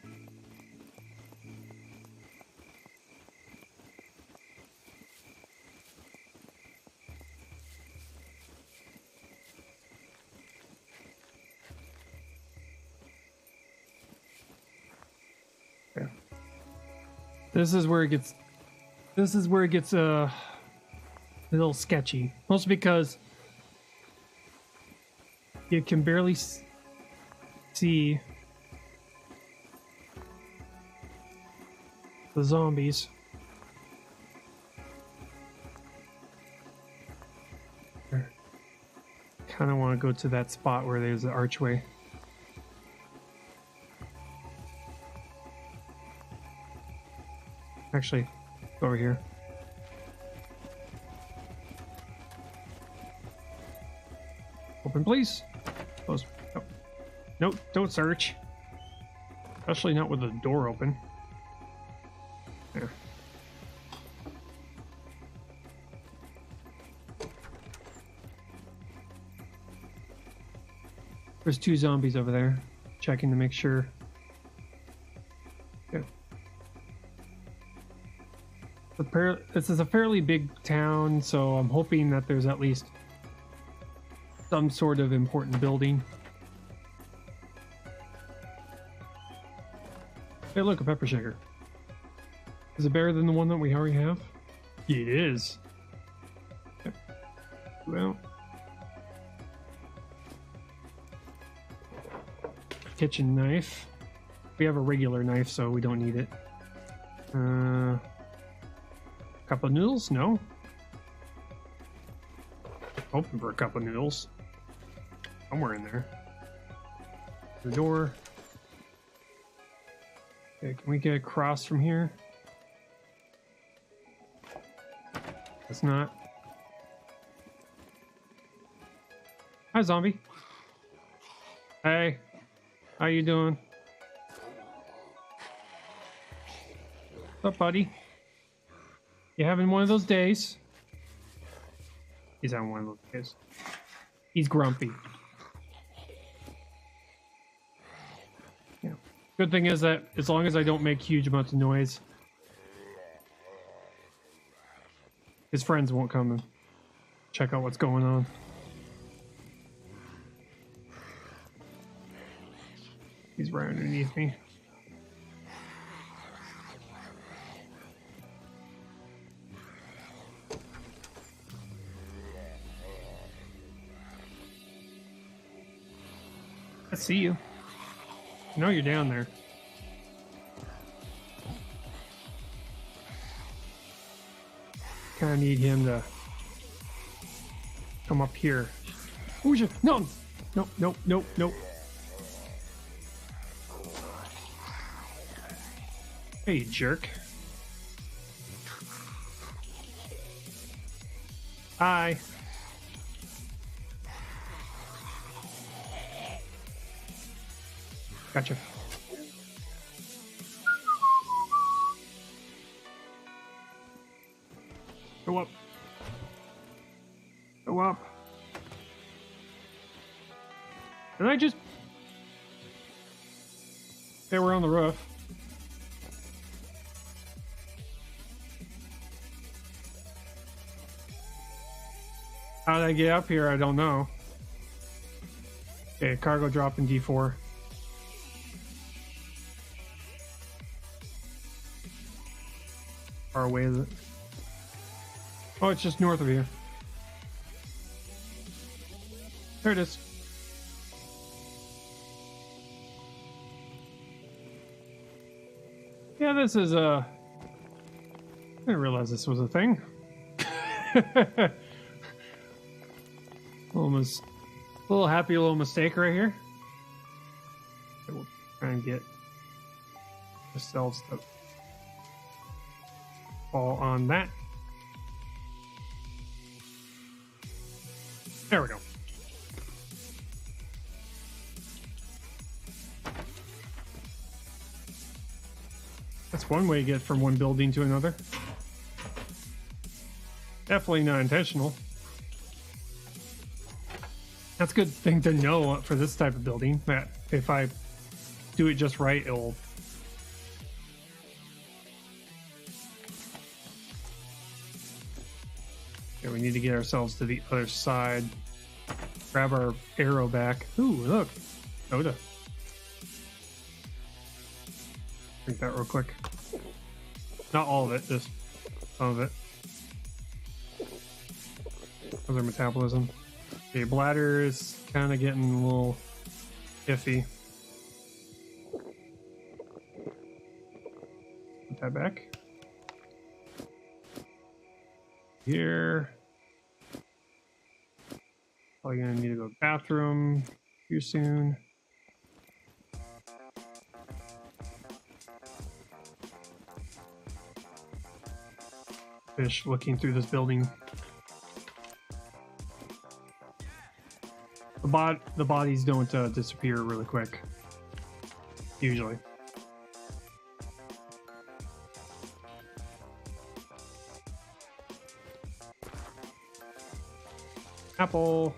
Okay. This is where it gets a little sketchy, mostly because you can barely see the zombies. Kind of want to go to that spot where there's the archway. Actually, go over here. Open, please. Close. Oh. Nope, don't search. Especially not with the door open. There. There's 2 zombies over there. Checking to make sure. Yeah. This is a fairly big town, so I'm hoping that there's at least some sort of important building. Hey, look, a pepper shaker. Is it better than the one that we already have? It is. Okay. Well, kitchen knife. We have a regular knife, so we don't need it. Cup of noodles? No. Open for a cup of noodles. Somewhere in there. The door. Okay, can we get across from here? It's not. Hi, zombie. Hey, how you doing? What's up, buddy? You having one of those days? He's having one of those days. He's grumpy. Yeah. Good thing is that as long as I don't make huge amounts of noise, his friends won't come and check out what's going on. He's right underneath me. I see you. I know you're down there. Kind of need him to come up here. Oh shit! No! Nope, nope, nope, nope. Hey, you jerk. Hi. Gotcha. Go up. Go up. Did I just... Okay, we're on the roof. How did I get up here? I don't know. Okay, cargo drop in D4. Far away is it? Oh, it's just north of here. There it is. Yeah, this is I didn't realize this was a thing. Almost a little happy little mistake right here. Okay, we'll try and get ourselves to fall on that. There we go. That's one way to get from one building to another. Definitely not intentional. That's a good thing to know for this type of building, that if I do it just right, it'll... Okay, we need to get ourselves to the other side. Grab our arrow back. Ooh, look. Soda. Drink that real quick. Not all of it, just some of it. How's our metabolism? Okay, bladder is kind of getting a little iffy. Put that back. Here. Probably gonna need to go to the bathroom here soon. Finish looking through this building. The bodies don't disappear really quick, usually. Apple.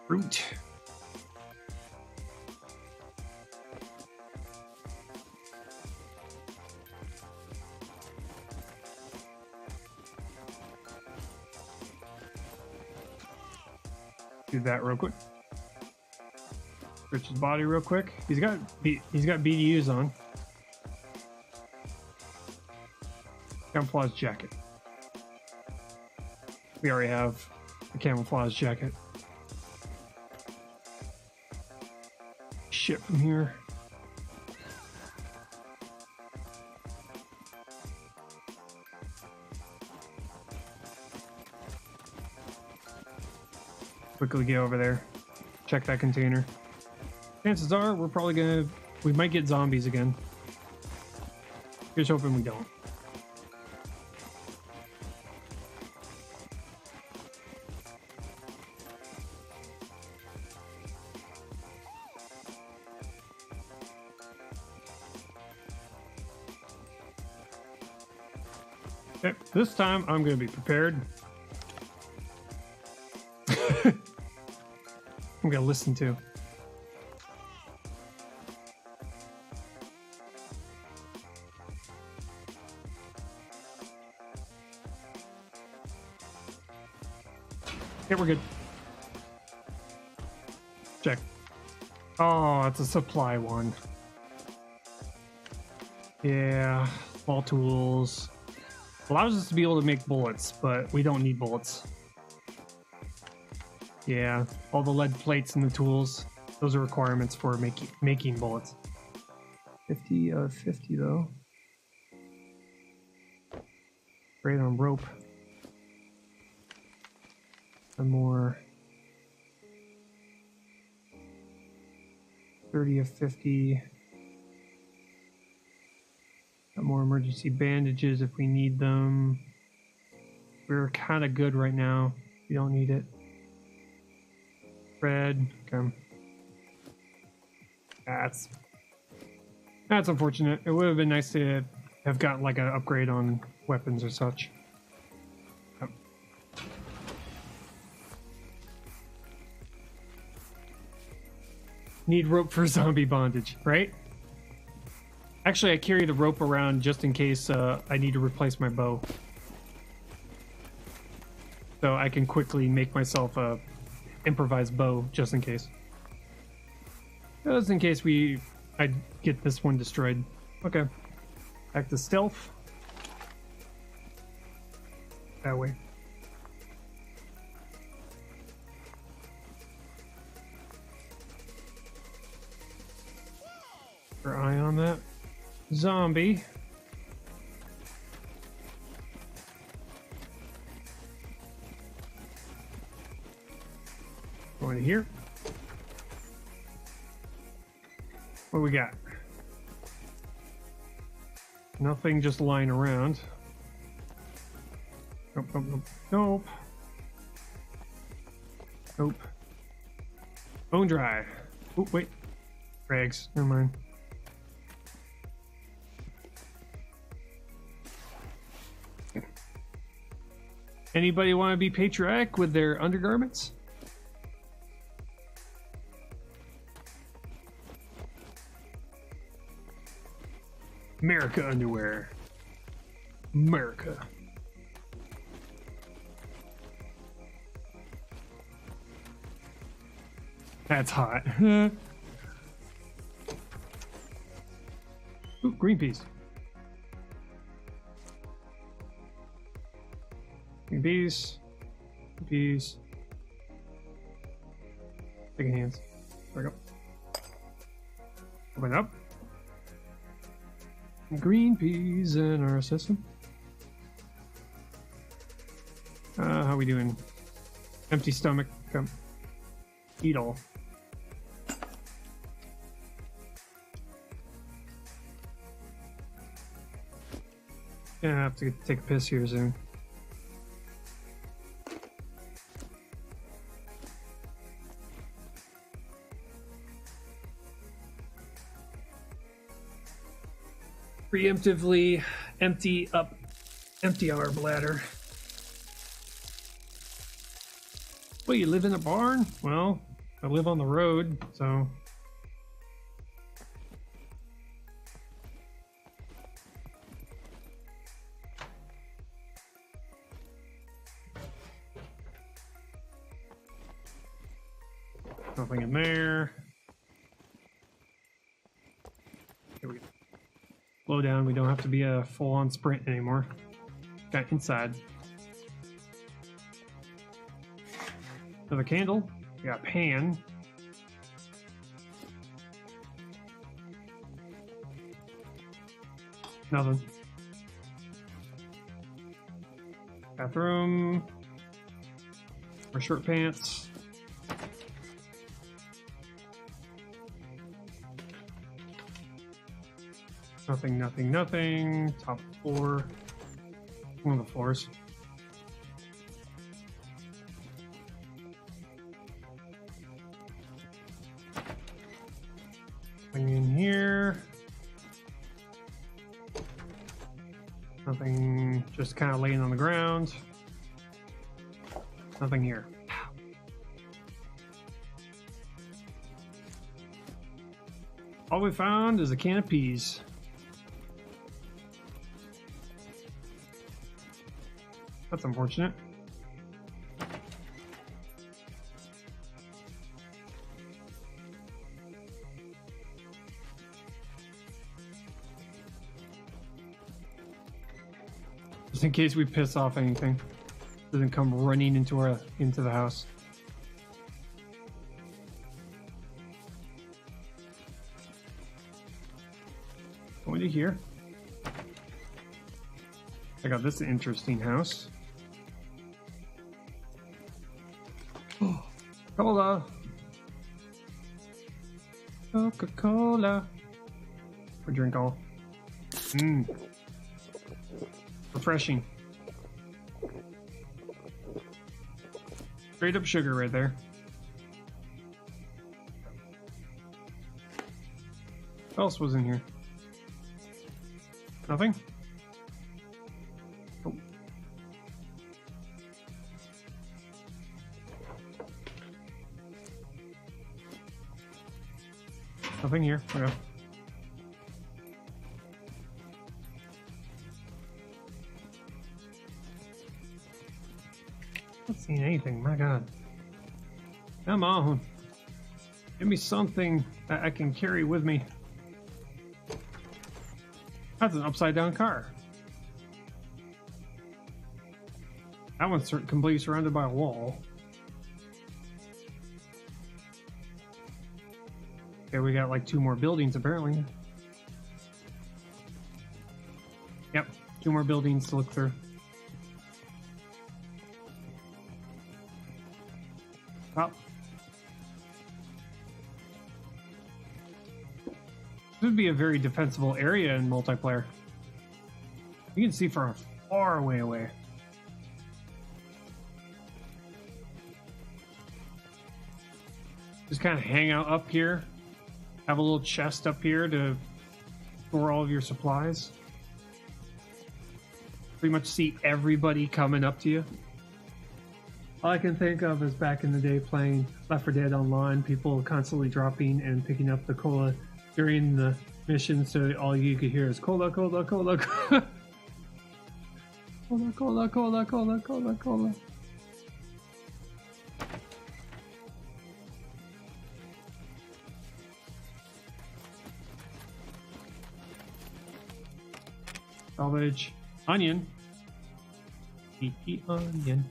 Fruit. Do that real quick. Search his body real quick. He's got BDUs on. Camouflage jacket. We already have a camouflage jacket. Shit from here. Quickly get over there. Check that container. Chances are we might get zombies again. Here's hoping we don't. Okay, this time I'm going to be prepared. I'm going to listen to. Okay, we're good. Check. Oh, it's a supply one. Yeah, all tools. Allows us to be able to make bullets, but we don't need bullets. Yeah, all the lead plates and the tools. Those are requirements for making bullets. 50 of 50 though. Great on rope. One more. 30 of 50. Got more emergency bandages if we need them. We're kind of good right now. We don't need it. Red. Okay. That's unfortunate. It would have been nice to have gotten like an upgrade on weapons or such. Yep. Need rope for zombie bondage, right? Actually, I carry the rope around just in case I need to replace my bow. So I can quickly make myself a improvised bow just in case. Just in case I get this one destroyed. Okay. Back to stealth. That way. Keep our eye on that zombie. Going to here. What we got? Nothing just lying around. Nope, nope, nope, nope. Nope. Bone dry. Oh, wait. Rags. Never mind. Anybody want to be patriotic with their undergarments? America underwear. America. That's hot. Ooh, green peas. Green peas. Green peas. Big hands. There we go. Open up. Green peas in our system. How we doing? Empty stomach. Come. Eat all. Gonna have to take a piss here soon. Preemptively empty our bladder. Well, you live in a barn? Well, I live on the road, so. Nothing in there. Here we go. Slow down, we don't have to be a full-on sprint anymore. Got inside. Another candle. We got a pan. Nothing. Bathroom. Our short pants. Nothing, nothing, nothing. Top floor. One of the floors. Nothing in here. Nothing, just kind of laying on the ground. Nothing here. All we found is a can of peas. That's unfortunate. Just in case we piss off anything, doesn't come running into the house. Going to here. I got this interesting house. Cola. Coca-Cola. Or drink all. Mmm. Refreshing. Straight up sugar right there. What else was in here? Nothing? Oh. Nothing here. Okay. Not seeing anything. My God. Come on. Give me something that I can carry with me. That's an upside down car. That one's completely surrounded by a wall. Okay, we got like 2 more buildings apparently. Yep, 2 more buildings to look through. Oh. This would be a very defensible area in multiplayer. You can see from far away. Just kind of hang out up here. Have a little chest up here to store all of your supplies. Pretty much see everybody coming up to you. All I can think of is back in the day playing Left 4 Dead Online, people constantly dropping and picking up the cola during the mission, so all you could hear is cola, cola, cola, cola. Cola, cola, cola, cola, cola, cola. Salvage. Onion. Eat the onion.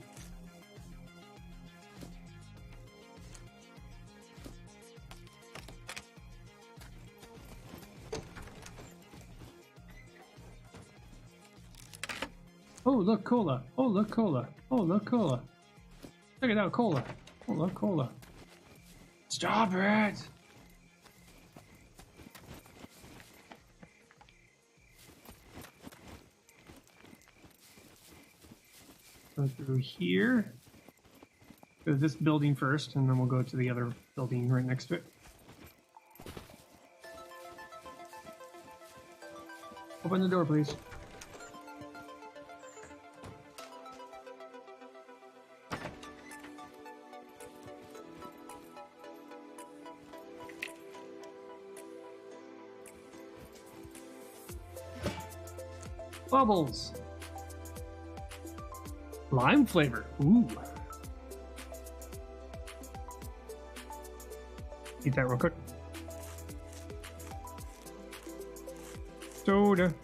Oh, look, cola. Oh, look, cola. Oh, look, cola. Check it out, cola. Oh, look, cola. Stop it! Go through here. Go to this building first, and then we'll go to the other building right next to it. Open the door, please. Bubbles. Lime flavor. Ooh. Eat that real quick. Soda.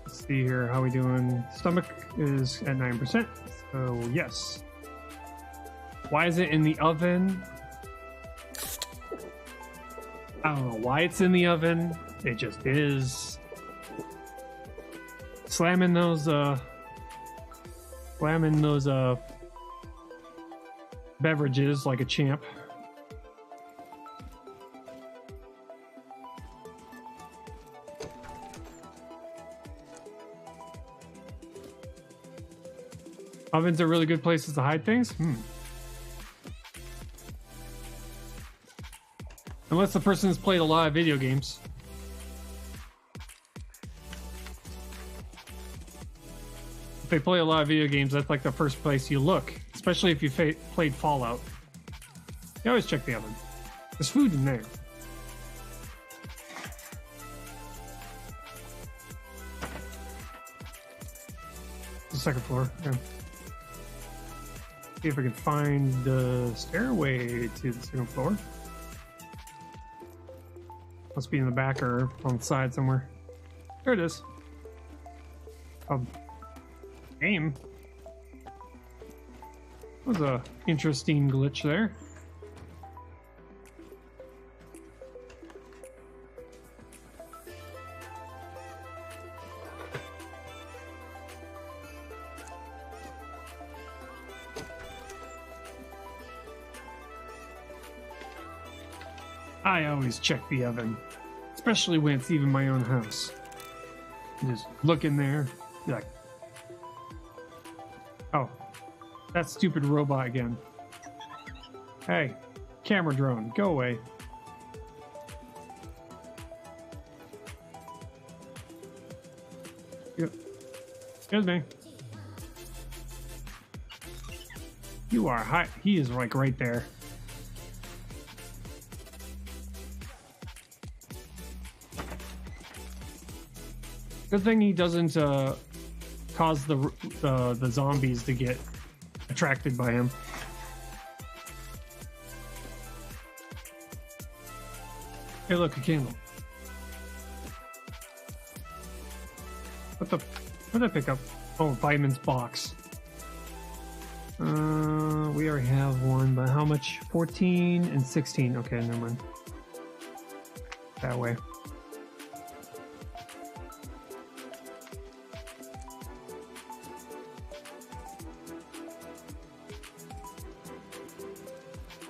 Let's see here. How we doing? Stomach is at 9%. So yes. Why is it in the oven? I don't know why it's in the oven. It just is. Slamming those beverages like a champ. Ovens are really good places to hide things. Unless the person has played a lot of video games. If they play a lot of video games, that's like the first place you look. Especially if you played Fallout. You always check the oven. There's food in there. The second floor. Yeah. See if I can find the stairway to the second floor. Must be in the back or on the side somewhere. There it is. Game. That was a interesting glitch there. I always check the oven, especially when it's even my own house. Just look in there, be like, oh, that stupid robot again. Hey, camera drone, go away. Yep. Excuse me. You are high. He is like right there. Good thing he doesn't cause the zombies to get attracted by him. Hey, look, a candle. What did I pick up? Oh, vitamins box. We already have one, but how much? 14 and 16. Okay, never mind. That way.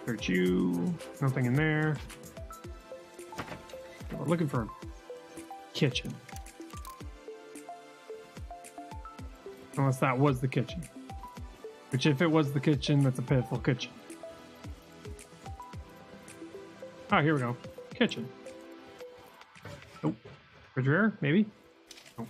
Search you. Nothing in there. We're looking for a kitchen. Unless that was the kitchen. Which, if it was the kitchen, that's a pitiful kitchen. Ah, here we go. Kitchen. Nope. Refrigerator, maybe? Nope.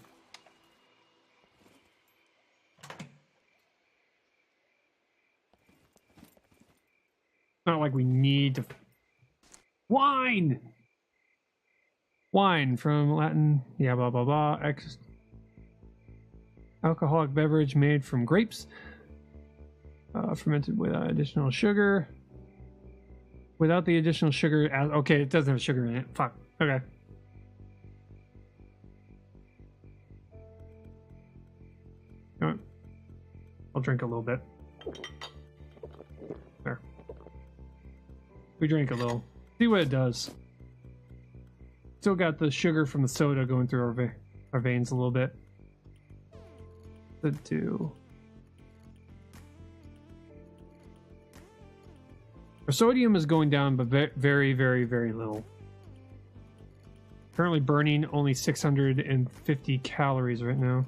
Not like we need to... Wine! Wine from Latin, yeah, blah, blah, blah. Alcoholic beverage made from grapes. Fermented without additional sugar. Without the additional sugar... Okay, it doesn't have sugar in it. Fuck. Okay. Alright. I'll drink a little bit. There. We drink a little. See what it does. Still got the sugar from the soda going through our veins a little bit. Could do. Our sodium is going down, but very, very, very little. Currently burning only 650 calories right now.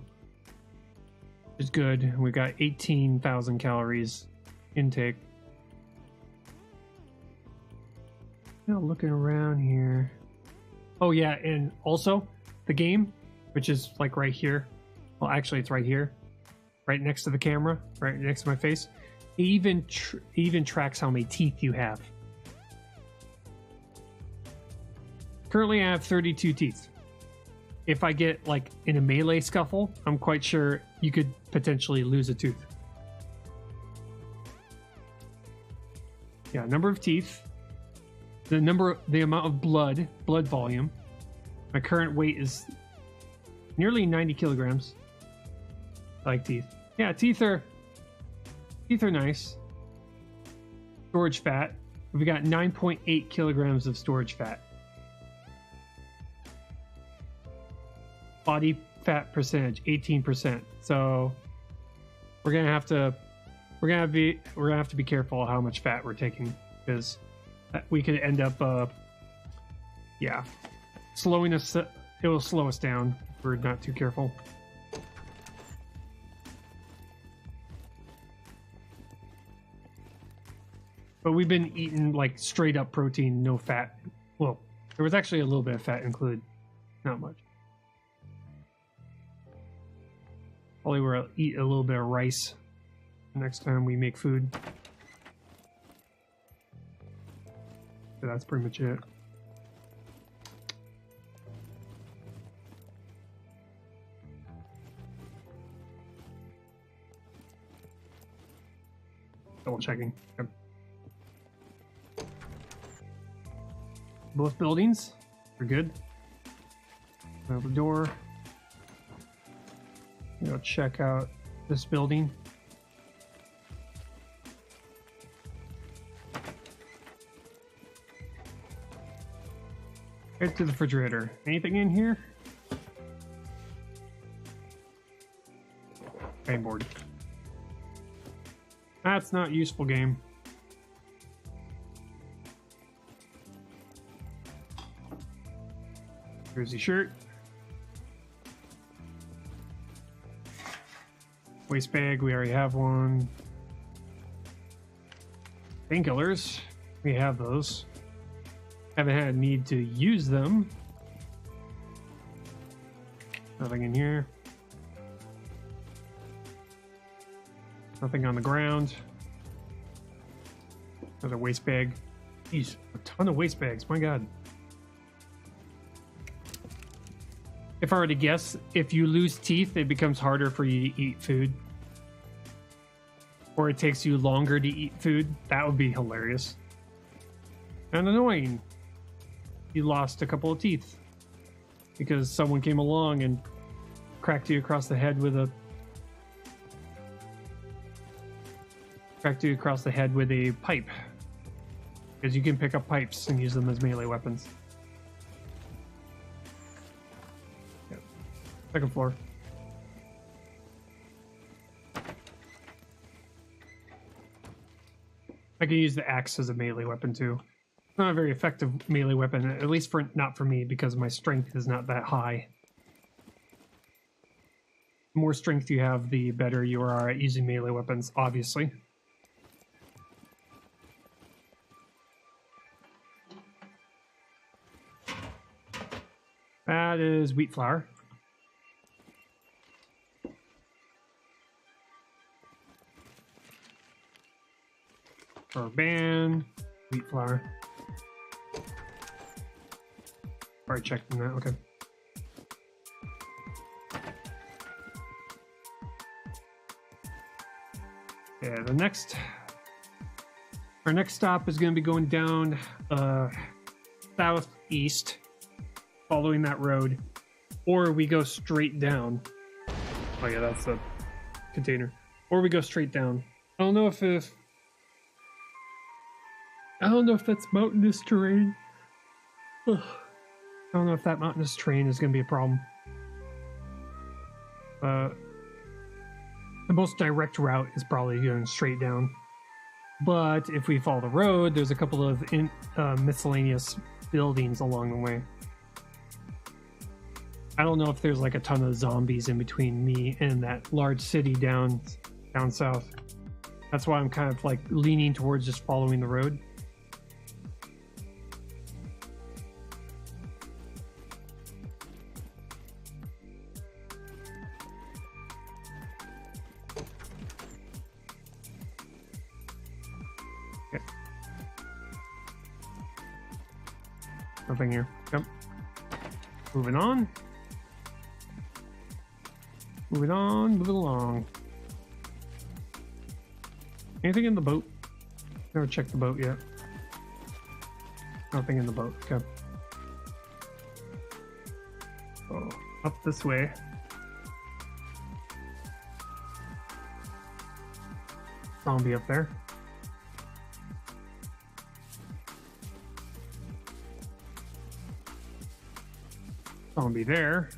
Which is good. We got 18,000 calories intake. Now looking around here. Oh yeah, and also the game, which is like right here. Well, actually, it's right here, right next to the camera, right next to my face. It even tracks how many teeth you have. Currently, I have 32 teeth. If I get like in a melee scuffle, I'm quite sure you could potentially lose a tooth. Yeah, number of teeth. The amount of blood volume. My current weight is nearly 90 kilograms. I like teeth. Yeah, teeth are nice. Storage fat. We've got 9.8 kilograms of storage fat. Body fat percentage 18%. So we're gonna have to be careful how much fat we're taking, because we could end up slowing us. It will slow us down if we're not too careful. But we've been eating like straight up protein, no fat. Well, there was actually a little bit of fat included, not much. Probably we'll eat a little bit of rice next time we make food. So that's pretty much it. Double checking. Yep. Both buildings are good. Out the door. Go check out this building. Head to the refrigerator. Anything in here? Game board. That's not useful, game. Jersey shirt. Waste bag, we already have one. Painkillers, we have those. Haven't had a need to use them. Nothing in here. Nothing on the ground. Another waste bag. Jeez, a ton of waste bags, my god. If I were to guess, if you lose teeth, it becomes harder for you to eat food. Or it takes you longer to eat food. That would be hilarious. And annoying. You lost a couple of teeth. Because someone came along and cracked you across the head with a... pipe. Because you can pick up pipes and use them as melee weapons. Yep. Second floor. I can use the axe as a melee weapon too. It's not a very effective melee weapon, at least not for me, because my strength is not that high. The more strength you have, the better you are at using melee weapons, obviously. That is wheat flour. For ban, wheat flour. Already checked on that, okay. Yeah, our next stop is going to be going down southeast, following that road, or we go straight down. Oh yeah, that's the container. Or we go straight down. I don't know if that's mountainous terrain. Ugh. I don't know if that mountainous terrain is going to be a problem. The most direct route is probably going straight down. But if we follow the road, there's a couple of miscellaneous buildings along the way. I don't know if there's like a ton of zombies in between me and that large city down south. That's why I'm kind of like leaning towards just following the road. Okay. Nothing here. Yep. Moving on. Moving on, moving along. Anything in the boat? Never checked the boat yet. Nothing in the boat. Okay. Oh, up this way. Zombie up there. Zombie there.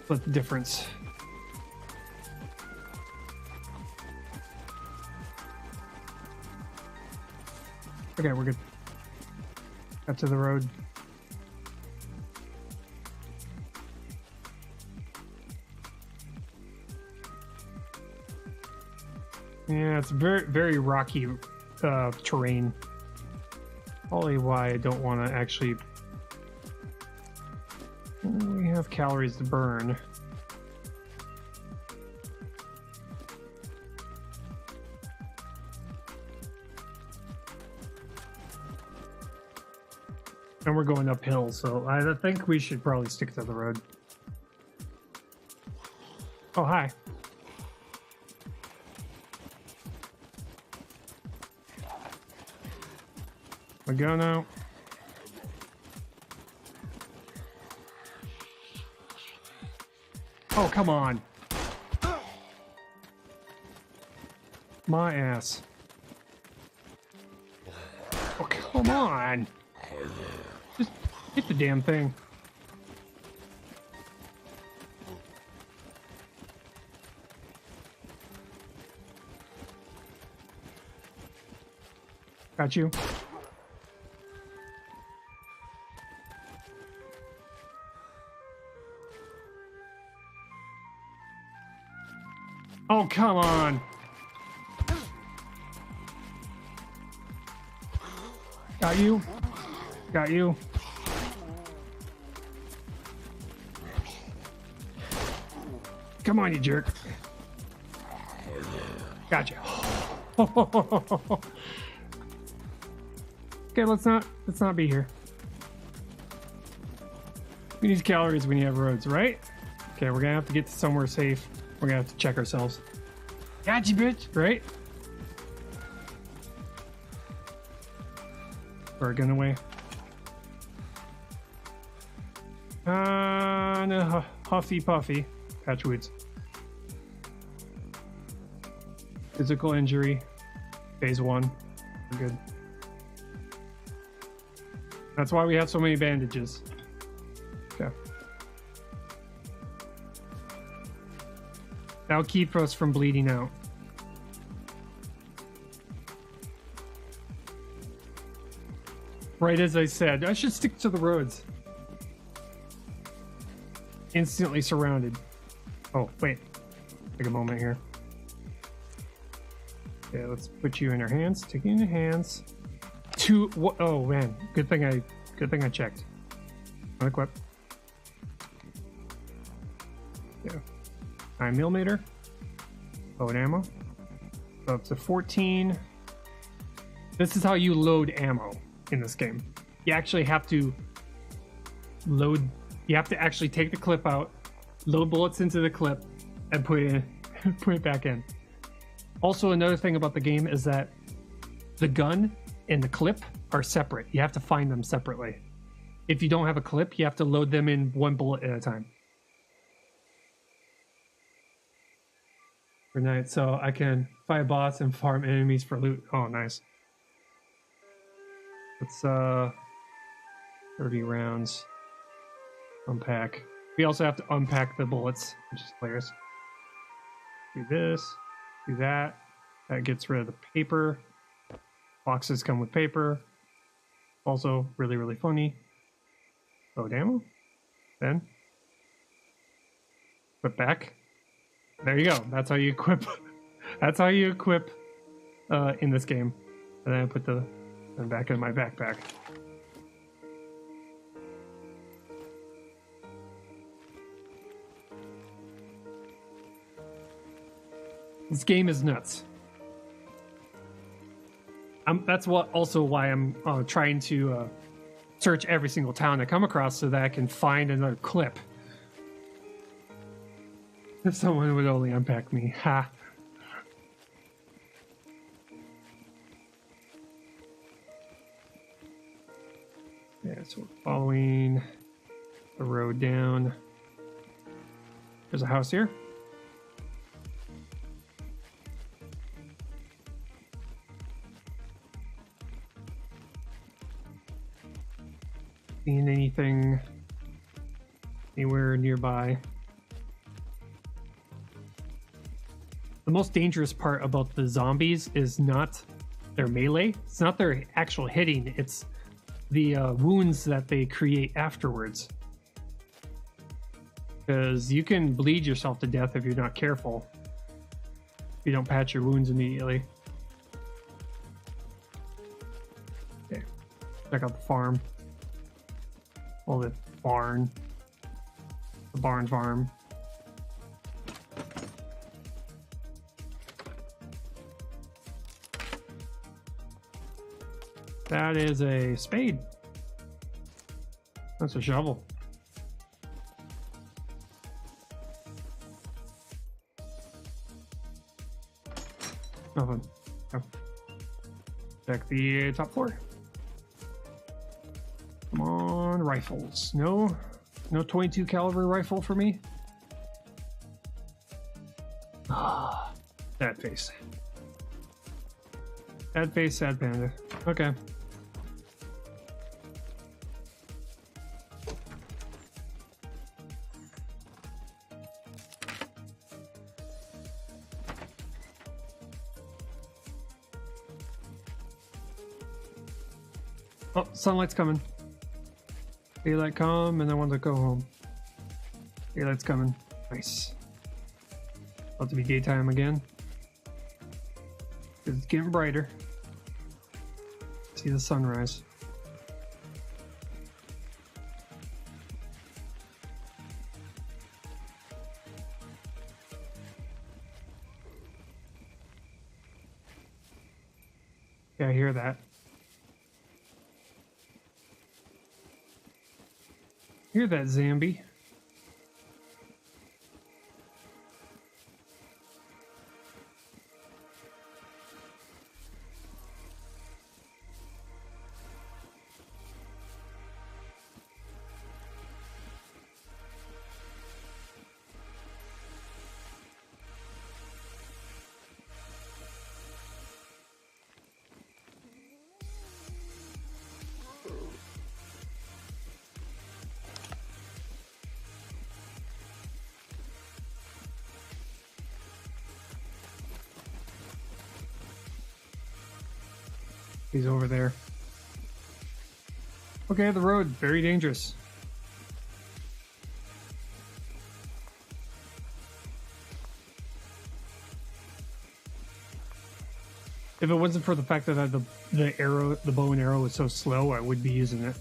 What's the difference? Okay, we're good. Got to the road. Yeah, it's very, very rocky terrain. Probably why I don't want to actually... We have calories to burn. And we're going uphill, so I think we should probably stick to the road. Oh, hi. We go now. Oh, come on. My ass. Oh, come on. Just hit the damn thing. Got you. Oh, come on. Got you. Got you. Come on, you jerk. Gotcha. Okay, let's not be here. We need calories when you have roads, right? Okay, we're gonna have to get to somewhere safe. We're gonna have to check ourselves. Gotcha, bitch, right? Throw our gun away. No, Huffy Puffy. Patchwoods. Physical injury. Phase 1. We're good. That's why we have so many bandages. Okay. That'll keep us from bleeding out. Right as I said, I should stick to the roads. Instantly surrounded. Oh, wait. Take a moment here. Okay, let's put you in our hands. Take you in your hands. Oh man, good thing I checked. Unequip. Yeah. 9mm. Load ammo. So up to 14. This is how you load ammo in this game. You actually have to load. You have to actually take the clip out, load bullets into the clip, and put it in, put it back in. Also, another thing about the game is that the gun and the clip are separate. You have to find them separately. If you don't have a clip, you have to load them in one bullet at a time. For night, so I can fight boss and farm enemies for loot. Oh, nice. Let's 30 rounds. Unpack. We also have to unpack the bullets, which is hilarious. Do this, do that. That gets rid of the paper. Boxes come with paper. Also really, really funny. Load ammo. Then put back. There you go. That's how you equip. That's how you equip in this game. And then I put the back in my backpack. This game is nuts. That's also why I'm trying to search every single town I come across so that I can find another clip. If someone would only unpack me, ha. Yeah, so we're following the road down. There's a house here. Seeing anything anywhere nearby? The most dangerous part about the zombies is not their melee. It's not their actual hitting. It's the wounds that they create afterwards. Because you can bleed yourself to death if you're not careful. If you don't patch your wounds immediately. Okay. Check out the farm. Well, the barn. The barn farm. That is a spade. That's a shovel. Nothing. Oh. Check the top floor. Come on, rifles. No 22 caliber rifle for me. Ah, sad face. Sad face, sad panda. Okay. Oh, sunlight's coming. Daylight come, and I want to go home. Daylight's coming. Nice. About to be daytime again. It's getting brighter. See the sunrise. Yeah, I hear that. Hear that, Zambi? He's over there. Okay, the road, very dangerous. If it wasn't for the fact that the bow and arrow was so slow, I would be using it.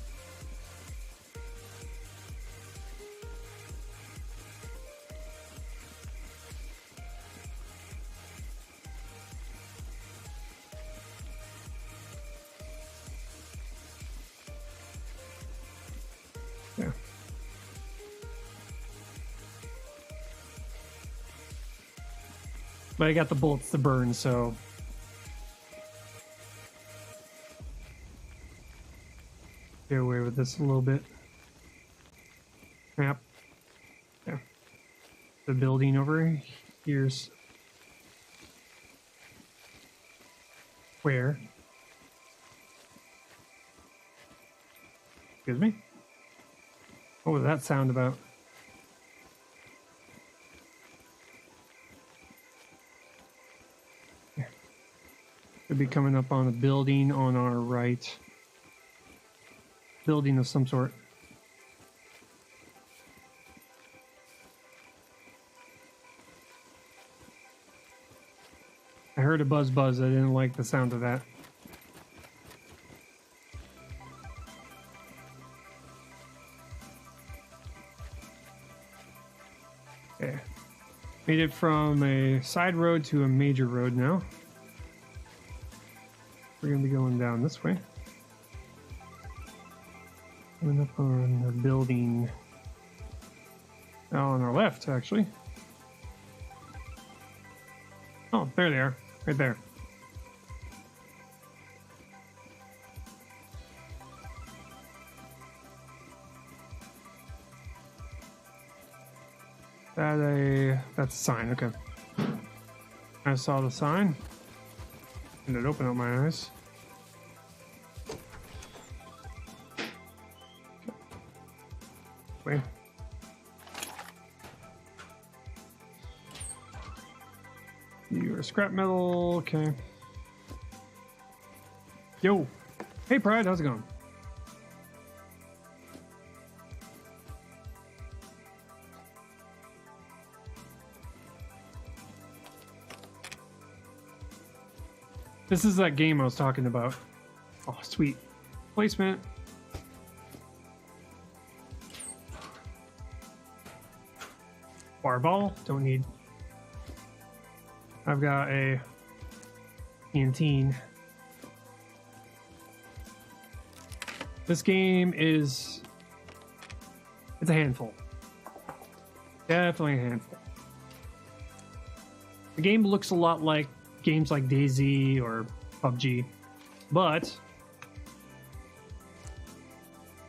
Yeah. But I got the bullets to burn, so get away with this a little bit. Yep. Yeah. The building over here's where? Excuse me? What was that sound about? Could be coming up on a building on our right. Building of some sort. I heard a buzz buzz. I didn't like the sound of that. Okay. Made it from a side road to a major road now. We're going to be going down this way. Coming up on the building. On our left, actually. Oh, there they are. Right there. That's a sign, okay. I saw the sign. And it opened up my eyes. Wait. You are scrap metal, okay. Yo! Hey Pride, how's it going? This is that game I was talking about. Oh, sweet. Placement. Ball, don't need. I've got a canteen. This game is, it's a handful. Definitely a handful. The game looks a lot like games like DayZ or PUBG, but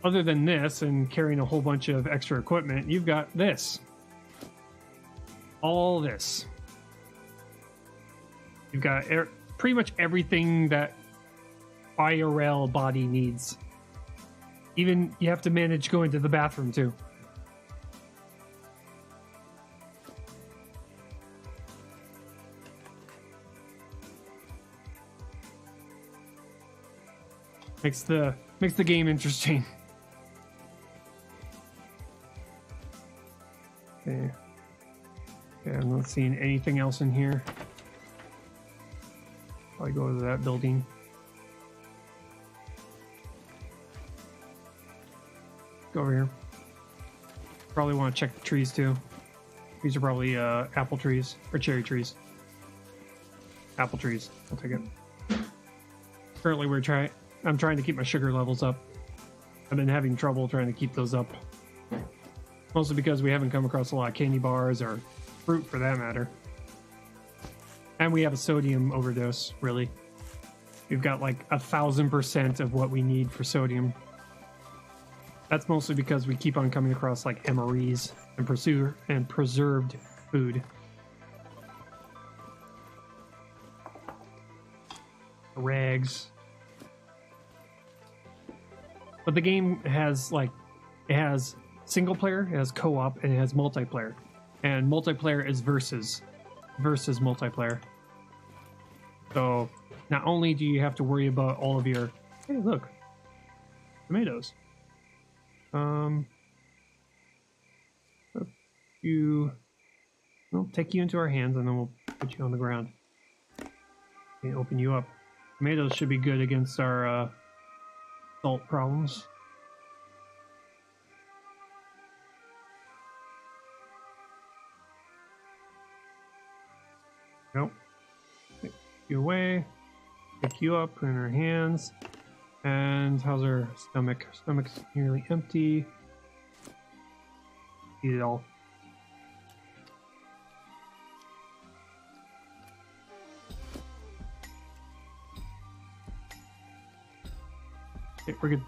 other than this and carrying a whole bunch of extra equipment, you've got this. All this. You've got pretty much everything that IRL body needs. Even you have to manage going to the bathroom too. Makes the Makes the game interesting. Okay. Yeah, I'm not seeing anything else in here. Probably go to that building. Go over here. Probably want to check the trees too. These are probably apple trees or cherry trees. Apple trees. I'll take it. Currently, I'm trying to keep my sugar levels up. I've been having trouble trying to keep those up. Mostly because we haven't come across a lot of candy bars or fruit for that matter. And we have a sodium overdose, really. We've got like 1,000% of what we need for sodium. That's mostly because we keep on coming across like MREs and preserved food. Rags. But the game has like, it has single player, it has co-op, and it has multiplayer. And multiplayer is versus multiplayer. So not only do you have to worry about all of your, hey look, tomatoes. We'll take you into our hands and then we'll put you on the ground and open you up. Tomatoes should be good against our salt problems. Nope. Take you away. Pick you up in our hands. And how's our stomach? Stomach's nearly empty. Eat it all. Okay, we're good.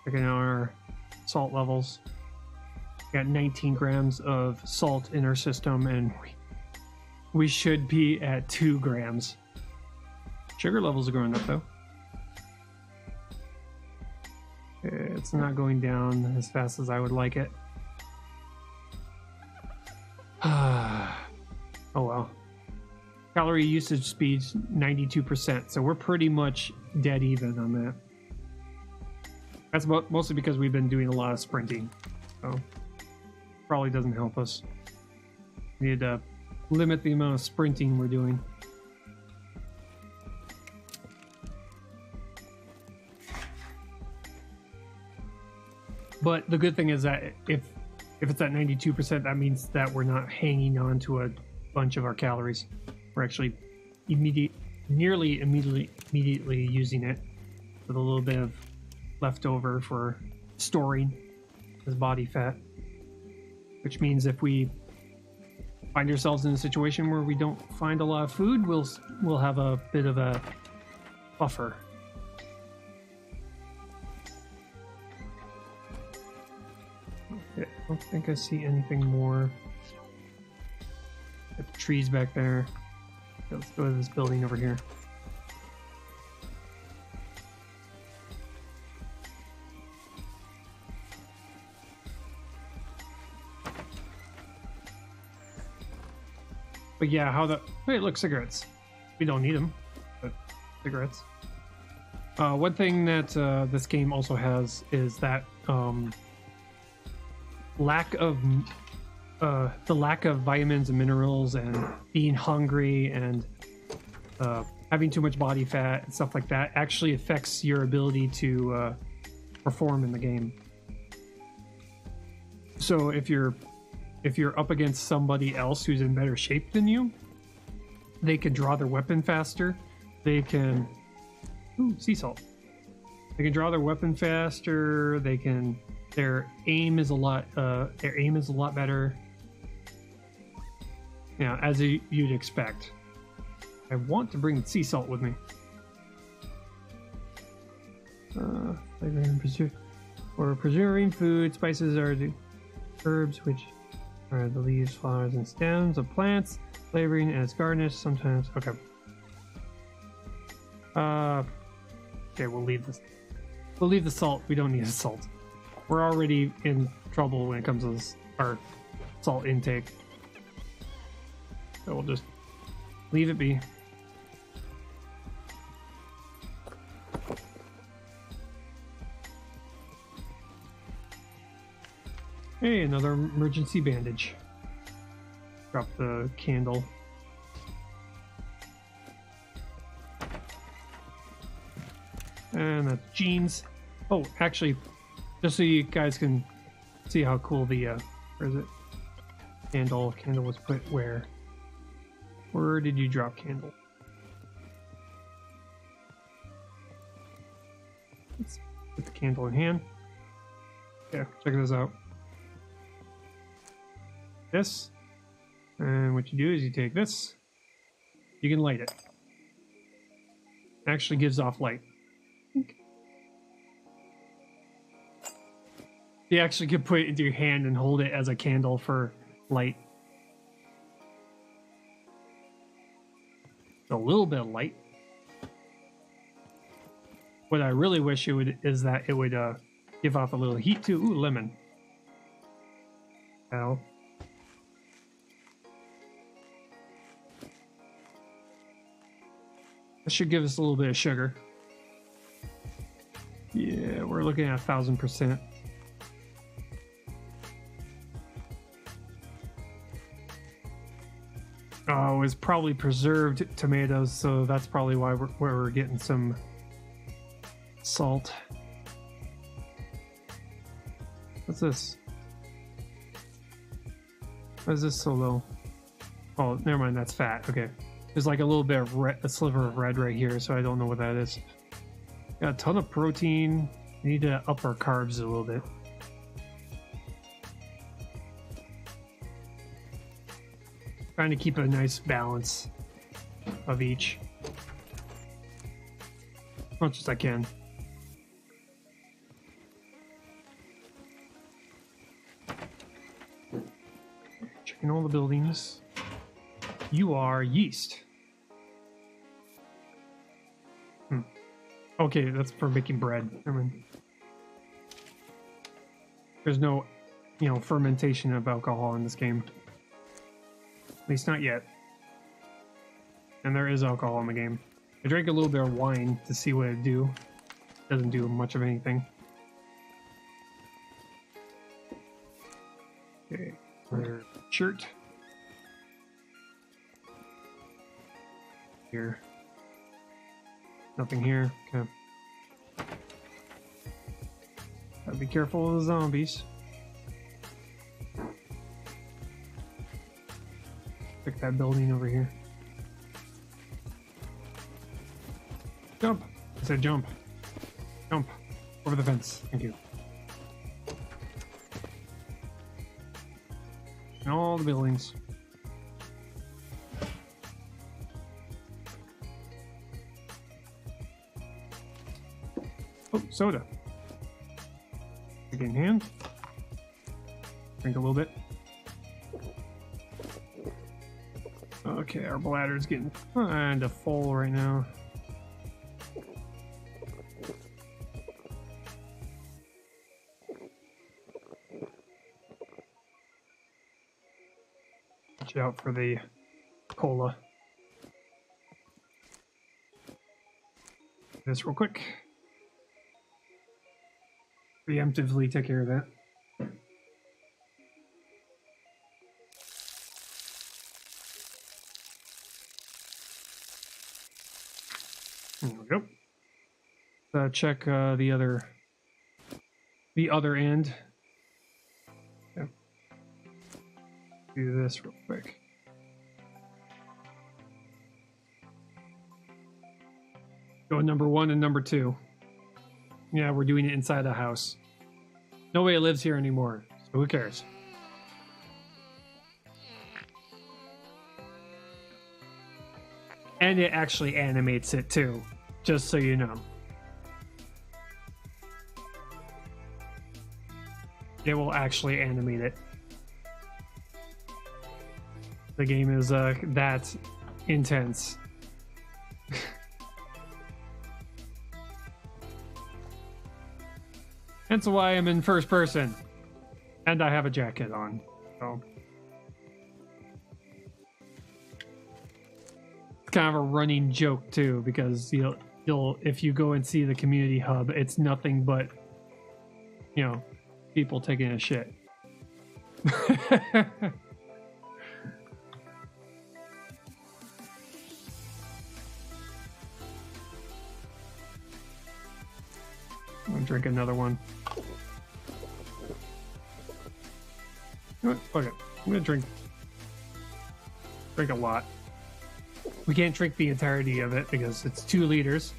Checking out our salt levels. Got 19 grams of salt in our system, and we should be at 2 grams. Sugar levels are going up though. It's not going down as fast as I would like it. Oh well. Calorie usage speed's 92%, so we're pretty much dead even on that. That's mostly because we've been doing a lot of sprinting, so probably doesn't help us. We need to limit the amount of sprinting we're doing. But the good thing is that if it's at 92%, that means that we're not hanging on to a bunch of our calories. We're actually nearly immediately using it with a little bit of leftover for storing as body fat. Which means if we find ourselves in a situation where we don't find a lot of food, we'll have a bit of a buffer. Okay, I don't think I see anything more. Got the trees back there. Let's go to this building over here. But yeah, wait, look, cigarettes. We don't need them, but cigarettes. One thing that this game also has is that the lack of vitamins and minerals and being hungry and having too much body fat and stuff like that actually affects your ability to perform in the game. So if you're up against somebody else who's in better shape than you, they can draw their weapon faster. They can sea salt. They can draw their weapon faster. Their aim is a lot better. Yeah, as you'd expect. I want to bring sea salt with me. For preserving food, spices are the herbs which are the leaves, flowers, and stems of plants. Flavoring as garnish sometimes. Okay. Okay, we'll leave this. We'll leave the salt. We don't need the salt. We're already in trouble when it comes to our salt intake. So we'll just leave it be. Hey, another emergency bandage. Drop the candle. And that's jeans. Oh, actually, just so you guys can see how cool the where is it? Candle was put where? Where did you drop candle? Let's put the candle in hand. Yeah, check this out. This, and what you do is you take this. You can light it. It actually gives off light. You actually could put it into your hand and hold it as a candle for light. A little bit of light. What I really wish it would is that it would give off a little heat too. Ooh, lemon. Ow. That should give us a little bit of sugar. Yeah, we're looking at 1000%. Oh, it was probably preserved tomatoes, so that's probably why we're getting some salt. What's this? Why is this so low? Oh, never mind, that's fat. Okay. There's like a little bit of red, a sliver of red right here, so I don't know what that is. Got a ton of protein. We need to up our carbs a little bit. Trying to keep a nice balance of each. As much as I can. Checking all the buildings. You are yeast. Okay, that's for making bread. I mean, there's no, fermentation of alcohol in this game. At least not yet. And there is alcohol in the game. I drank a little bit of wine to see what it'd do. Doesn't do much of anything. Okay, shirt. Here. Nothing here. Okay. Gotta be careful of the zombies. Pick that building over here. Jump! I said jump. Jump. Over the fence. Thank you. And all the buildings. Oh, soda. Take it in hand. Drink a little bit. Okay, our bladder's getting kind of full right now. Watch out for the cola. This real quick. Preemptively take care of that. There we go. Check the other end. Okay. Do this real quick. Go number 1 and number 2. Yeah, we're doing it inside the house. Nobody lives here anymore, so who cares? And it actually animates it too, just so you know. It will actually animate it. The game is that intense. That's why I'm in first person. And I have a jacket on. So it's kind of a running joke too, because you'll if you go and see the community hub, it's nothing but people taking a shit. I'm gonna drink another one. You know what? Fuck it. I'm gonna drink a lot. We can't drink the entirety of it because it's 2 liters.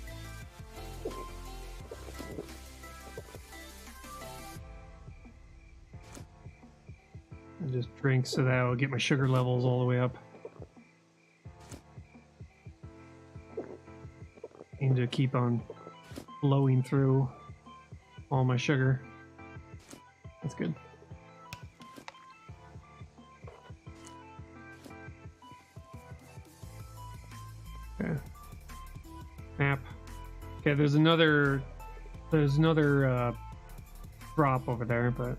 I just drink so that I'll get my sugar levels all the way up. Aim to keep on flowing through all my sugar. That's good. Okay. Map. Okay, there's another drop over there, but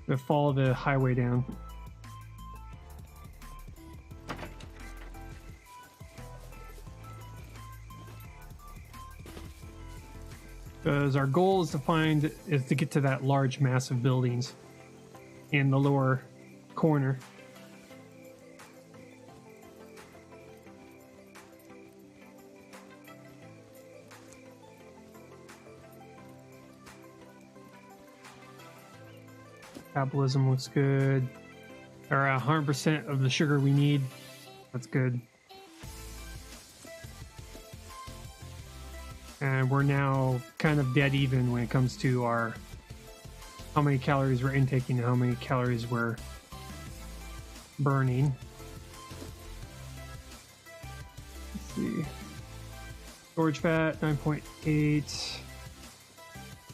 we follow the highway down. Because our goal is to get to that large mass of buildings in the lower corner. Metabolism looks good. Or 100% of the sugar we need. That's good. And we're now kind of dead even when it comes to our how many calories we're intaking and how many calories we're burning. Let's see. Storage fat 9.8,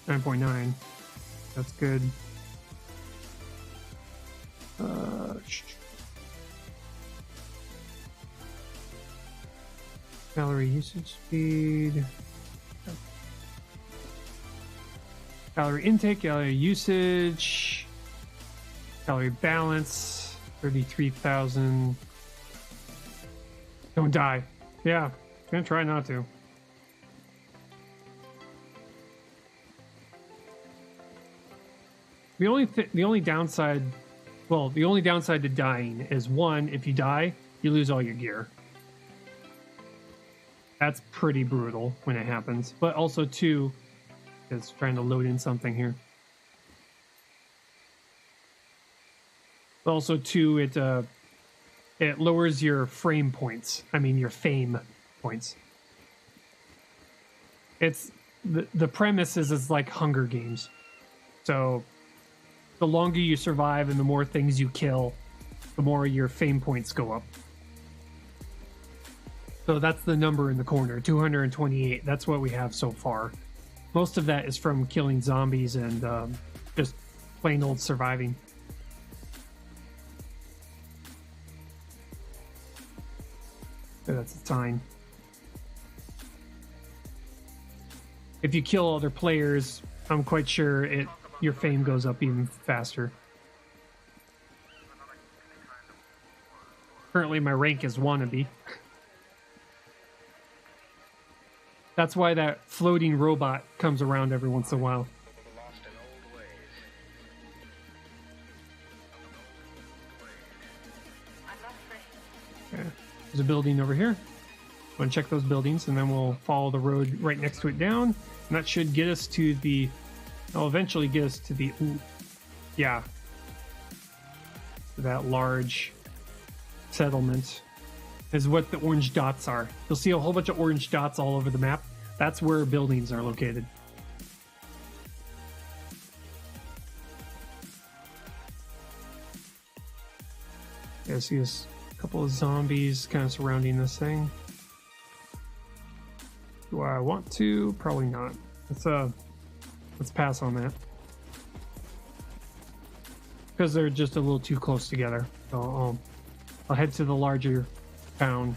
9.9. That's good. Calorie usage speed. Calorie intake, calorie usage, calorie balance, 33,000. Don't die. Yeah, gonna try not to. The only downside to dying is 1, if you die, you lose all your gear. That's pretty brutal when it happens. But also 2, is trying to load in something here. But also 2, it lowers your frame points. I mean your fame points. It's the premise is it's like Hunger Games. So the longer you survive and the more things you kill, the more your fame points go up. So that's the number in the corner, 228. That's what we have so far. Most of that is from killing zombies and just plain old surviving. So that's a sign. If you kill other players, I'm quite sure your fame goes up even faster. Currently my rank is wannabe. That's why that floating robot comes around every once in a while. Okay. There's a building over here. I'm going to check those buildings, and then we'll follow the road right next to it down. And that should get us to the... It'll eventually get us to the... Ooh, yeah. To that large settlement. Is what the orange dots are. You'll see a whole bunch of orange dots all over the map. That's where buildings are located. Yeah, I see a couple of zombies kind of surrounding this thing. Do I want to? Probably not. Let's pass on that. Because they're just a little too close together. So I'll head to the larger town.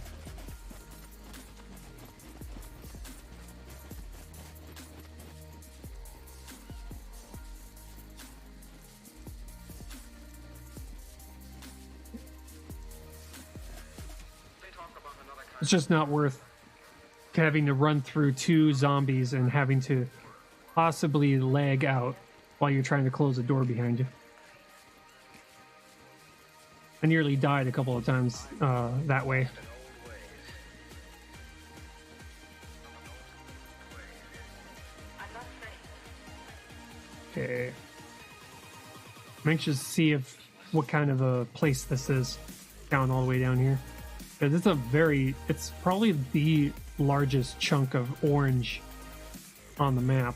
It's just not worth having to run through 2 zombies and having to possibly lag out while you're trying to close the door behind you. I nearly died a couple of times that way. Okay. I'm anxious to see what kind of a place this is down all the way down here. Because it's probably the largest chunk of orange on the map.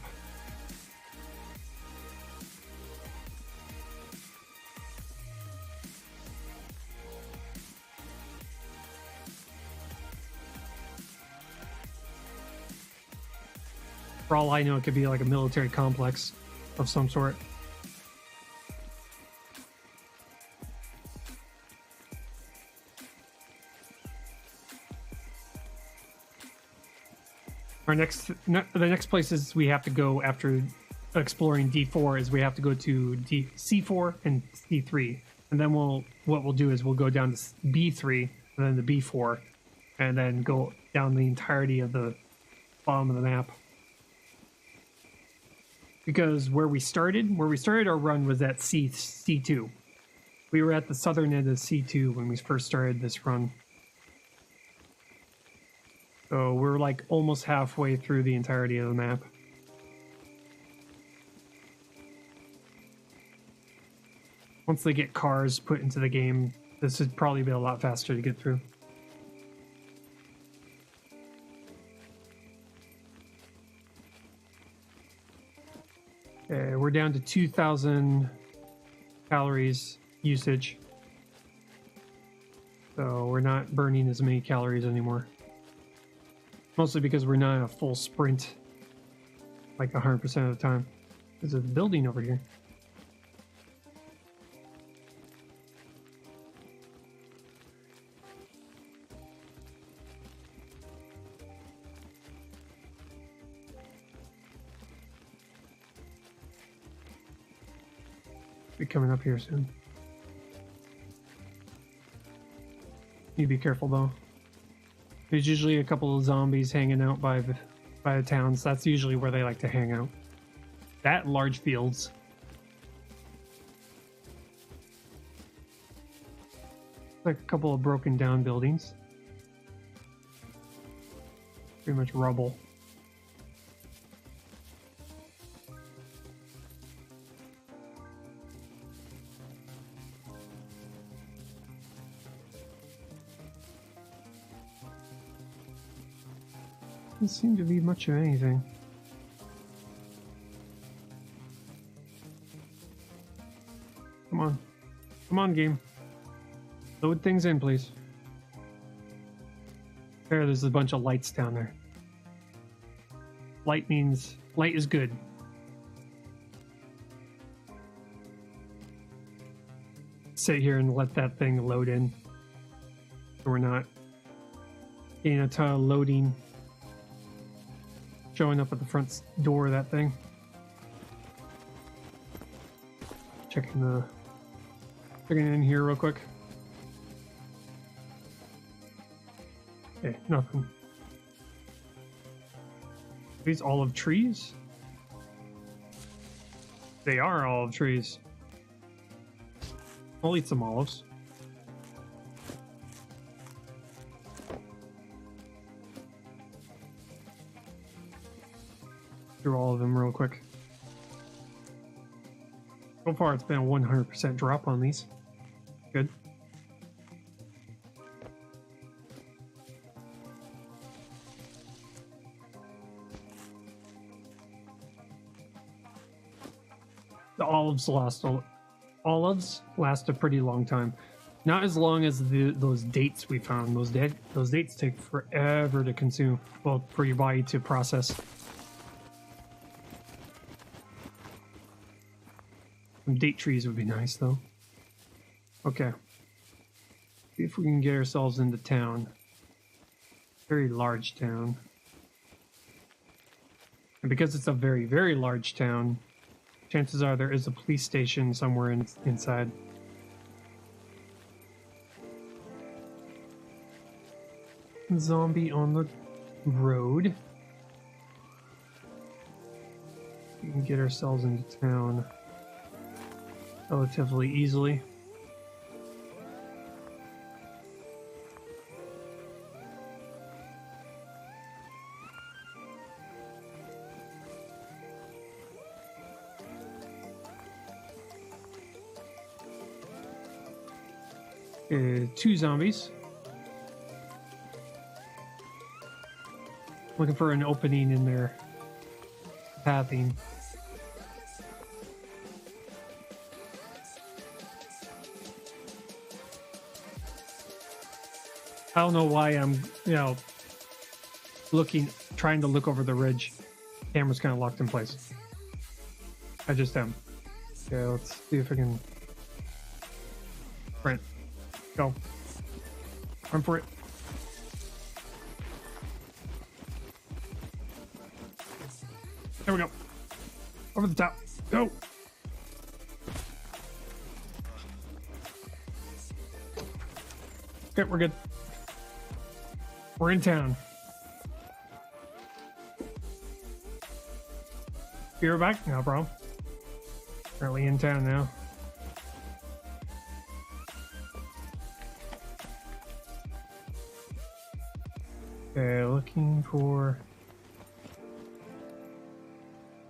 For all I know, it could be like a military complex of some sort. The next places we have to go after exploring D4 is we have to go to C4 and C3, and then what we'll do is we'll go down to B3 and then the B4, and then go down the entirety of the bottom of the map. Because where we started our run was at C2. We were at the southern end of C2 when we first started this run. So we're like almost halfway through the entirety of the map. Once they get cars put into the game, this would probably be a lot faster to get through. Okay, we're down to 2,000 calories usage. So we're not burning as many calories anymore. Mostly because we're not in a full sprint like 100% of the time. There's a building over here. Be coming up here soon. You be careful though. There's usually a couple of zombies hanging out by the towns. That's usually where they like to hang out. That large fields. Like a couple of broken down buildings. Pretty much rubble. Doesn't seem to be much of anything. Come on. Come on, game. Load things in, please. There's a bunch of lights down there. Light means light is good. Sit here and let that thing load in. So we're not getting a ton of loading showing up at the front door of that thing. Checking in here real quick. Okay, nothing. These olive trees? They are olive trees. I'll eat some olives. Through all of them real quick. So far it's been a 100% drop on these. Good. The olives last a pretty long time. Not as long as those dates we found. Those dates take forever to consume. Well, for your body to process. Some date trees would be nice, though. Okay. See if we can get ourselves into town. Very large town. And because it's a very, very large town, chances are there is a police station somewhere inside. Zombie on the road. We can get ourselves into town relatively easily. 2 zombies. Looking for an opening in their pathing. I don't know why I'm, trying to look over the ridge. Camera's kind of locked in place. I just am. Okay, let's see if I can. Sprint. Go. Run for it. There we go. Over the top. Go. Okay, we're good. We're in town. You're back? No problem. Currently in town now. Okay, looking for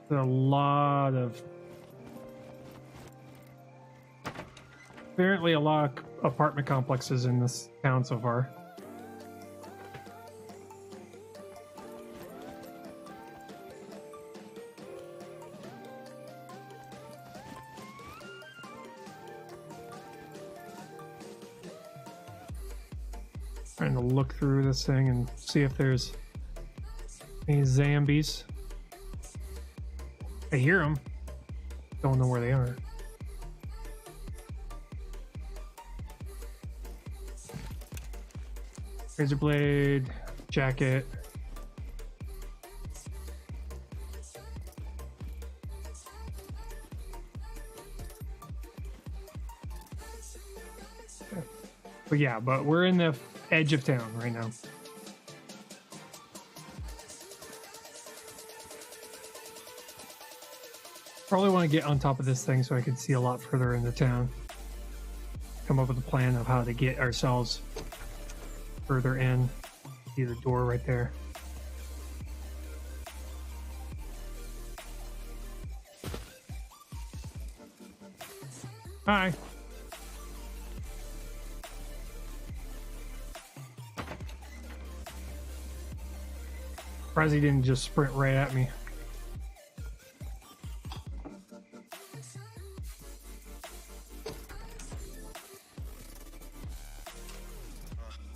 a lot of, apparently a lot of apartment complexes in this town so far. Trying to look through this thing and see if there's any zombies. I hear them. Don't know where they are. Razor blade, jacket. But yeah, but we're in the edge of town right now. Probably want to get on top of this thing so I can see a lot further into town. Come up with a plan of how to get ourselves further in. See the door right there. Hi. Surprised he didn't just sprint right at me.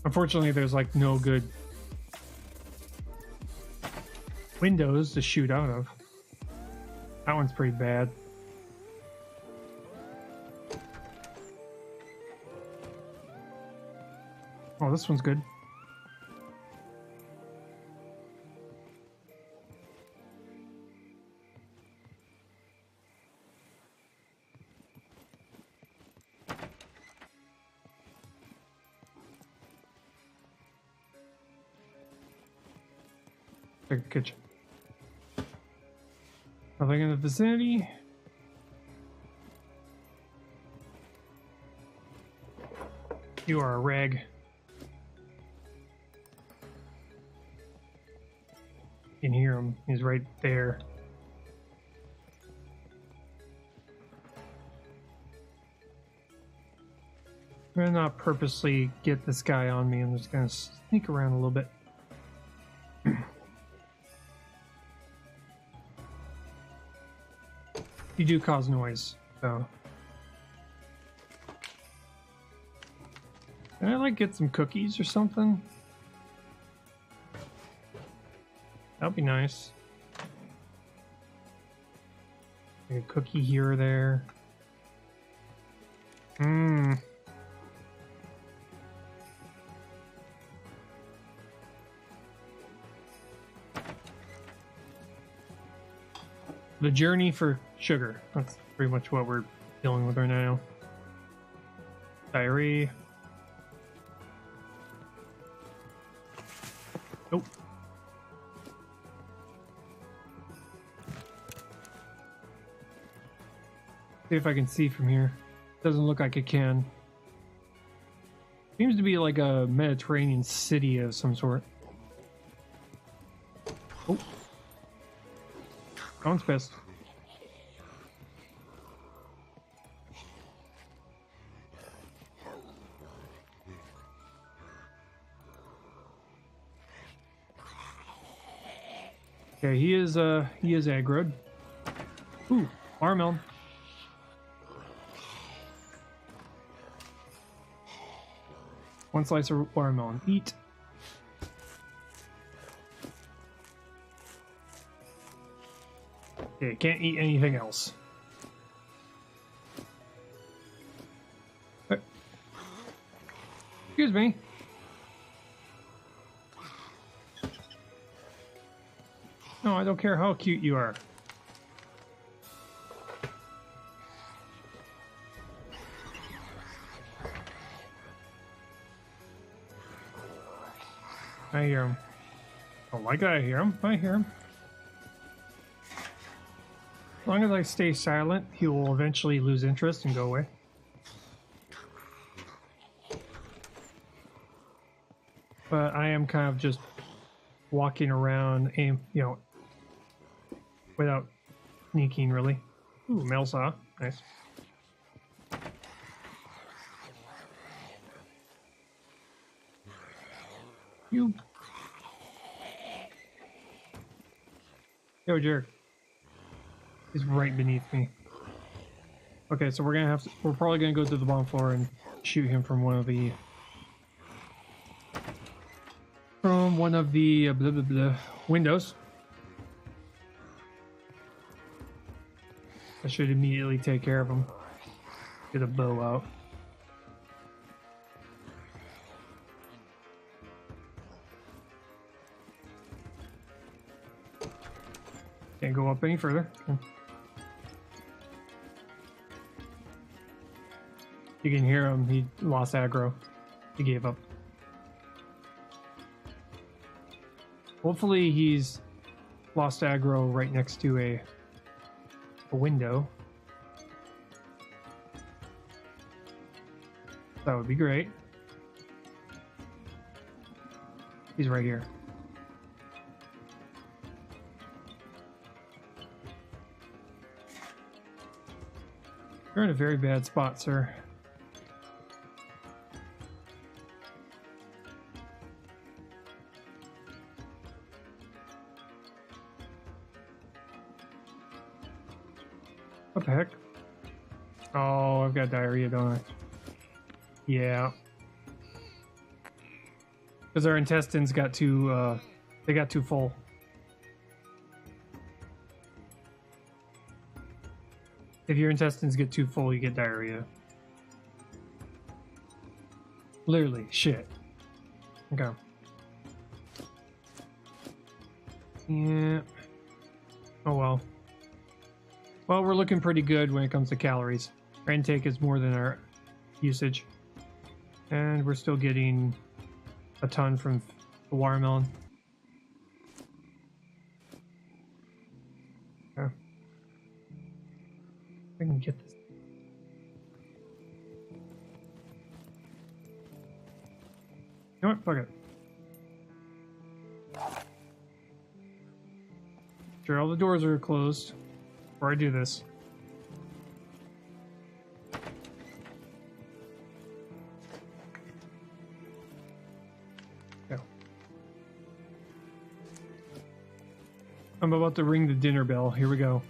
Unfortunately, there's like no good windows to shoot out of. That one's pretty bad. Oh, this one's good. Big kitchen. Nothing in the vicinity. You are a rag. You can hear him. He's right there. I'm gonna not purposely get this guy on me. I'm just gonna sneak around a little bit. You do cause noise, so. Can I like get some cookies or something? That'd be nice. Like a cookie here or there. Mmm. The journey for sugar. That's pretty much what we're dealing with right now. Diarrhea. Nope. See if I can see from here. Doesn't look like it can. Seems to be like a Mediterranean city of some sort. Oh. That one's pissed. Okay, he is aggroed. Ooh, watermelon. One slice of watermelon. Eat. Okay, can't eat anything else. Excuse me. No, I don't care how cute you are. I hear him. Oh, like I hear him. I hear him. As long as I stay silent, he will eventually lose interest and go away. But I am kind of just walking around, without sneaking, really. Ooh, mail saw. Nice. You. Yo, jerk. He's right beneath me. Okay, so we're probably gonna go to the bottom floor and shoot him from one of the blah, blah, blah, windows. I should immediately take care of him. Get a bow out. Can't go up any further. You can hear him. He lost aggro. He gave up. Hopefully he's lost aggro right next to a window. That would be great. He's right here. You're in a very bad spot, sir. What the heck? Oh, I've got diarrhea, don't I? Yeah. Because our intestines got too, they got too full. If your intestines get too full, you get diarrhea. Literally, shit. Okay. Yeah. Oh well. Well, we're looking pretty good when it comes to calories. Our intake is more than our usage. And we're still getting a ton from the watermelon. Okay. I can get this. You know what? Fuck it. Sure, all the doors are closed before I do this. Go. I'm about to ring the dinner bell. Here we go.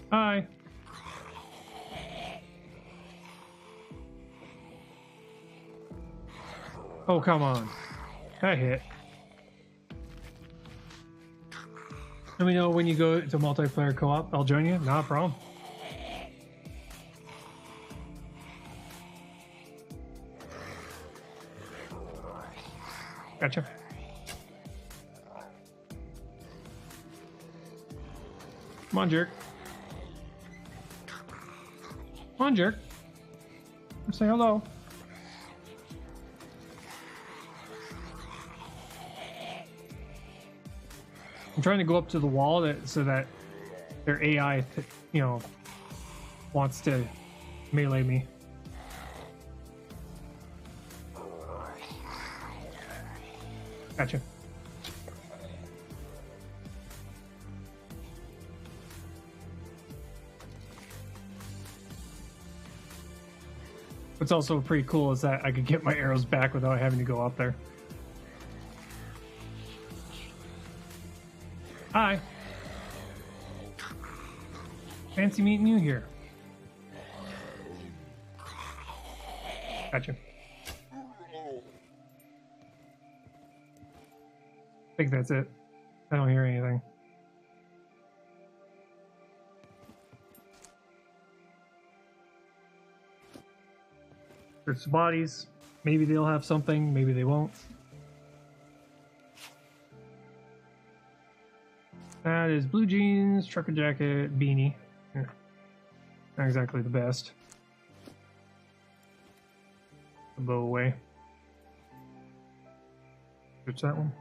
Hi. Oh, come on. That hit. Let me know when you go to multiplayer co-op. I'll join you. Not a problem. Gotcha. Come on, jerk. Come on, jerk. Say hello. I'm trying to go up to the wall so that their AI, wants to melee me. Gotcha. What's also pretty cool is that I could get my arrows back without having to go up there. Hi. Fancy meeting you here. Gotcha. I think that's it. I don't hear anything. There's bodies. Maybe they'll have something, maybe they won't. That is blue jeans, trucker jacket, beanie. Yeah. Not exactly the best. The bow away. Search that one.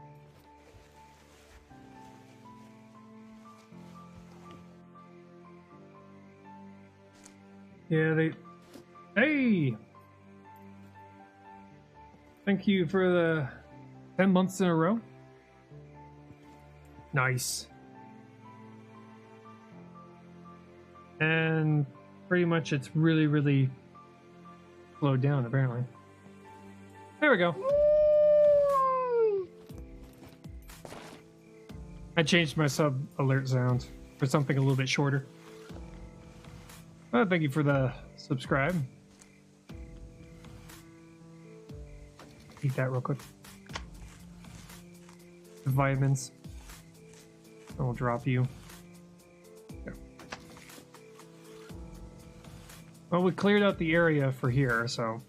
Yeah, they... Hey! Thank you for the 10 months in a row. Nice. And pretty much it's really, really slowed down, apparently. There we go. I changed my sub alert sound for something a little bit shorter. Thank you for the subscribe. Eat that real quick. The vitamins. I'll drop you. There. Well, we cleared out the area for here, so.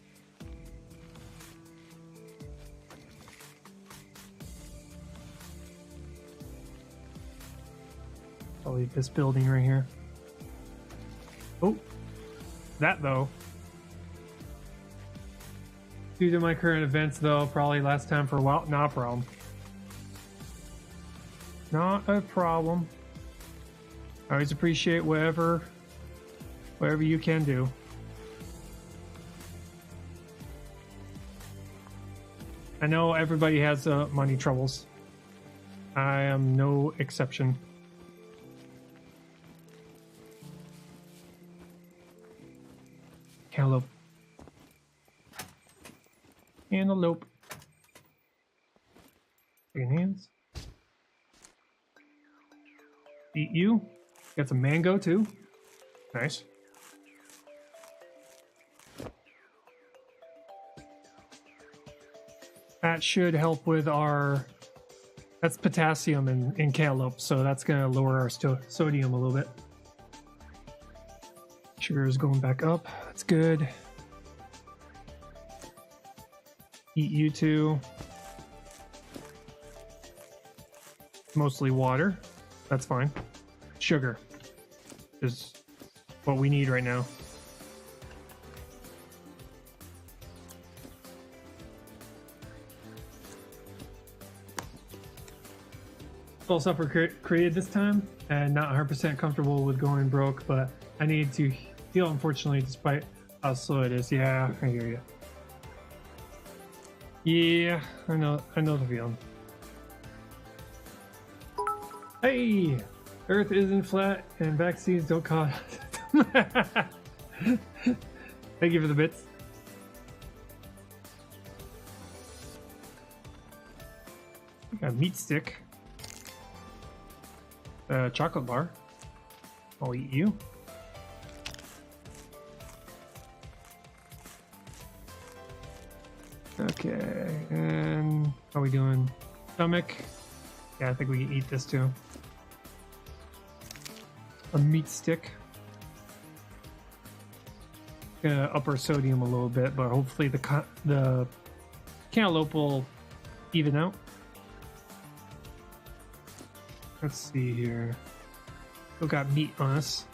I'll leave this building right here. Oh, that though. Due to my current events, though, probably last time for a while. Not a problem. Not a problem. I always appreciate whatever you can do. I know everybody has money troubles. I am no exception. Cantaloupe. Cantaloupe. Chicken hands. Eat you. Got some mango too. Nice. That should help with our... That's potassium in cantaloupe, so that's going to lower our sodium a little bit. Sugar is going back up. That's good. Eat you too. Mostly water. That's fine. Sugar is what we need right now. Full suffer created this time, and not 100% comfortable with going broke, but I need to heal, unfortunately, despite how slow it is. Yeah, I hear you. Yeah, I know the feeling. Hey, Earth isn't flat, and vaccines don't cause. Thank you for the bits. Got a meat stick. Chocolate bar. I'll eat you. Okay, and how are we doing? Stomach. Yeah, I think we can eat this too. A meat stick. Gonna up our sodium a little bit, but hopefully the cantaloupe will even out. Let's see here. Still got meat on us.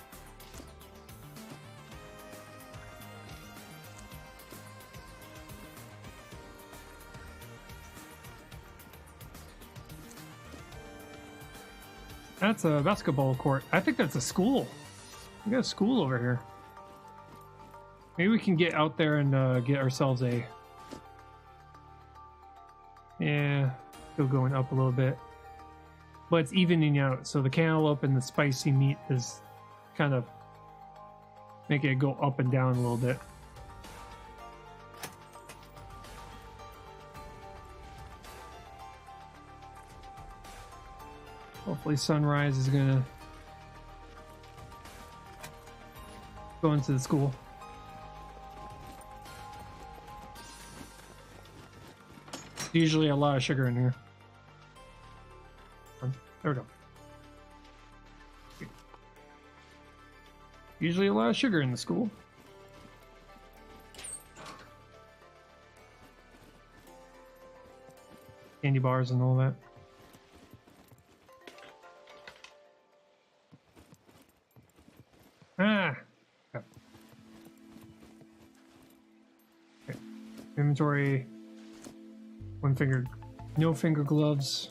That's a basketball court. I think that's a school. We got a school over here. Maybe we can get out there and get ourselves a... Yeah, still going up a little bit. But it's evening out, so the cantaloupe and the spicy meat is kind of making it go up and down a little bit. Hopefully sunrise is gonna go into the school. Usually a lot of sugar in here. There we go. Usually a lot of sugar in the school. Candy bars and all that. Ah! Okay. Okay. Inventory. One finger. No finger gloves.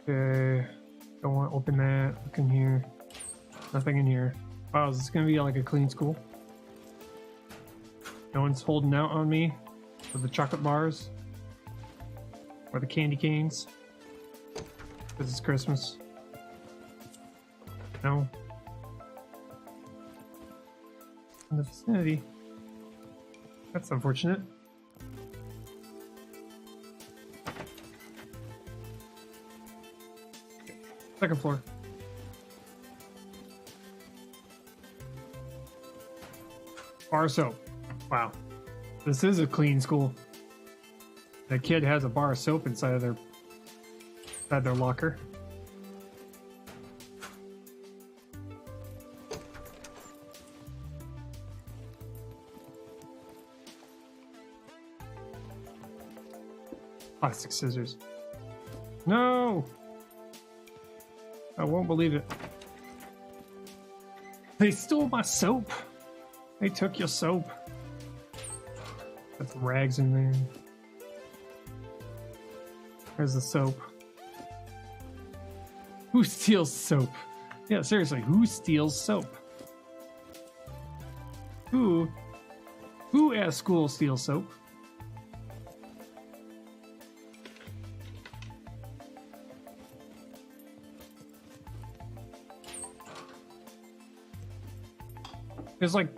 Okay. Don't want to open that. Look in here. Nothing in here. Wow, is this going to be like a clean school? No one's holding out on me for the chocolate bars or the candy canes because it's Christmas. No. In the vicinity. That's unfortunate. Second floor. Bar soap. Wow. This is a clean school. That kid has a bar of soap inside their locker. Plastic scissors. No! I won't believe it. They stole my soap. They took your soap. Got rags in there. There's the soap. Who steals soap? Yeah, seriously, who steals soap? Who at school steals soap? There's like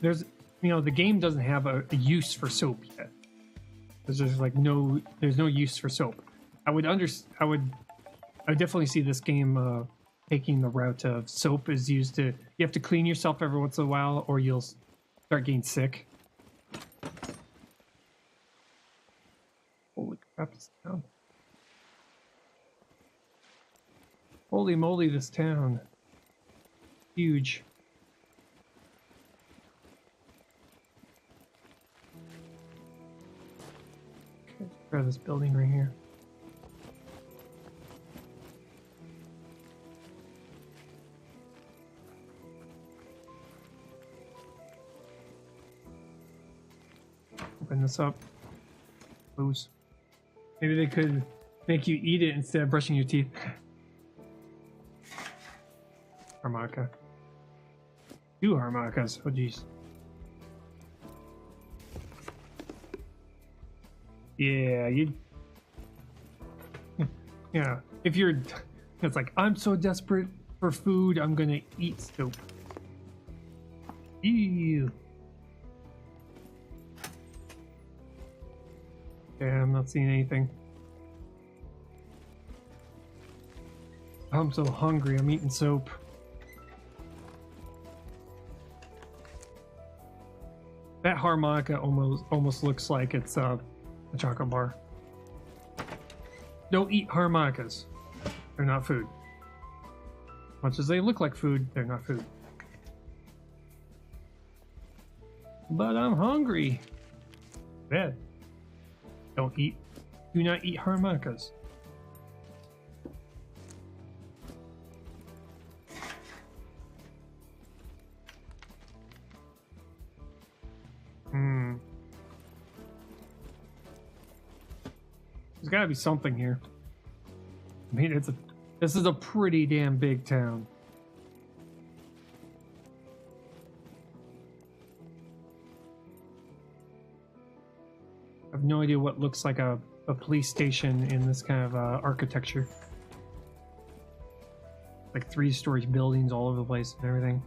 there's the game doesn't have a use for soap yet. There's no use for soap. I would definitely see this game taking the route of soap is used to, you have to clean yourself every once in a while or you'll start getting sick. Holy crap, this town. Holy moly, this town. Huge. Try this building right here. Open this up. Close. Maybe they could make you eat it instead of brushing your teeth. Harmonica. 2 harmonicas. Oh jeez. Yeah, yeah. If you're, it's like, I'm so desperate for food, I'm gonna eat soap. Ew. Yeah, I'm not seeing anything. I'm so hungry, I'm eating soap. That harmonica almost looks like it's a chocolate bar. Don't eat harmonicas. They're not food. Much as they look like food, they're not food. But I'm hungry. Bad. Do not eat harmonicas. There's gotta be something here. I mean, this is a pretty damn big town. I have no idea what looks like a police station in this kind of architecture. Like 3-story buildings all over the place and everything.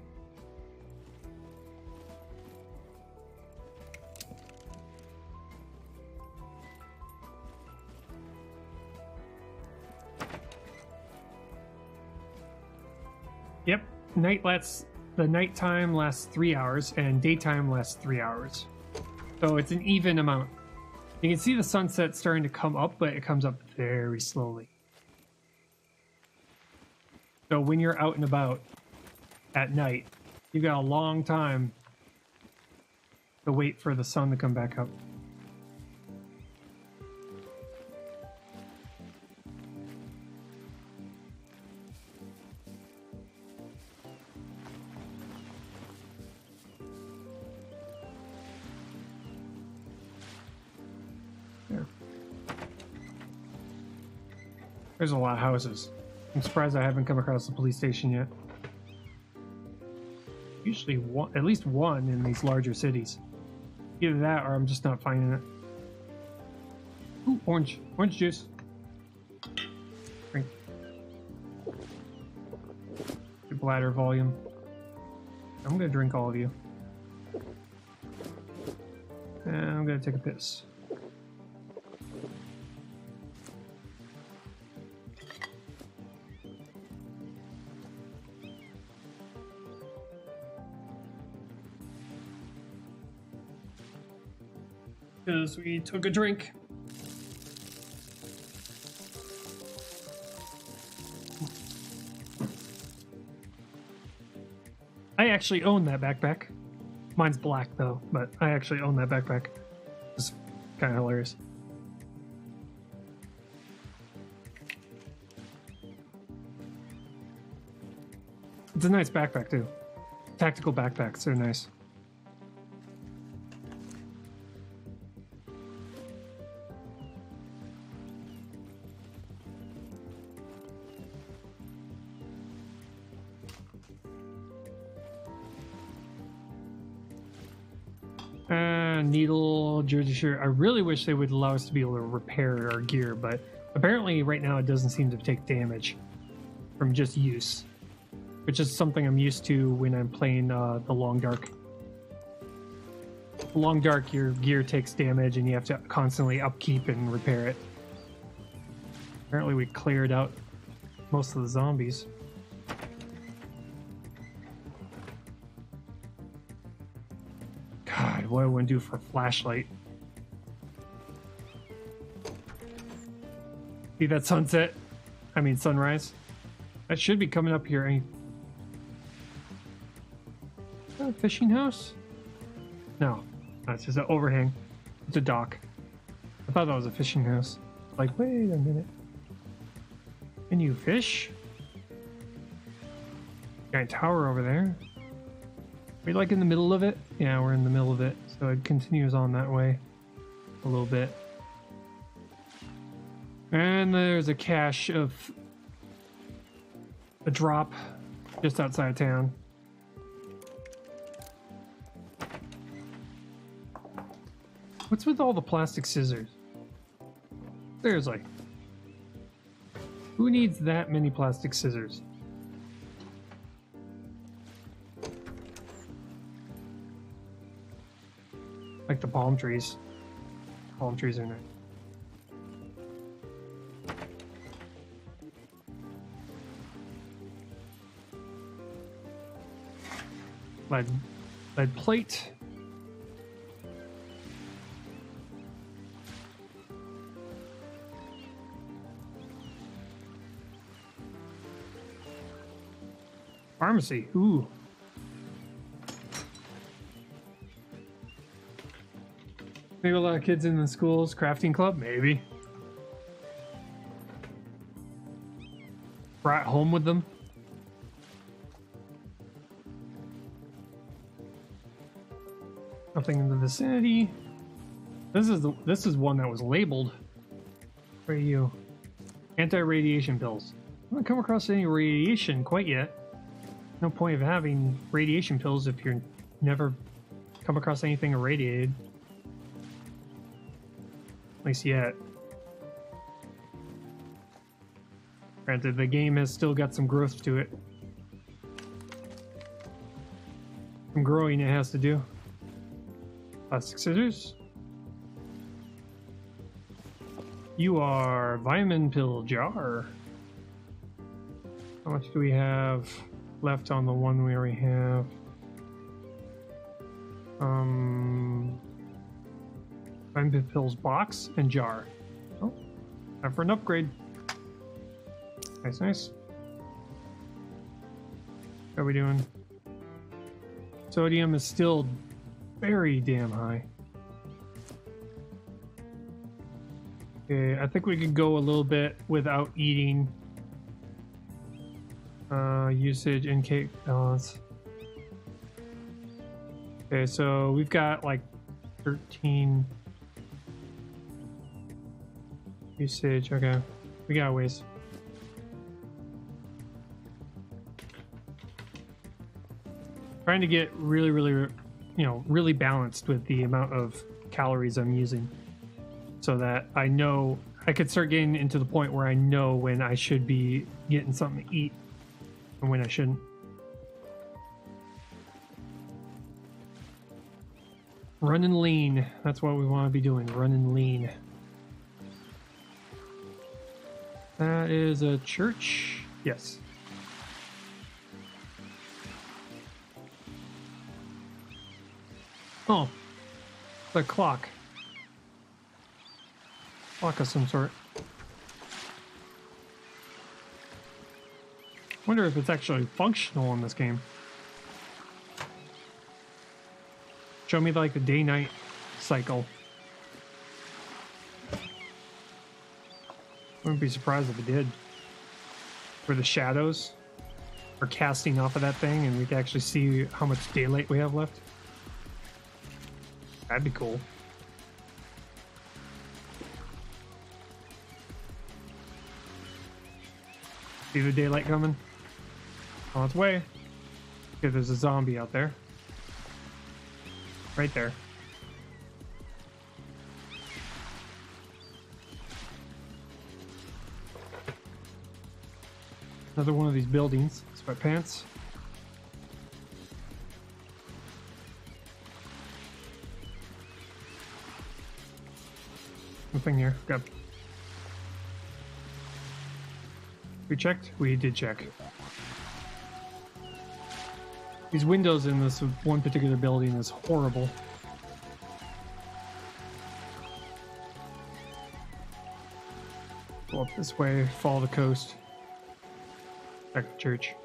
Yep. The nighttime lasts 3 hours and daytime lasts 3 hours. So it's an even amount. You can see the sunset starting to come up, but it comes up very slowly. So when you're out and about at night, you've got a long time to wait for the sun to come back up. There. There's a lot of houses. I'm surprised I haven't come across the police station yet. Usually at least one in these larger cities. Either that or I'm just not finding it. Ooh, orange juice. Drink. Your bladder volume. I'm gonna drink all of you. And I'm gonna take a piss. Because we took a drink. I actually own that backpack. Mine's black though, but I actually own that backpack. It's kind of hilarious. It's a nice backpack too. Tactical backpacks are nice. Needle, jersey shirt. I really wish they would allow us to be able to repair our gear, but apparently right now it doesn't seem to take damage from just use, which is something I'm used to when I'm playing the Long Dark. Long Dark, your gear takes damage and you have to constantly upkeep and repair it. Apparently we cleared out most of the zombies. What I want to do for a flashlight. See that sunset? I mean sunrise. That should be coming up here. Is that a fishing house? No, it's just an overhang. It's a dock. I thought that was a fishing house. Like, wait a minute. Can you fish? Giant tower over there. Are we like in the middle of it? Yeah, we're in the middle of it. So it continues on that way a little bit. And there's a cache of a drop just outside of town. What's with all the plastic scissors? Seriously. Who needs that many plastic scissors? Like the palm trees. Palm trees are nice. Lead plate. Pharmacy. Ooh. Maybe a lot of kids in the schools. Crafting club? Maybe. Brought home with them. Nothing in the vicinity. This is one that was labeled. Where are you? Anti-radiation pills. I haven't come across any radiation quite yet. No point of having radiation pills if you're never come across anything irradiated. At least yet. Granted, the game has still got some growth to it. Some growing it has to do. Plastic scissors. You are vitamin pill jar. How much do we have? left on the one we already have. Find pills box and jar. Oh, time for an upgrade. Nice, nice. How are we doing? Sodium is still very damn high. Okay, I think we could go a little bit without eating. Usage, intake, balance. Okay, so we've got like 13 usage. Okay, we got ways. Trying to get really, really balanced with the amount of calories I'm using, so that I know I could start getting into the point where I know when I should be getting something to eat and when I shouldn't. Running lean. That's what we want to be doing. Running lean. That is a church. Yes. Oh, the clock. Clock of some sort. Wonder if it's actually functional in this game. Show me like the day-night cycle. Wouldn't be surprised if it did. Where the shadows are casting off of that thing and we can actually see how much daylight we have left. That'd be cool. See the daylight coming? On its way. Okay, there's a zombie out there. Right there. Another one of these buildings. Sweatpants. Nothing here. Good. We checked? We did check. These windows in this one particular building is horrible. Go up this way, follow the coast. Back to church.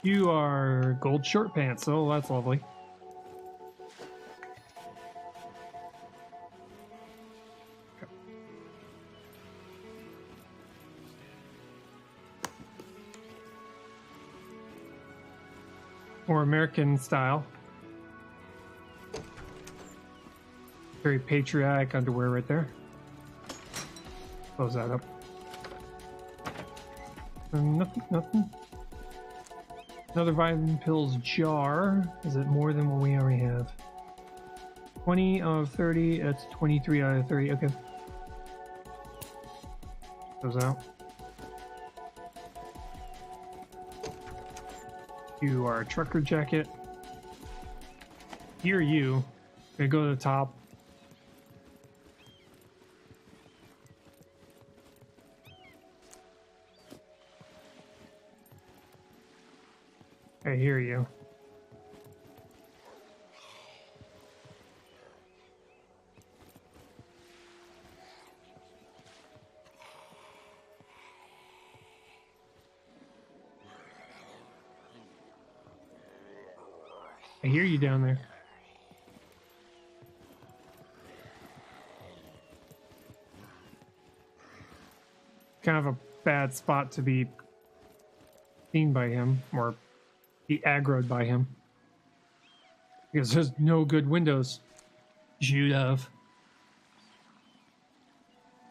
You are gold short pants. Oh, that's lovely. More American style. Very patriotic underwear right there. Close that up. Nothing. Another vitamin pills jar. Is it more than what we already have? 20 out of 30. That's 23 out of 30. Okay. Goes out. You are a trucker jacket. Here you. Gonna go to the top. I hear you. I hear you down there. Kind of a bad spot to be seen by him, or be aggroed by him. Because there's no good windows. Shoot have.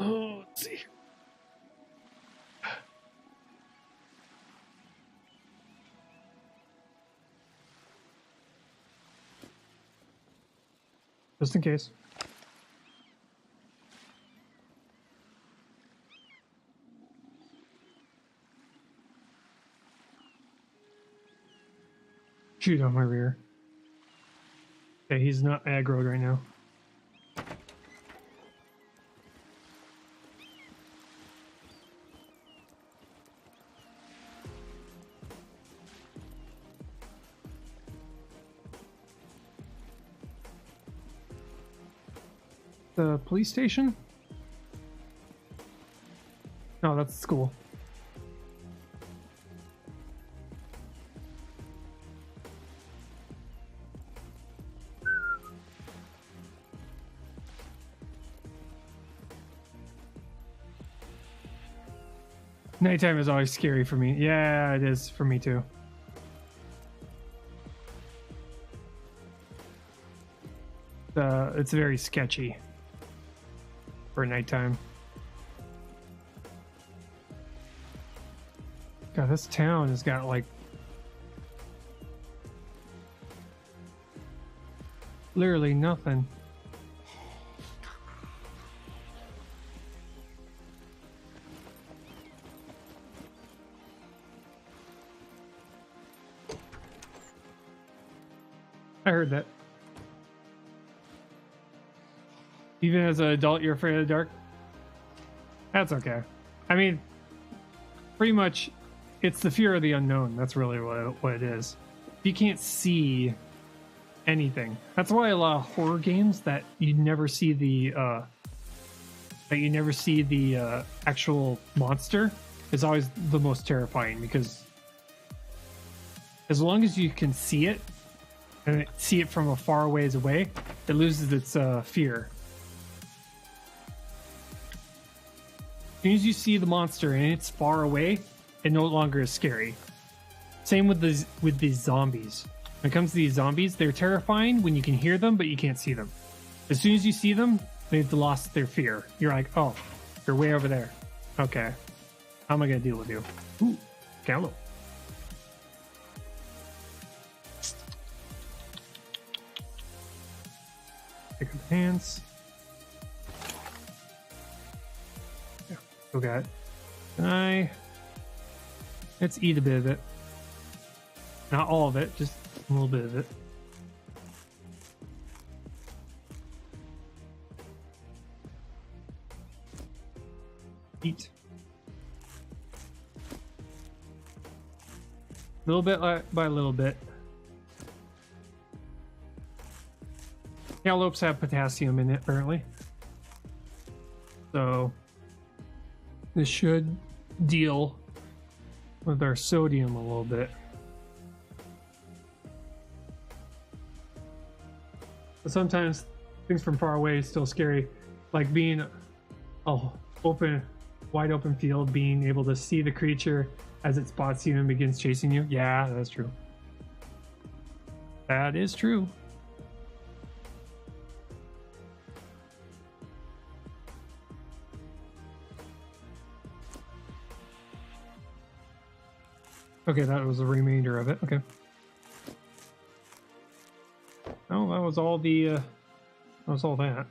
Oh, let's see. Just in case. Shoot on my rear. Okay, he's not aggroed right now. The police station? No, that's the school. Nighttime is always scary for me. Yeah, it is for me too. It's very sketchy for nighttime. God, this town has got like literally nothing. I heard that. Even as an adult, you're afraid of the dark? That's okay. I mean, pretty much, it's the fear of the unknown. That's really what it is. You can't see anything. That's why a lot of horror games that you never see the actual monster is always the most terrifying, because as long as you can see it and see it from a far ways away, it loses its fear. As soon as you see the monster and it's far away, it no longer is scary. Same with these zombies. When it comes to these zombies, they're terrifying when you can hear them, but you can't see them. As soon as you see them, they've lost their fear. You're like, oh, you're way over there. Okay. How am I going to deal with you? Ooh, cantaloupe. Pick up the hands. Yeah, still got it. Let's eat a bit of it. Not all of it, just a little bit of it. Eat. Little bit by little bit. Cantaloupes have potassium in it, apparently. So this should deal with our sodium a little bit. But sometimes things from far away is still scary, like being wide open field, being able to see the creature as it spots you and begins chasing you. Yeah, that's true. That is true. Okay, that was the remainder of it. Okay. Oh, that was all the, that was all that.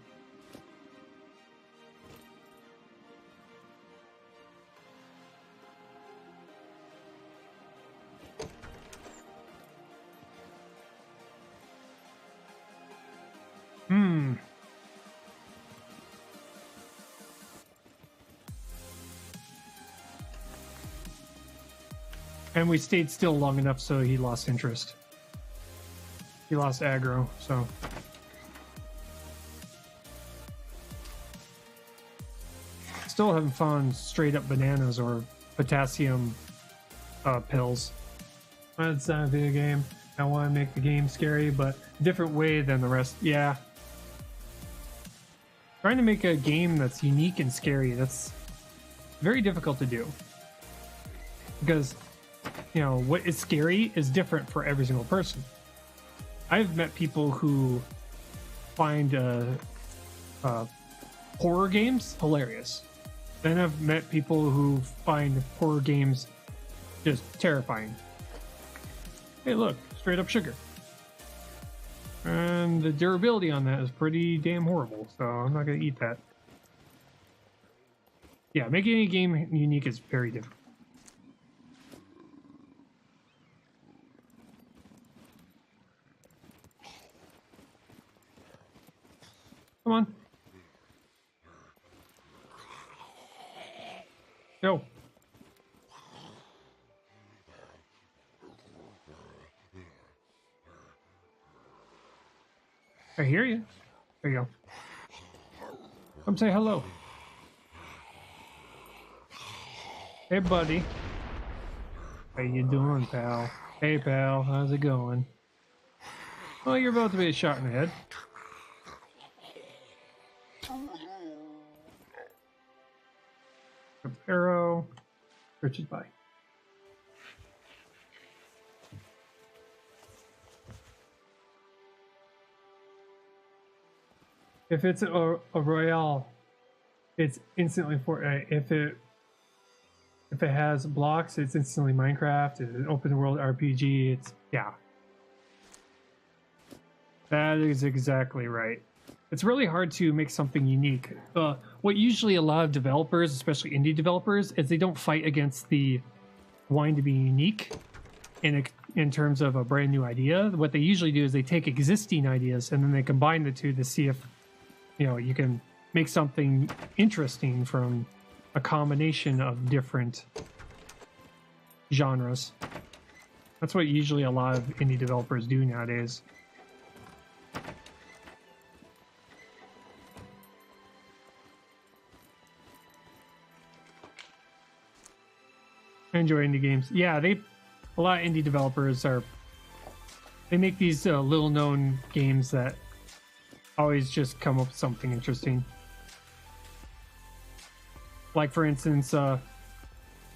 And we stayed still long enough so he lost interest. He lost aggro, so. Still haven't found straight up bananas or potassium pills. It's not a video game. I want to make the game scary, but different way than the rest. Yeah. Trying to make a game that's unique and scary, that's very difficult to do. Because, you know, what is scary is different for every single person. I've met people who find horror games hilarious. Then I've met people who find horror games just terrifying. Hey, look, straight up sugar. And the durability on that is pretty damn horrible, so I'm not going to eat that. Yeah, making any game unique is very difficult. Come on. Go. I hear you. There you go. Come say hello. Hey, buddy. How you doing, pal? Hey, pal. How's it going? Well, you're about to be shot in the head. Arrow. Richard, bye. If it's a royale, it's instantly Fortnite. If it has blocks, it's instantly Minecraft. It's an open world RPG. It's yeah. That is exactly right. It's really hard to make something unique. What usually a lot of developers, especially indie developers, is they don't fight against the wanting to be unique in terms of a brand new idea. What they usually do is they take existing ideas and then they combine the two to see if you can make something interesting from a combination of different genres. That's what usually a lot of indie developers do nowadays. I enjoy indie games. Yeah, a lot of indie developers they make these little known games that always just come up with something interesting. Like for instance,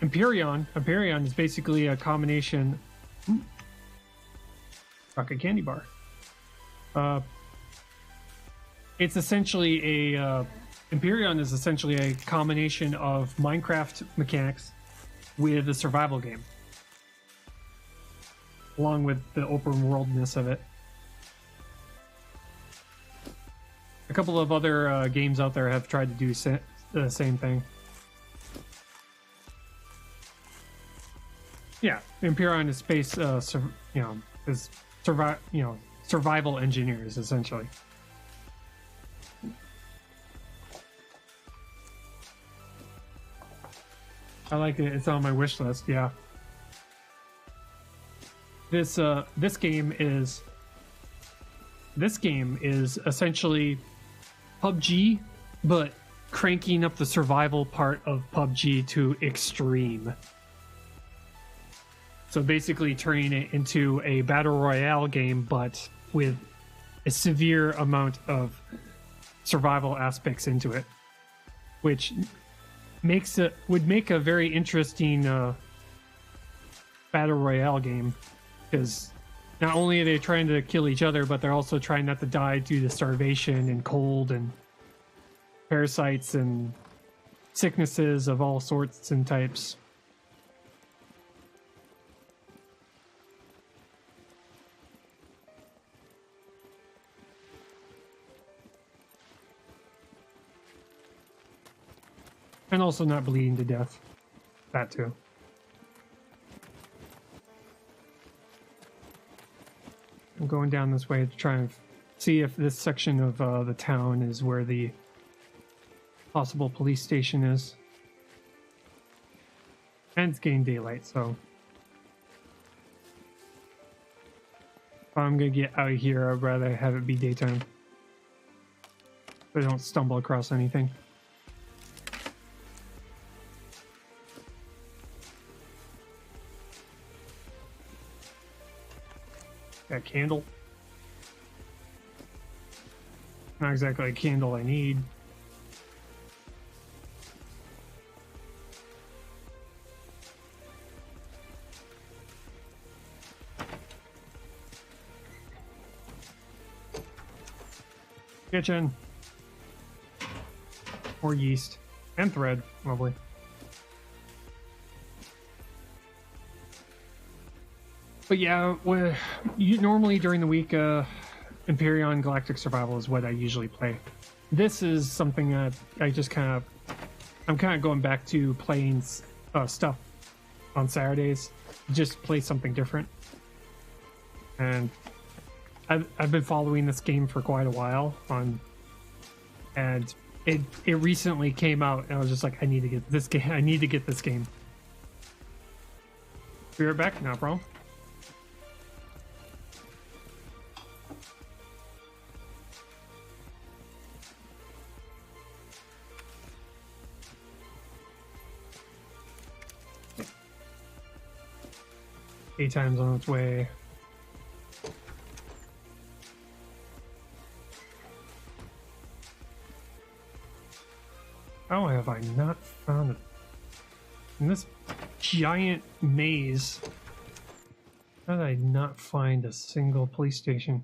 Empyrean. Empyrean is basically a combination. Rocket candy bar. It's essentially Empyrean is essentially a combination of Minecraft mechanics with a survival game, along with the open worldness of it. A couple of other games out there have tried to do the same thing. Yeah, Empyrean is space, is survival engineers essentially. I like it. It's on my wish list. Yeah. This game is essentially PUBG, but cranking up the survival part of PUBG to extreme. So basically turning it into a battle royale game, but with a severe amount of survival aspects into it, which would make a very interesting battle royale game, because not only are they trying to kill each other, but they're also trying not to die due to starvation and cold and parasites and sicknesses of all sorts and types. And also not bleeding to death. That too. I'm going down this way to try and see if this section of the town is where the possible police station is. And it's getting daylight, so if I'm gonna get out of here, I'd rather have it be daytime, so I don't stumble across anything. Got a candle. Not exactly a candle I need. Kitchen. More yeast. And thread. Lovely. But yeah, normally during the week, Empyrean Galactic Survival is what I usually play. This is something that I'm kind of going back to playing stuff on Saturdays. Just play something different. And I've been following this game for quite a while and it recently came out, and I was just like, I need to get this game. I need to get this game. Be right back, no problem. Daytime's on its way. How have I not found it? In this giant maze, how did I not find a single police station?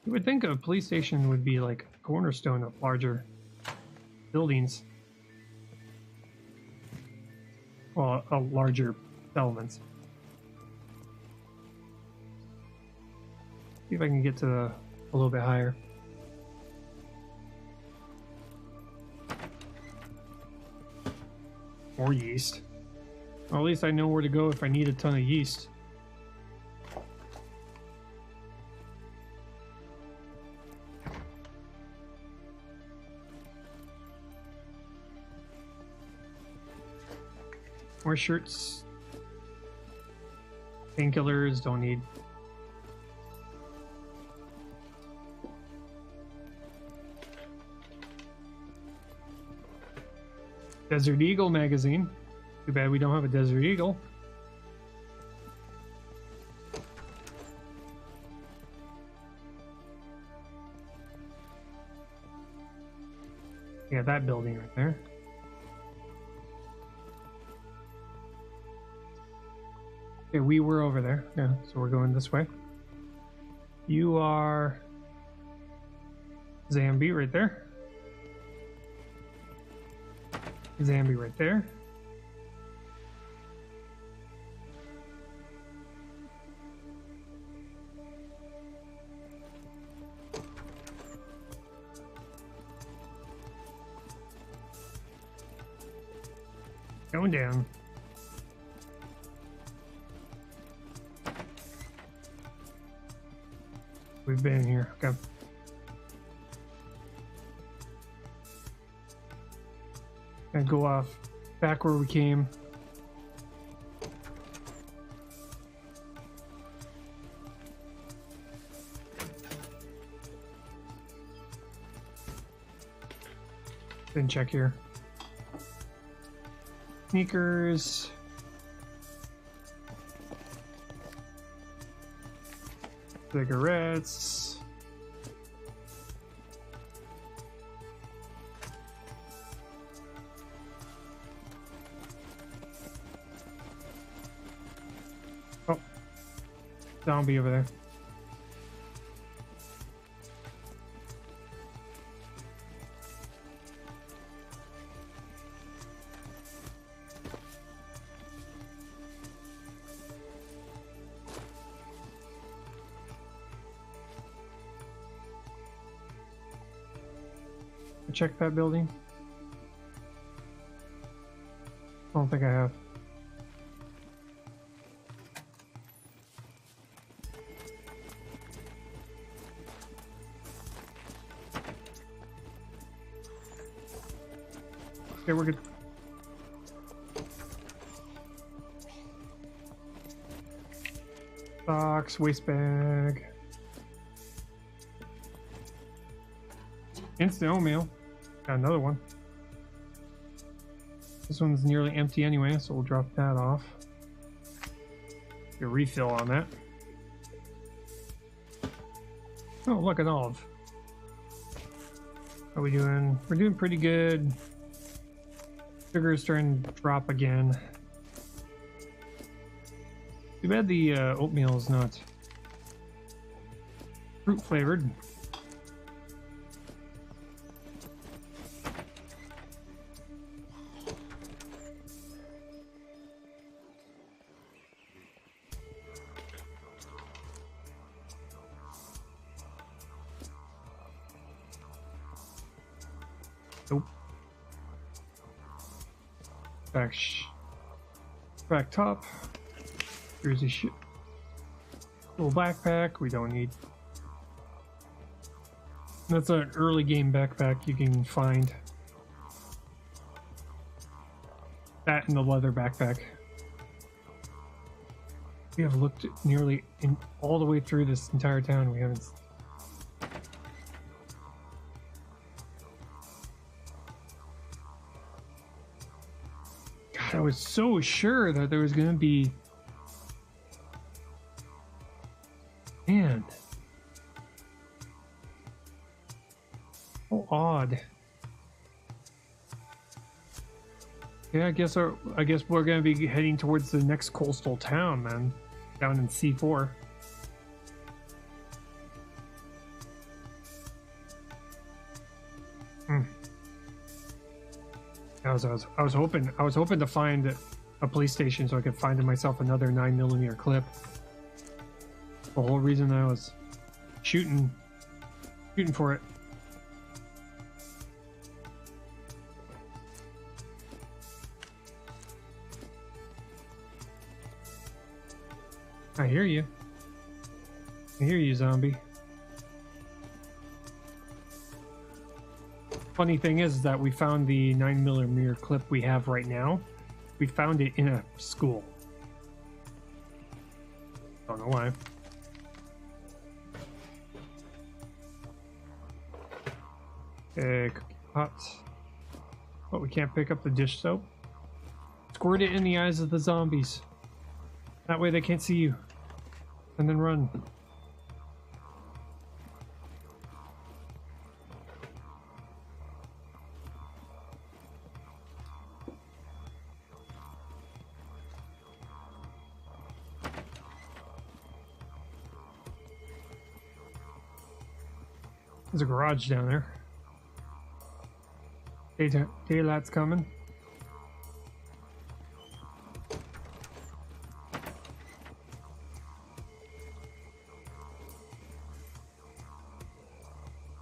You would think a police station would be like a cornerstone of larger buildings. Well, larger settlements. See if I can get to a little bit higher. More yeast. Well, at least I know where to go if I need a ton of yeast. More shirts. Painkillers, don't need. Desert Eagle magazine. Too bad we don't have a Desert Eagle. Yeah, that building right there. Okay, we were over there. Yeah, so we're going this way. You are Zambi right there. Zambi right there. Going down. We've been here. Okay. And go off back where we came. Then check here. Sneakers. Cigarettes. Oh, zombie over there. Check that building. I don't think I have. Okay, we're good. Box, waste bag. Instant oatmeal. Got another one. This one's nearly empty anyway, so we'll drop that off. Get a refill on that. Oh, look, an olive. How are we doing? We're doing pretty good. Sugar is starting to drop again. Too bad the oatmeal is not fruit flavored. Nope. Back top. Here's a little backpack we don't need. That's an early game backpack you can find. That and the leather backpack. We have looked nearly all the way through this entire town. We haven't. God, I was so sure that there was going to be Man. So odd. Yeah, I guess we're gonna be heading towards the next coastal town, man. Down in C4. Hmm. I was hoping to find a police station so I could find myself another 9mm clip. The whole reason I was shooting for it. I hear you. I hear you, zombie. Funny thing is that we found the 9mm clip we have right now. We found it in a school. Don't know why. Cookie pots. But we can't pick up the dish soap. Squirt it in the eyes of the zombies. That way they can't see you. And then run. There's a garage down there. Daylight's coming.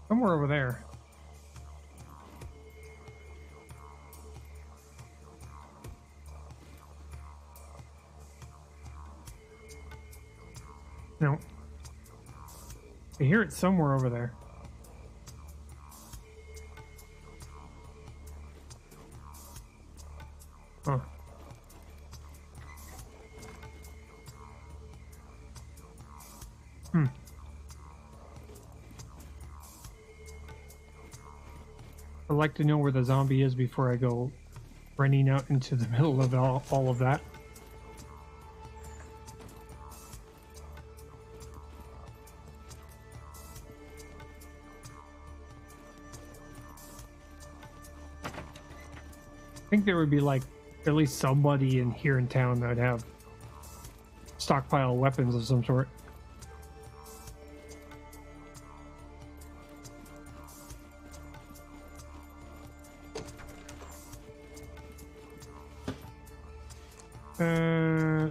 Somewhere over there. No. I hear it somewhere over there. Huh. I'd like to know where the zombie is before I go running out into the middle of all of that. I think there would be like at least somebody in here in town that would have stockpile weapons of some sort.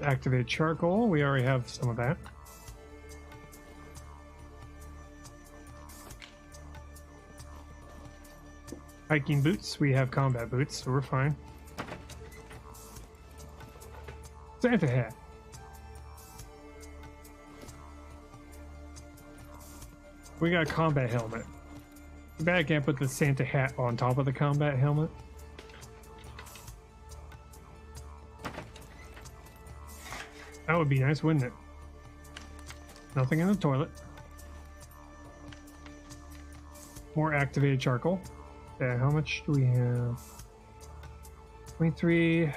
Activate charcoal. We already have some of that. Hiking boots. We have combat boots, so we're fine. Santa hat. We got a combat helmet. Too bad I can't put the Santa hat on top of the combat helmet. That would be nice, wouldn't it? Nothing in the toilet. More activated charcoal. Yeah, how much do we have? 23.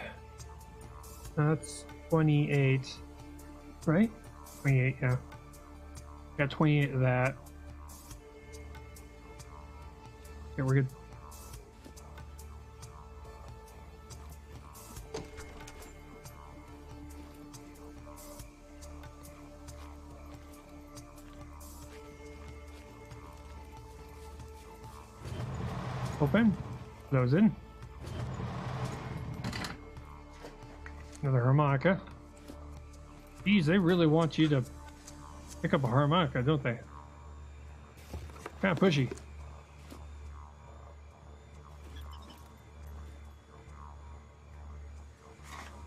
That's 28. Right? 28, yeah. Got 28 of that. Okay, we're good. Open. Those in. Another harmonica. Geez, they really want you to pick up a harmonica, don't they? Kind of pushy.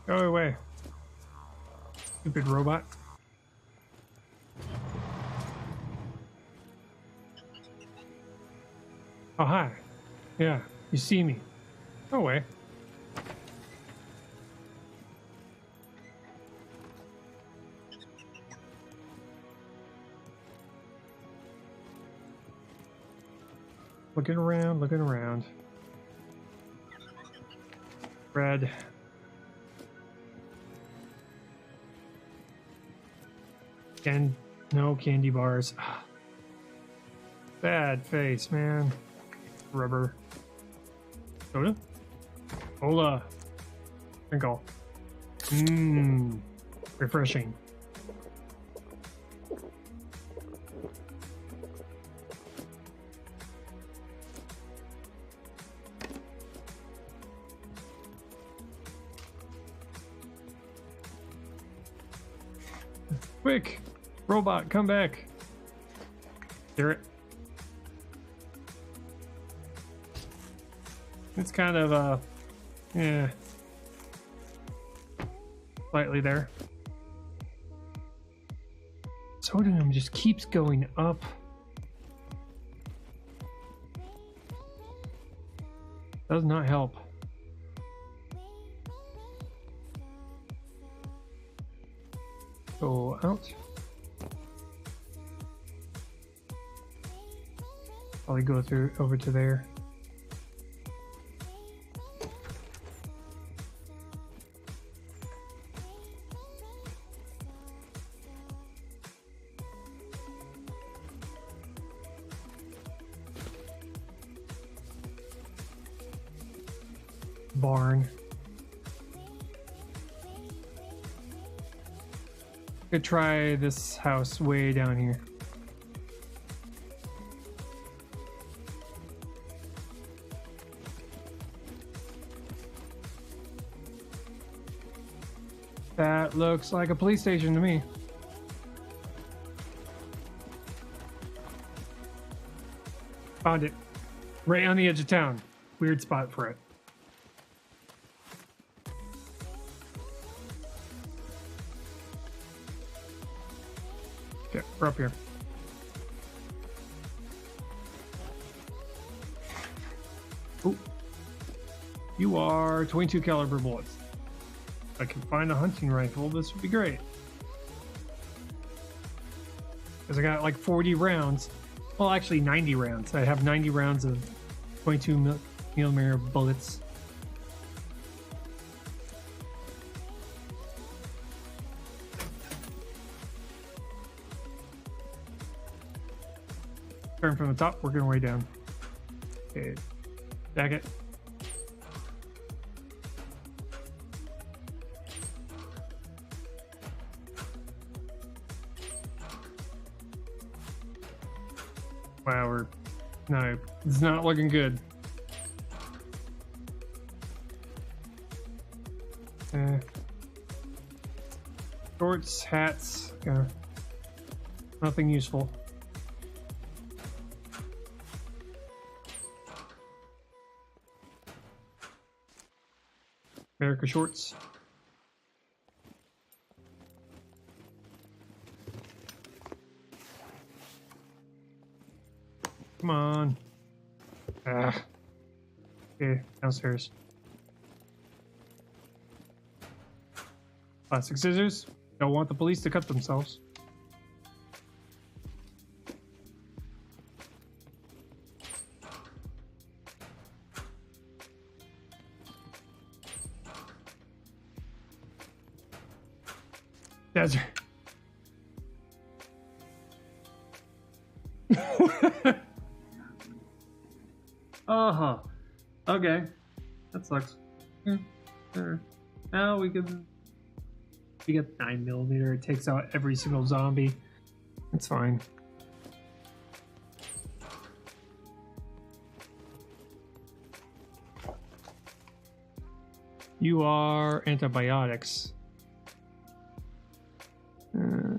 Go away. Stupid robot. Oh, hi. Yeah, you see me. Go away. Looking around, looking around. Red. And No candy bars. Bad face, man. Rubber. Soda? Cola. Sprinkle. Mmm. Refreshing. Quick! Robot, come back! Hear it? It's kind of, yeah. Slightly there. Sodium just keeps going up. Does not help. Go out. Probably go through over to there. Barn. Could try this house way down here. That looks like a police station to me. Found it. Right on the edge of town. Weird spot for it. Okay, we're up here. Ooh. You are 22 caliber bullets. If I can find a hunting rifle, this would be great. Because I got like 40 rounds. Well, actually 90 rounds. I have 90 rounds of 22 millimeter bullets. Starting from the top, working our way down. Okay, jacket. Wow, no, it's not looking good. Shorts, hats, nothing useful. America shorts. Come on. Ah. Okay, downstairs. Plastic scissors. Don't want the police to cut themselves. Desert. Uh-huh. Okay. That sucks. Now we get 9mm. It takes out every single zombie. It's fine. You are antibiotics.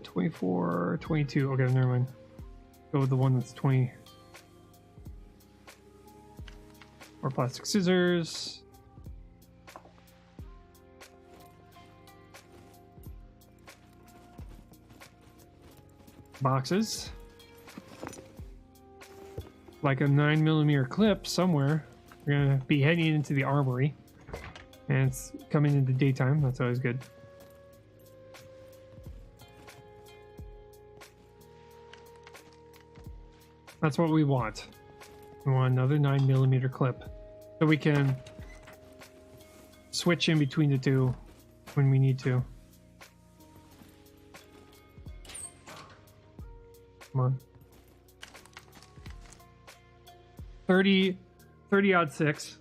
24, 22. Okay, never mind. Go with the one that's 20. More plastic scissors. Boxes. Like a 9mm clip somewhere. We're gonna be heading into the armory. And it's coming into daytime. That's always good. That's what we want. We want another 9mm clip. So we can switch in between the two when we need to. Come on. 30 odd 6.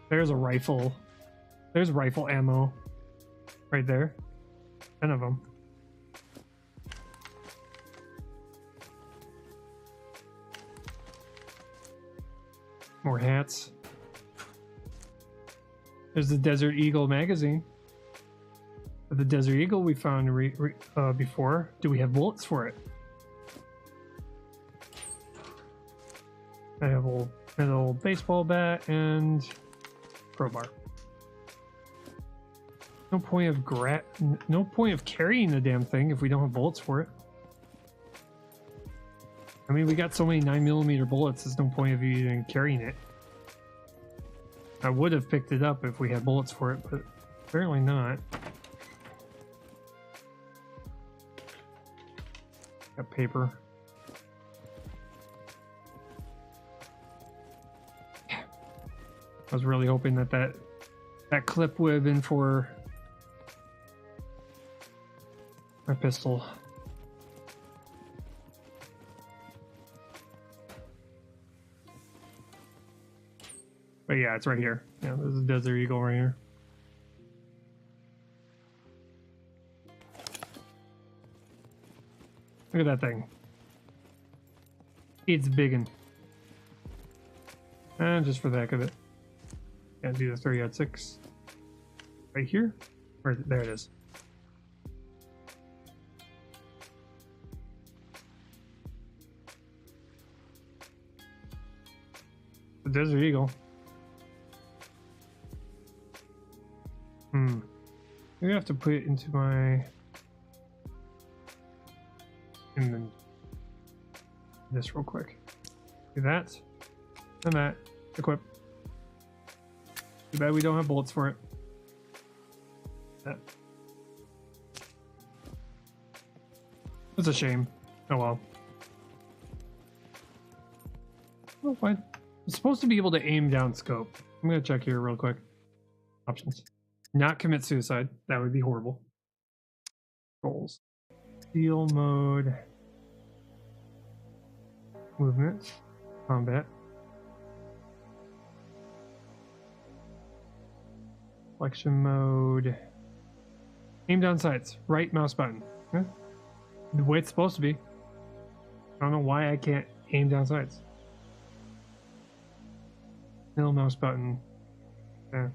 There's a rifle. There's rifle ammo right there. 10 of them. More hats. There's the Desert Eagle magazine. The Desert Eagle we found before. Do we have bullets for it? I have an old baseball bat and crowbar. No point of carrying the damn thing if we don't have bullets for it. I mean, we got so many 9mm bullets, there's no point of you even carrying it. I would have picked it up if we had bullets for it, but apparently not. Got paper. I was really hoping that clip would have been for my pistol. But yeah, it's right here. Yeah, this is a Desert Eagle right here. Look at that thing. It's biggin'. And just for the heck of it. Can't do the 30-06. Right here? Or there it is. The Desert Eagle. Maybe I have to put it into my this real quick. Do that and that. Equip. Too bad we don't have bullets for it. That. It's a shame. Oh well. Oh, fine. I'm supposed to be able to aim down scope. I'm gonna check here real quick. Options. Not commit suicide. That would be horrible. Goals. Steal mode. Movement. Combat. Selection mode. Aim down sights. Right mouse button. Okay. The way it's supposed to be. I don't know why I can't aim down sights. Middle mouse button. Yeah.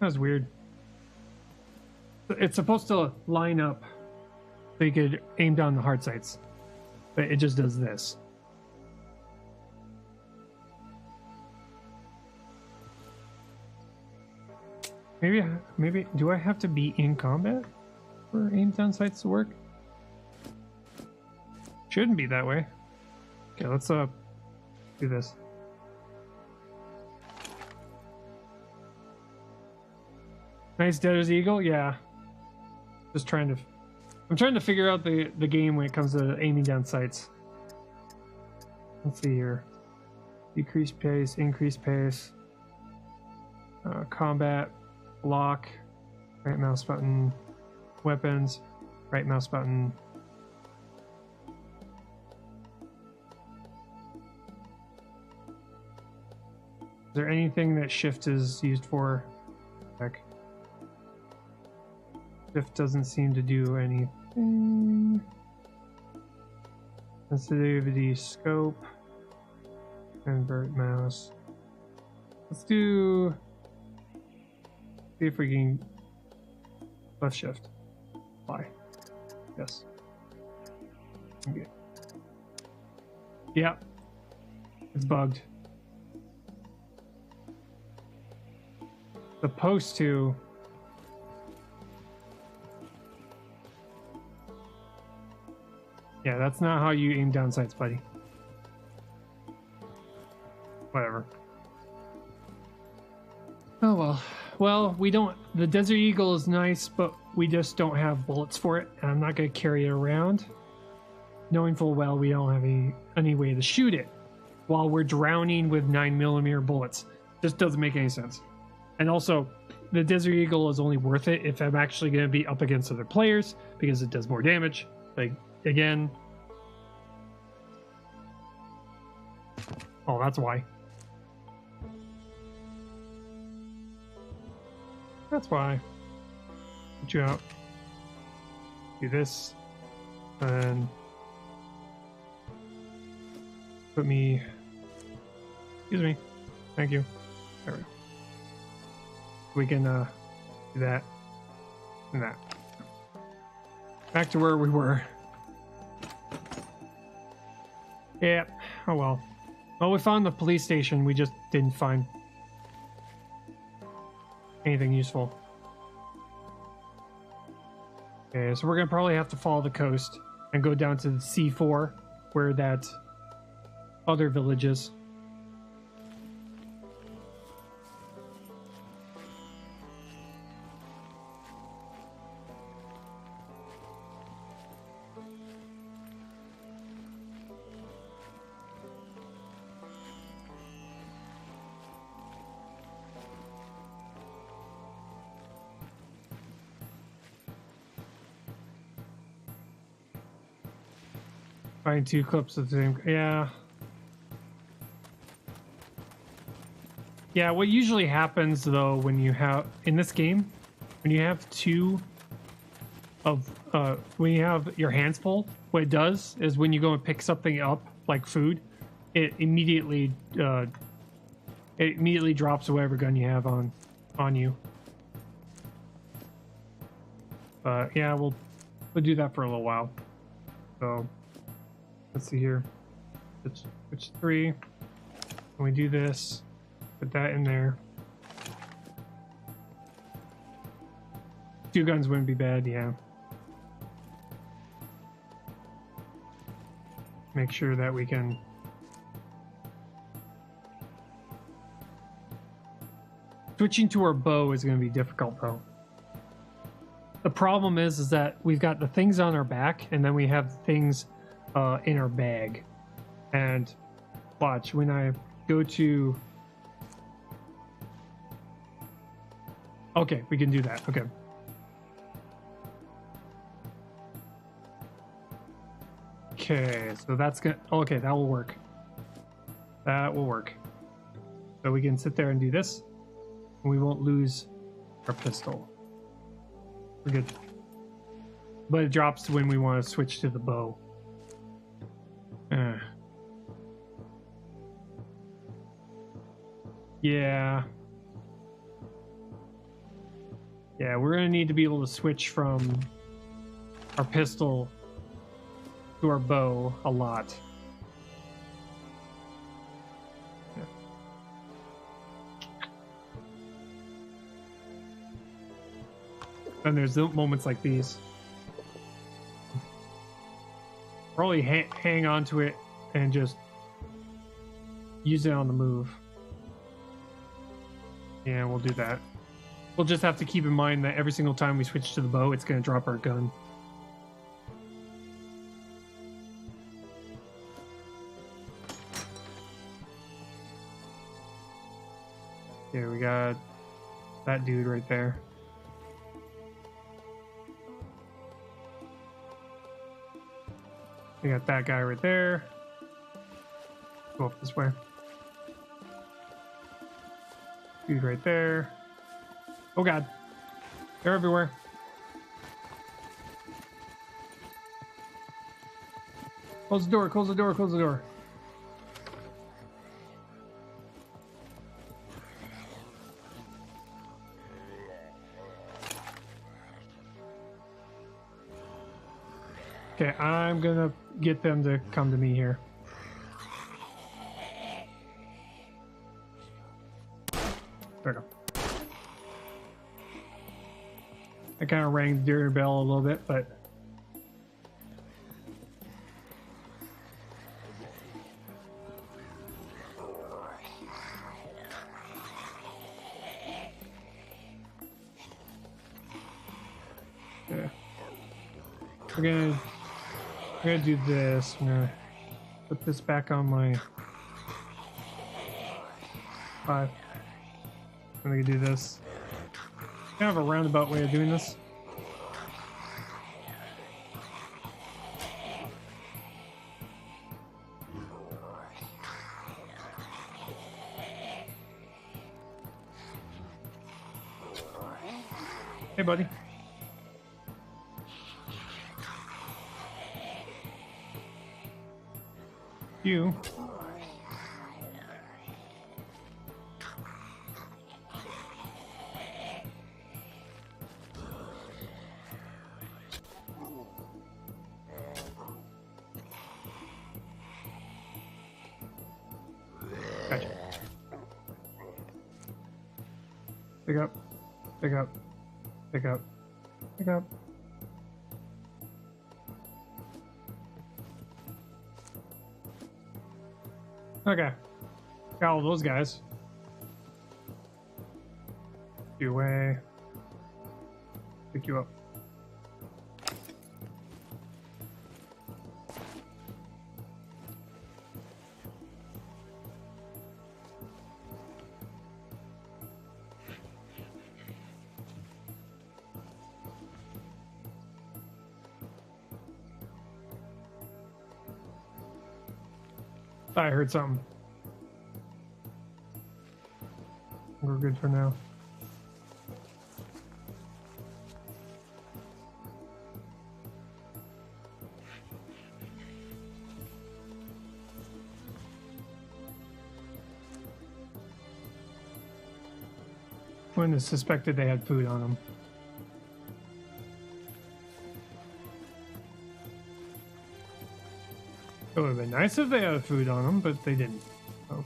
That's weird. It's supposed to line up so you could aim down the hard sights, but it just does this. Maybe do I have to be in combat for aim down sights to work? Shouldn't be that way. Okay, let's do this. Nice Desert Eagle, yeah. Just I'm trying to figure out the game when it comes to aiming down sights. Let's see here. Decrease pace, increase pace. Combat, block, right mouse button, weapons, right mouse button. Is there anything that shift is used for? Heck. Shift doesn't seem to do anything. Sensitivity, scope, invert mouse. Let's see if we can left shift. Apply. Yes. Okay. Yeah. It's bugged. Supposed to. Yeah, that's not how you aim down sights, buddy. Whatever. Oh well. Well, we don't... The Desert Eagle is nice, but we just don't have bullets for it, and I'm not going to carry it around, knowing full well we don't have any way to shoot it while we're drowning with 9mm bullets. Just doesn't make any sense. And also, the Desert Eagle is only worth it if I'm actually going to be up against other players, because it does more damage. Like, again... Oh, that's why. That's why. Put you out. Do this. And... put me... Excuse me. Thank you. There we go. We can do that and that. Back to where we were. Yeah. Oh well. Well, we found the police station. We just didn't find anything useful. Okay, so we're gonna probably have to follow the coast and go down to the C4, where that other village is. Find 2 clips of the same. Yeah. Yeah, what usually happens though when you have in this game, when you have when you have your hands full, what it does is when you go and pick something up like food, it immediately drops whatever gun you have on you. But yeah, we'll do that for a little while. So let's see here. Which 3? When we do this, put that in there. 2 guns wouldn't be bad, yeah. Make sure that we can... Switching to our bow is going to be difficult, though. The problem is that we've got the things on our back, and then we have things in our bag. And watch, when I go to... Okay, we can do that. Okay. Okay, so that's gonna... Okay, that will work. That will work. So we can sit there and do this, and we won't lose our pistol. We're good. But it drops when we want to switch to the bow. Yeah. Yeah, we're gonna need to be able to switch from our pistol to our bow a lot. Yeah. And there's moments like these. Probably hang on to it and just use it on the move. Yeah, we'll do that. We'll just have to keep in mind that every single time we switch to the bow, it's going to drop our gun. Here we got that dude right there. We got that guy right there. Go up this way. Dude right there. Oh god. They're everywhere. Close the door, close the door, close the door. Okay, I'm gonna get them to come to me here. There we go. I kind of rang the dinner bell a little bit, but... We're gonna do this. I'm gonna put this back on my 5. I'm gonna do this. Kind of a roundabout way of doing this. Hey, buddy. You. Gotcha. Pick up. Pick up. Pick up. Pick up. Okay. Got all those guys. You away. Pick you up. I heard something. We're good for now. When it's suspected they had food on them. It would have been nice if they had food on them, but they didn't. So.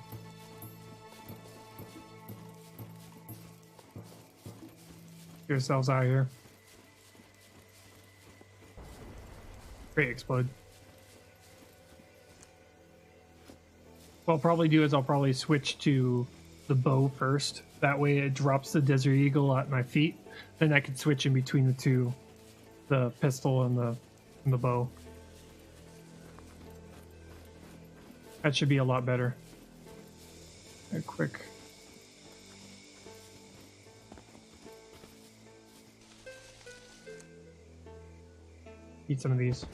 Get yourselves out of here. Great, explode. What I'll probably do is I'll probably switch to the bow first. That way it drops the Desert Eagle at my feet. Then I can switch in between the two. The pistol and the bow. That should be a lot better. A quick. Eat some of these.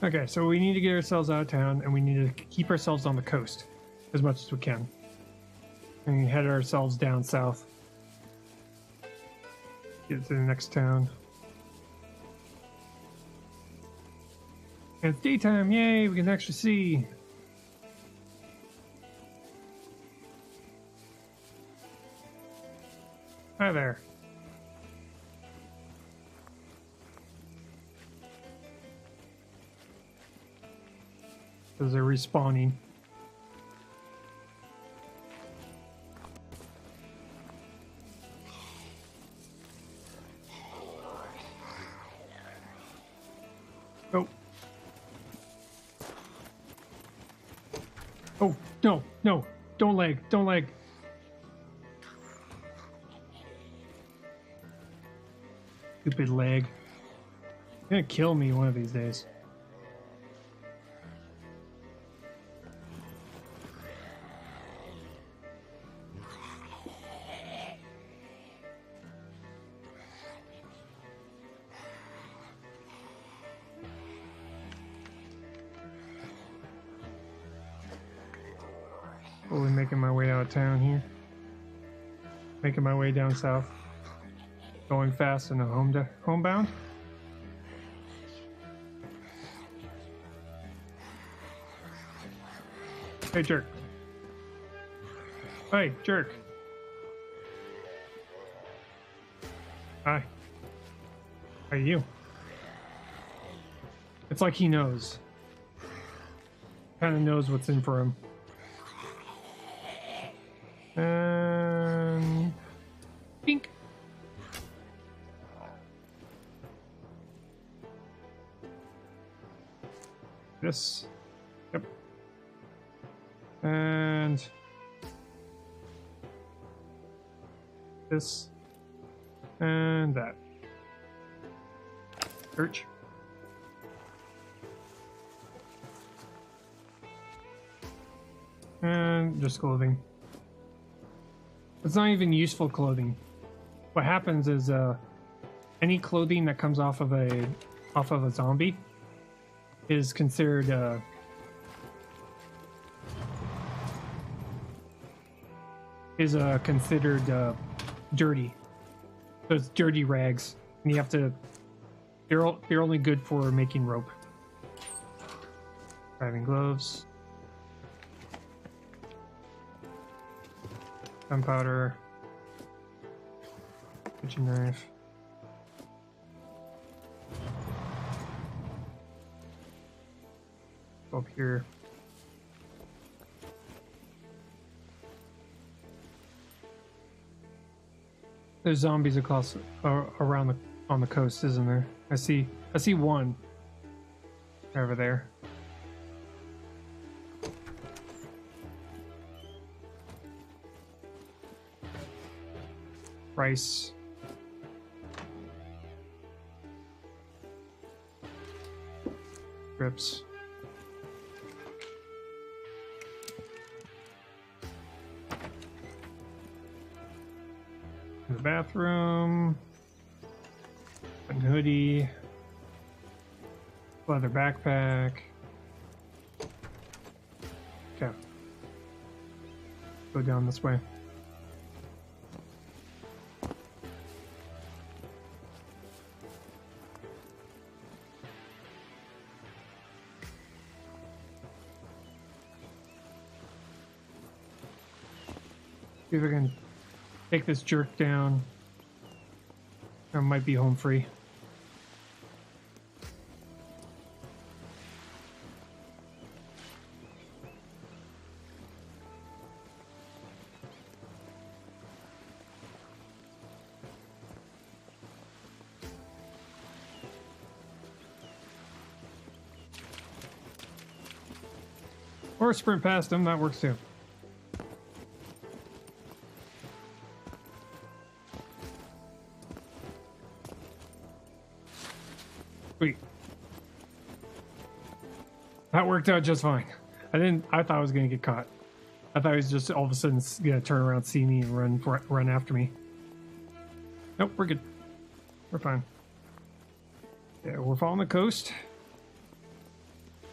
Okay, so we need to get ourselves out of town, and we need to keep ourselves on the coast as much as we can. And head ourselves down south. Get to the next town. And it's daytime, yay, we can actually see. Hi there. Because they're respawning. Oh. Oh, no, no. Don't lag, don't lag. Stupid lag. You're gonna kill me one of these days. Slowly making my way out of town here. Making my way down south. Going fast and homebound. Hey, jerk. Hey, jerk. Hi. How are you? It's like he knows. Kind of knows what's in for him. And pink. This. Yep. And this. And that. Search. And just clothing. It's not even useful clothing. What happens is any clothing that comes off of a zombie is considered dirty. So it's dirty rags, and you have to. They're only good for making rope. Driving gloves. Gunpowder. Kitchen knife. Up here. There's zombies across around on the coast, isn't there? I see one over there. Rice. Grips. In the bathroom. Button hoodie. Leather backpack. Okay. Go down this way. See if I can take this jerk down. I might be home free. Or sprint past him, that works too. Sweet. That worked out just fine. I thought I was gonna get caught. I thought he was just all of a sudden gonna turn around, see me, and run after me. Nope, we're good. We're fine. Yeah, we're following the coast.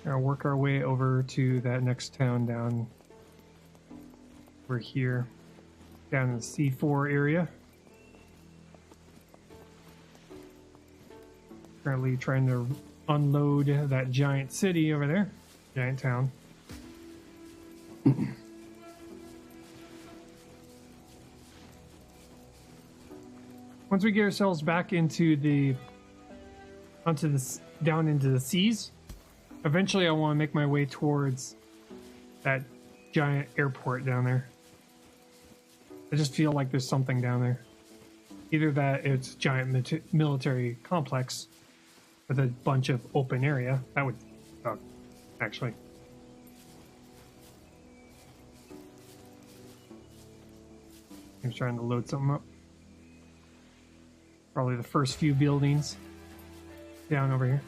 Now work our way over to that next town down. We're here, down in the C4 area. Currently trying to unload that giant city over there, giant town. Once we get ourselves back into down into the seas, eventually I want to make my way towards that giant airport down there. I just feel like there's something down there. Either that it's a giant military complex with a bunch of open area. That would suck, actually. I'm trying to load something up. Probably the first few buildings down over here.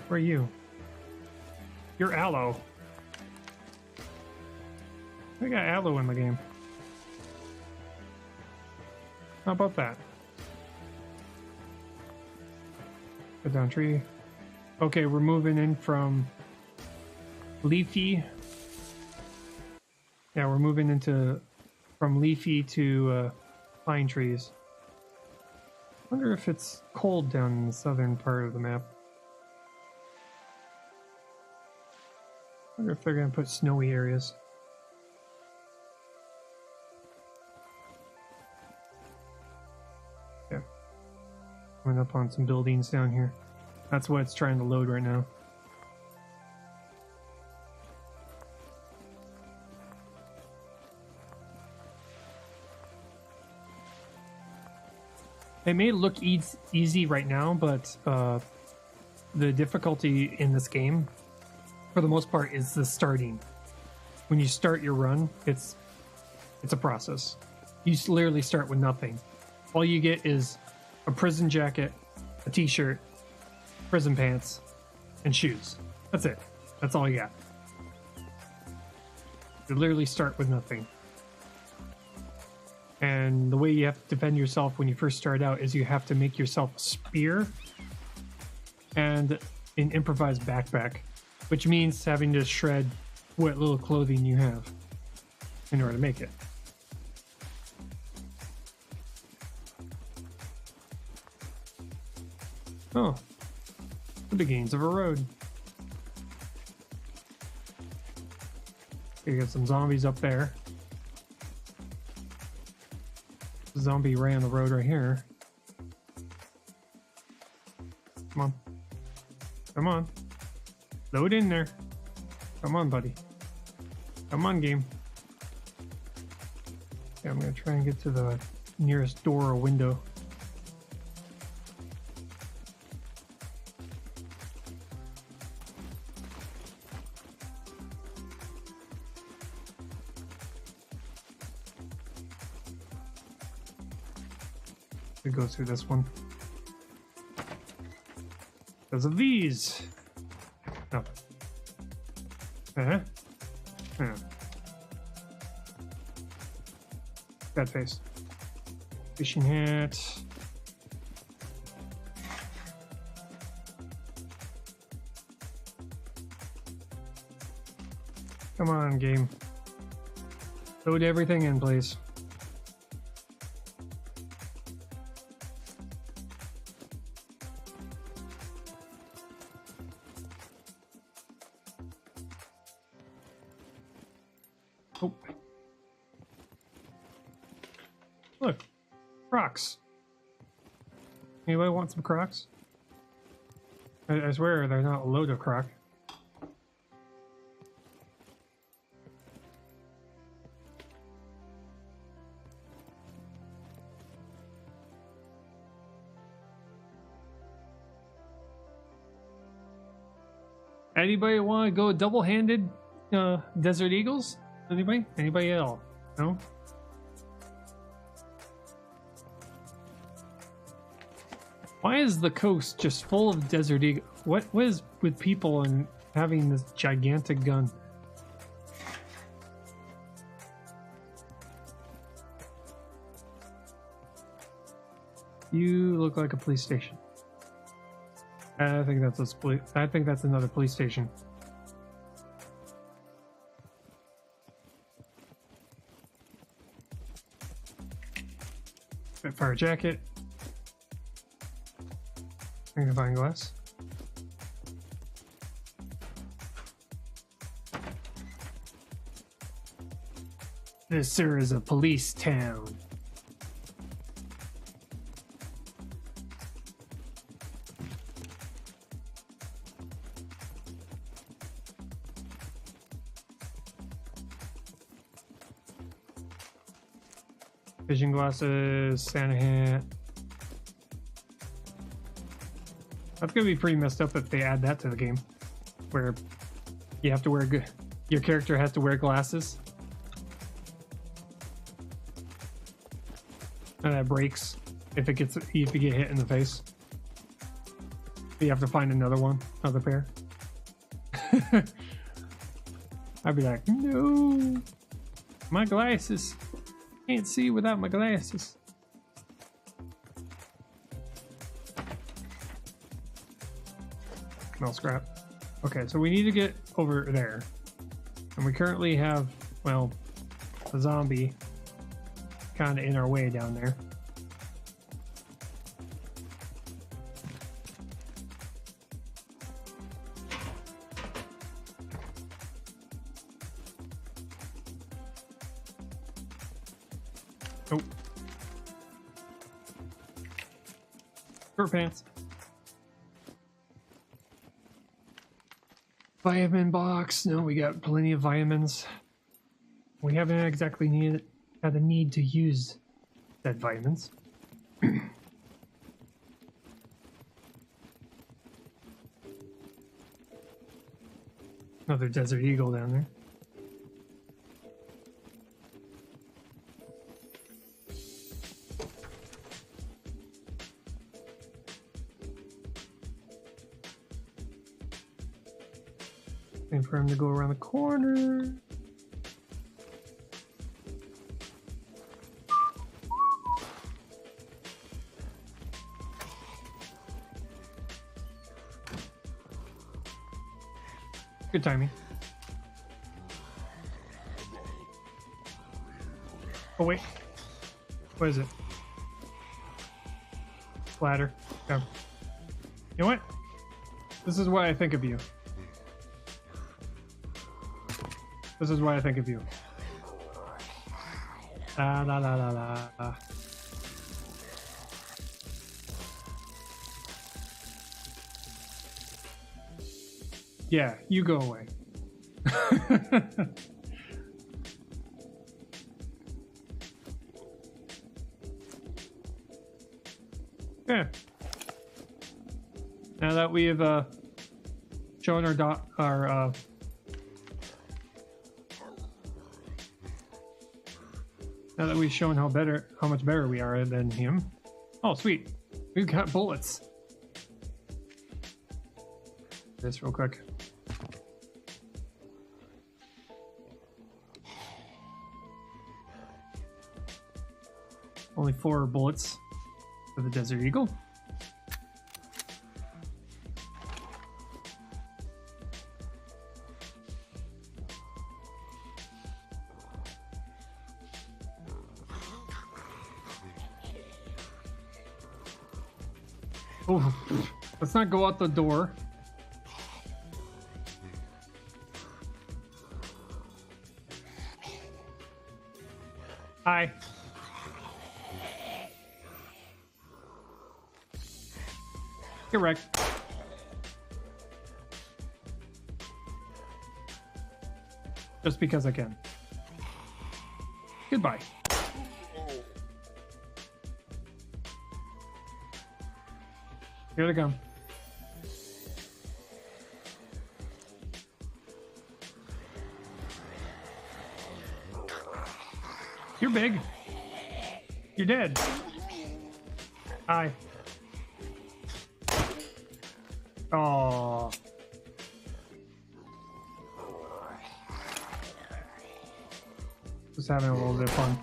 Where are you? You're aloe. I got aloe in the game. How about that? Cut down tree. Okay, we're moving in from leafy. Yeah, we're moving into from leafy to pine trees. Wonder if it's cold down in the southern part of the map. wonder if they're gonna put snowy areas. Yeah. Went up on some buildings down here. That's what it's trying to load right now. It may look easy right now, but the difficulty in this game, for the most part, is the starting. When you start your run, it's a process. You literally start with nothing. All you get is a prison jacket, a t-shirt, prison pants, and shoes. That's it. That's all you got. You literally start with nothing. And the way you have to defend yourself when you first start out is you have to make yourself a spear and an improvised backpack, which means having to shred what little clothing you have in order to make it. Oh, the beginnings of a road. You got some zombies up there. Zombie right on the road right here. Come on. Come on. Load in there. Come on, buddy. Come on, game. Okay, I'm gonna try and get to the nearest door or window. We go through this one because of these. Oh. Yeah. Bad face. Fishing hat. Come on, game. Load everything in, please. Oh. Look. Crocs. Anybody want some Crocs? I swear they're not a load of Croc. Anybody want to go double-handed Desert Eagles? Anybody? Anybody at all? No? Why is the coast just full of Desert Eagles? What is with people and having this gigantic gun? You look like a police station. I think that's I think that's another police station. Fire jacket. Magnifying glass. This, sir, is a police town. Vision glasses, Santa hat. That's gonna be pretty messed up if they add that to the game, where you have to wear your character has to wear glasses, and that breaks if you get hit in the face. You have to find another pair. I'd be like, no, my glasses. Can't see without my glasses. Smell scrap. Okay, so we need to get over there. And we currently have, well, a zombie kind of in our way down there. Oh. Short pants. Vitamin box. No, we got plenty of vitamins. We haven't exactly had the need to use said vitamins. Another desert eagle down there. Waiting for him to go around the corner. Good timing. Oh wait, what is it? Ladder. Okay. You know what? This is what I think of you. This is what I think of you. La la la la la. Yeah, you go away. Yeah. Now that we've shown our now that we've shown how much better we are than him. Oh, sweet. We've got bullets. This real quick. Only 4 bullets for the Desert Eagle. Oh, let's not go out the door. Hi. Get wrecked. Just because I can. Goodbye. Here they come. You're big. You're dead. Hi. Oh. Just having a little bit of fun.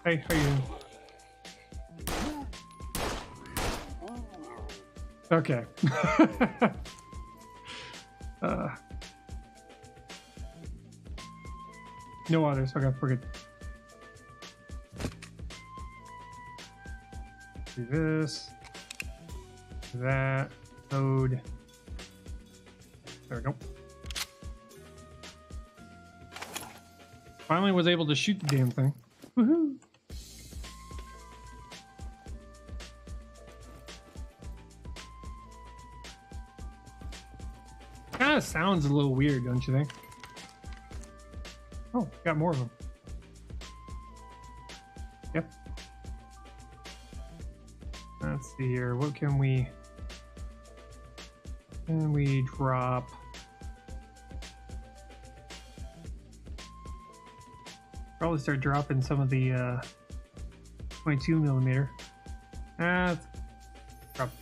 Hey, how you doing? Okay. No others. Okay, we're good. Do this. That. Load. There we go. Finally was able to shoot the damn thing. Woohoo! Kind of sounds a little weird, don't you think? Oh, got more of them. Yep. Let's see here. What can we... Can we drop... Probably start dropping some of the 22 millimeter. Drop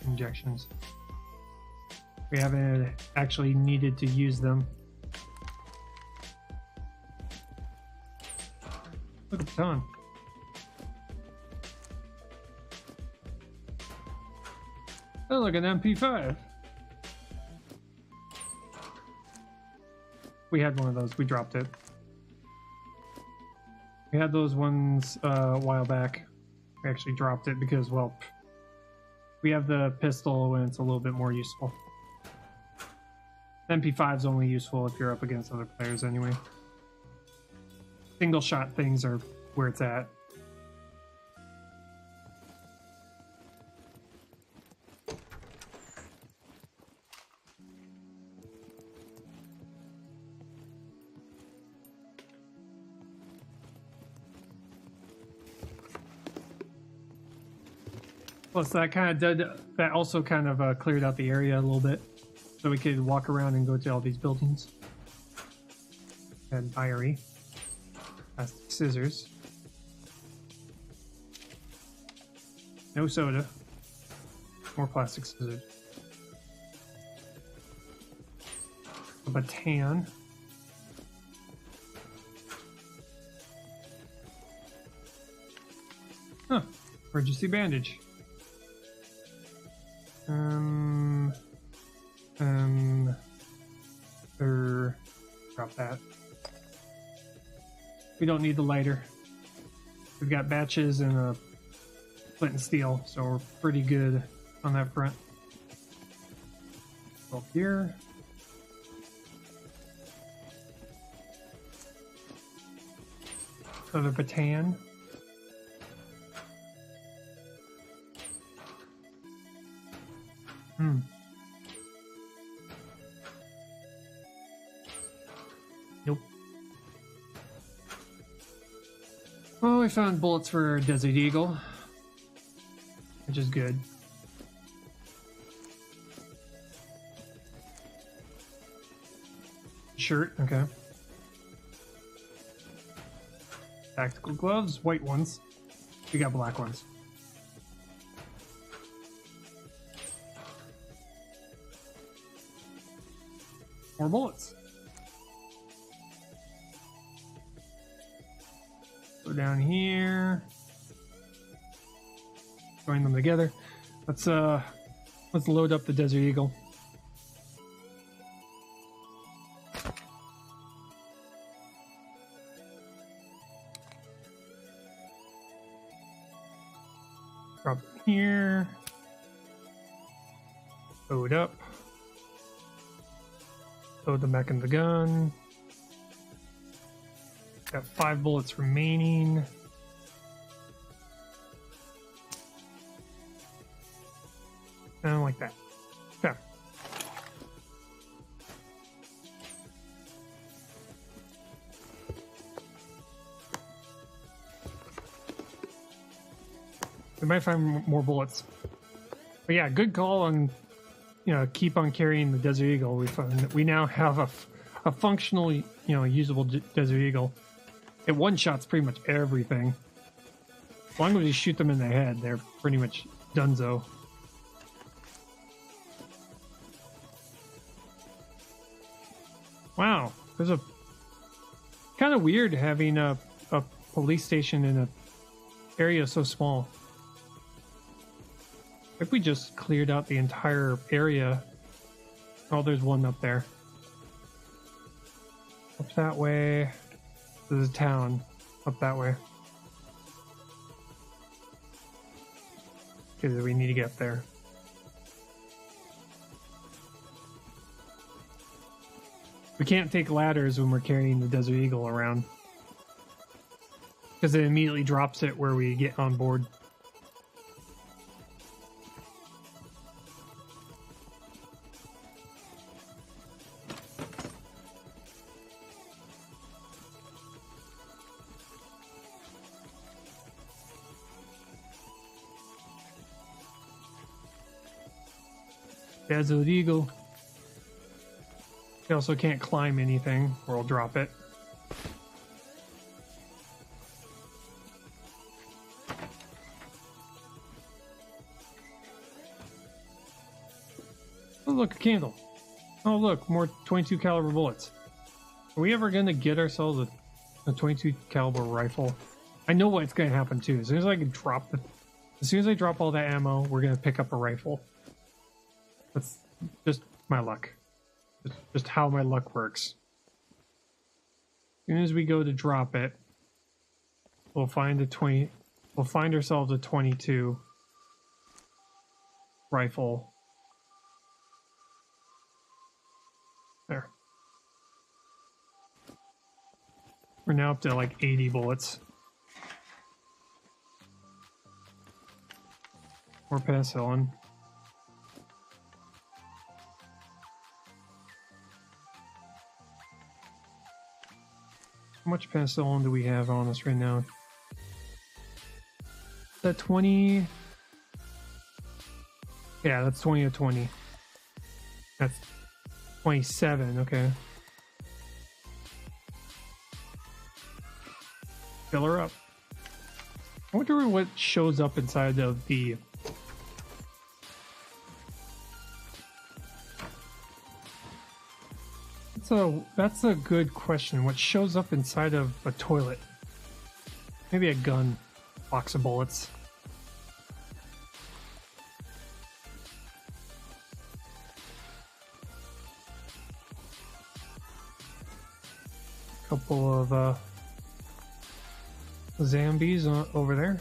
injections. We haven't actually needed to use them. Look at the ton. Oh, look at an MP5. We had one of those. We dropped it. We had those ones a while back. We actually dropped it because, well, we have the pistol when it's a little bit more useful. MP5 is only useful if you're up against other players anyway. Single shot things are where it's at. Plus, that kind of did. That also kind of cleared out the area a little bit, so we could walk around and go to all these buildings. And diary, plastic scissors, no soda, more plastic scissors, a baton. Huh, emergency bandage. Drop that. We don't need the lighter. We've got batches and a flint and steel, so we're pretty good on that front. Up here. Another baton. Nope. Oh, we found bullets for Desert Eagle, which is good. Shirt, okay. Tactical gloves, white ones. We got black ones. More bullets. Go down here. Join them together. Let's load up the Desert Eagle. Drop it here. Load up. Load them back in the gun. Got 5 bullets remaining. Kind of like that. Okay. We might find more bullets. But yeah, good call on, keep on carrying the Desert Eagle. We now have a functional, usable Desert Eagle. It one-shots pretty much everything. As long as you shoot them in the head, they're pretty much donezo. Wow, there's a kind of weird having a police station in an area so small. If we just cleared out the entire area. Oh, there's one up there. Up that way. There's a town up that way. Because we need to get up there. We can't take ladders when we're carrying the Desert Eagle around. Because it immediately drops it where we get on board. Desert Eagle. You also can't climb anything or I'll drop it. Oh look, a candle. Oh look, more 22 caliber bullets. Are we ever gonna get ourselves a 22 caliber rifle? I know what's gonna happen too. As soon as I drop all that ammo, we're gonna pick up a rifle. That's just my luck. Just how my luck works. As soon as we go to drop it, we'll find ourselves a 22 rifle. There. We're now up to like 80 bullets. More penicillin. How much penicillin do we have on us right now? Is that 20? Yeah, that's 20 to 20. That's 27, okay. Fill her up. I wonder what shows up inside of the... That's a good question. What shows up inside of a toilet? Maybe a gun. Box of bullets. Couple of zombies over there.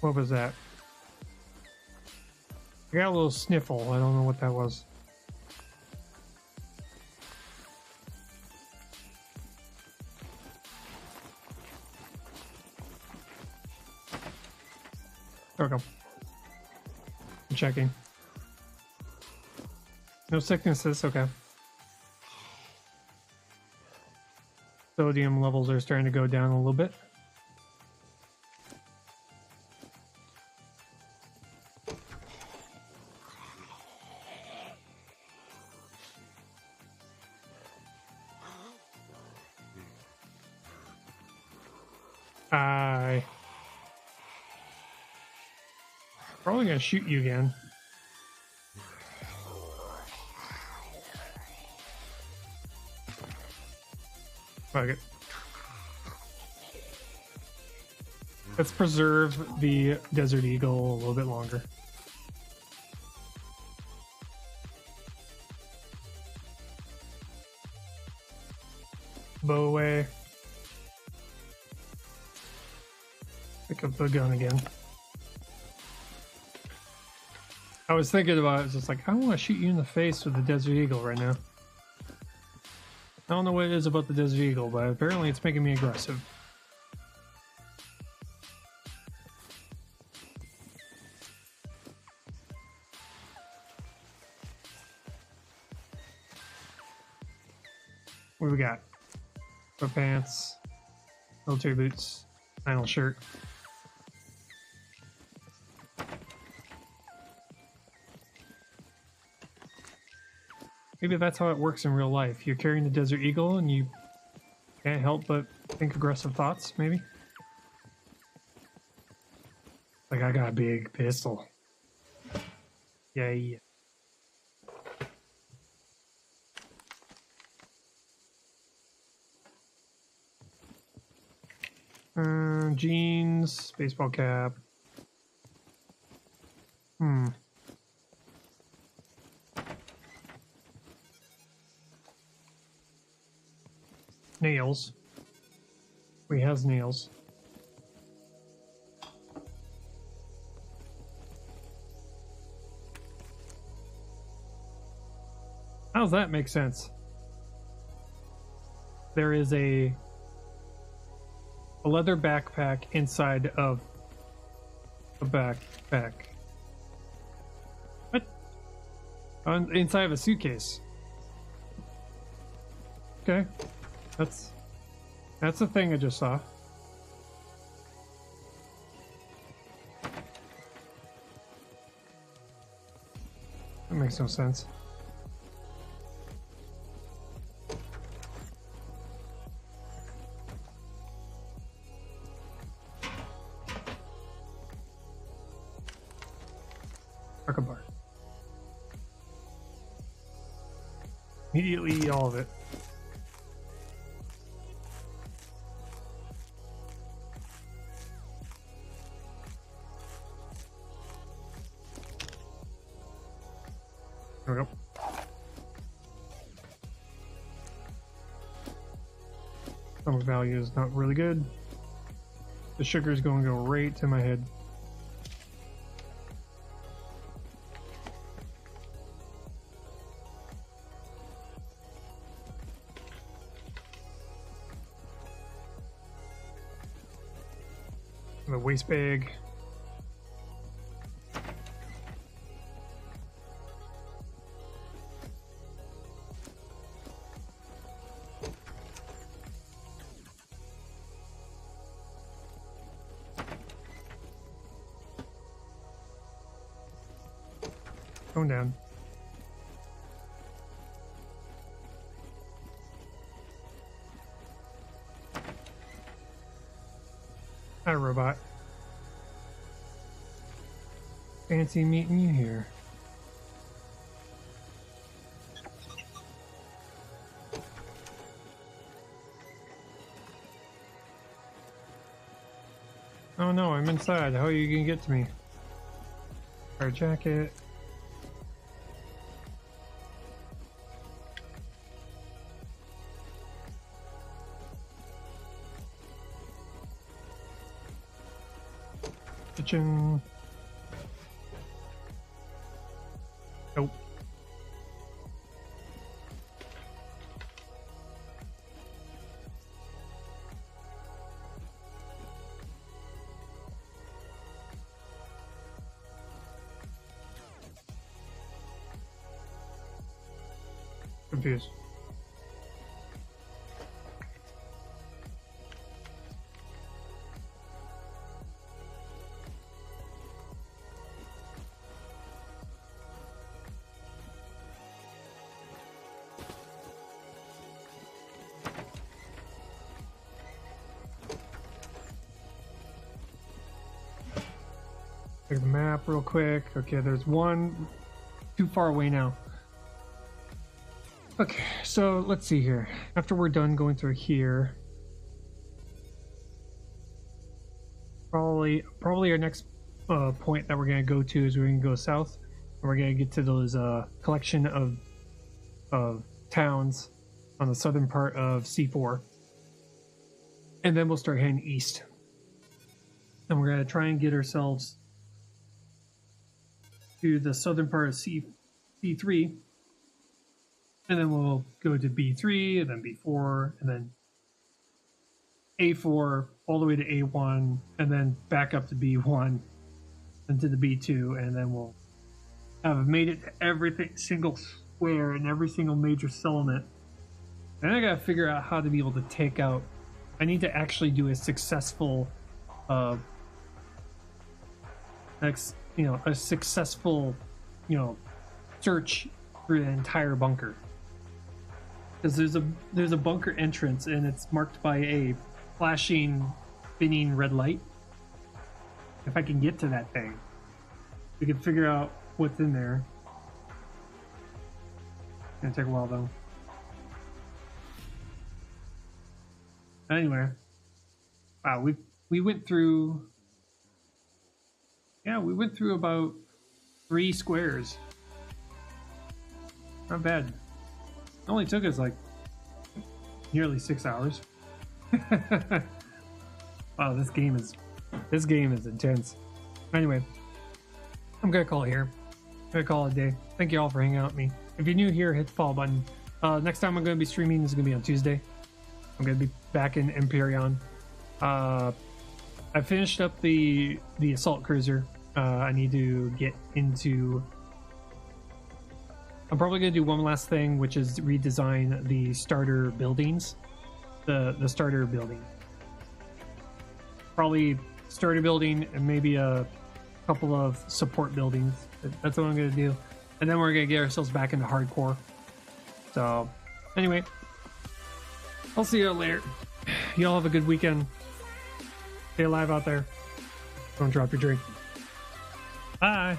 What was that? I got a little sniffle. I don't know what that was. There we go. I'm checking. No sicknesses, okay. Sodium levels are starting to go down a little bit. Probably gonna shoot you again. Fuck it. Let's preserve the Desert Eagle a little bit longer. Bow away. Pick up the gun again. I was thinking about it, it's just like, I want to shoot you in the face with the Desert Eagle right now. I don't know what it is about the Desert Eagle, but apparently it's making me aggressive. What do we got? Sweatpants, military boots, flannel shirt. Maybe that's how it works in real life. You're carrying the Desert Eagle and you can't help but think aggressive thoughts, maybe? Like, I got a big pistol. Yay. Jeans, baseball cap. Nails. We has nails. How does that make sense? There is a leather backpack inside of a backpack. What? Inside of a suitcase. Okay. That's the thing I just saw. That makes no sense. Market bar. Immediately eat all of it. There we go. Stomach value is not really good. The sugar is going to go right to my head. The waste bag. Going down. Hi, robot. Fancy meeting you here. Oh no, I'm inside. How are you gonna get to me? Our jacket. Kitchen. Nope. Confused. Check the map real quick. Okay, there's one too far away now. Okay, so let's see here. After we're done going through here, probably our next point that we're gonna go to is we're gonna go south, and we're gonna get to those collection of towns on the southern part of C4, and then we'll start heading east, and we're gonna try and get ourselves to the southern part of C3. And then we'll go to B3, and then B4, and then A4, all the way to A1, and then back up to B1, and to the B2, and then we'll have made it to every single square and every single major settlement. Then I gotta figure out how to be able to take out. I need to actually do a successful, a successful, search through the entire bunker. Because there's a bunker entrance, and it's marked by a flashing, spinning red light. If I can get to that thing, we can figure out what's in there. It's gonna take a while though. Anyway, wow, we went through. Yeah, we went through about 3 squares. Not bad. It only took us like nearly 6 hours. Wow, this game is intense. Anyway, I'm gonna call it here. I'm gonna call it a day. Thank you all for hanging out with me. If you're new here, hit the follow button. Next time I'm gonna be streaming is gonna be on Tuesday. I'm gonna be back in Empyrean. I finished up the assault cruiser. I need to get into. I'm probably going to do one last thing, which is redesign the starter buildings. The starter building. Probably starter building and maybe a couple of support buildings. That's what I'm going to do. And then we're going to get ourselves back into hardcore. So, anyway. I'll see you later. Y'all have a good weekend. Stay alive out there. Don't drop your drink. Bye.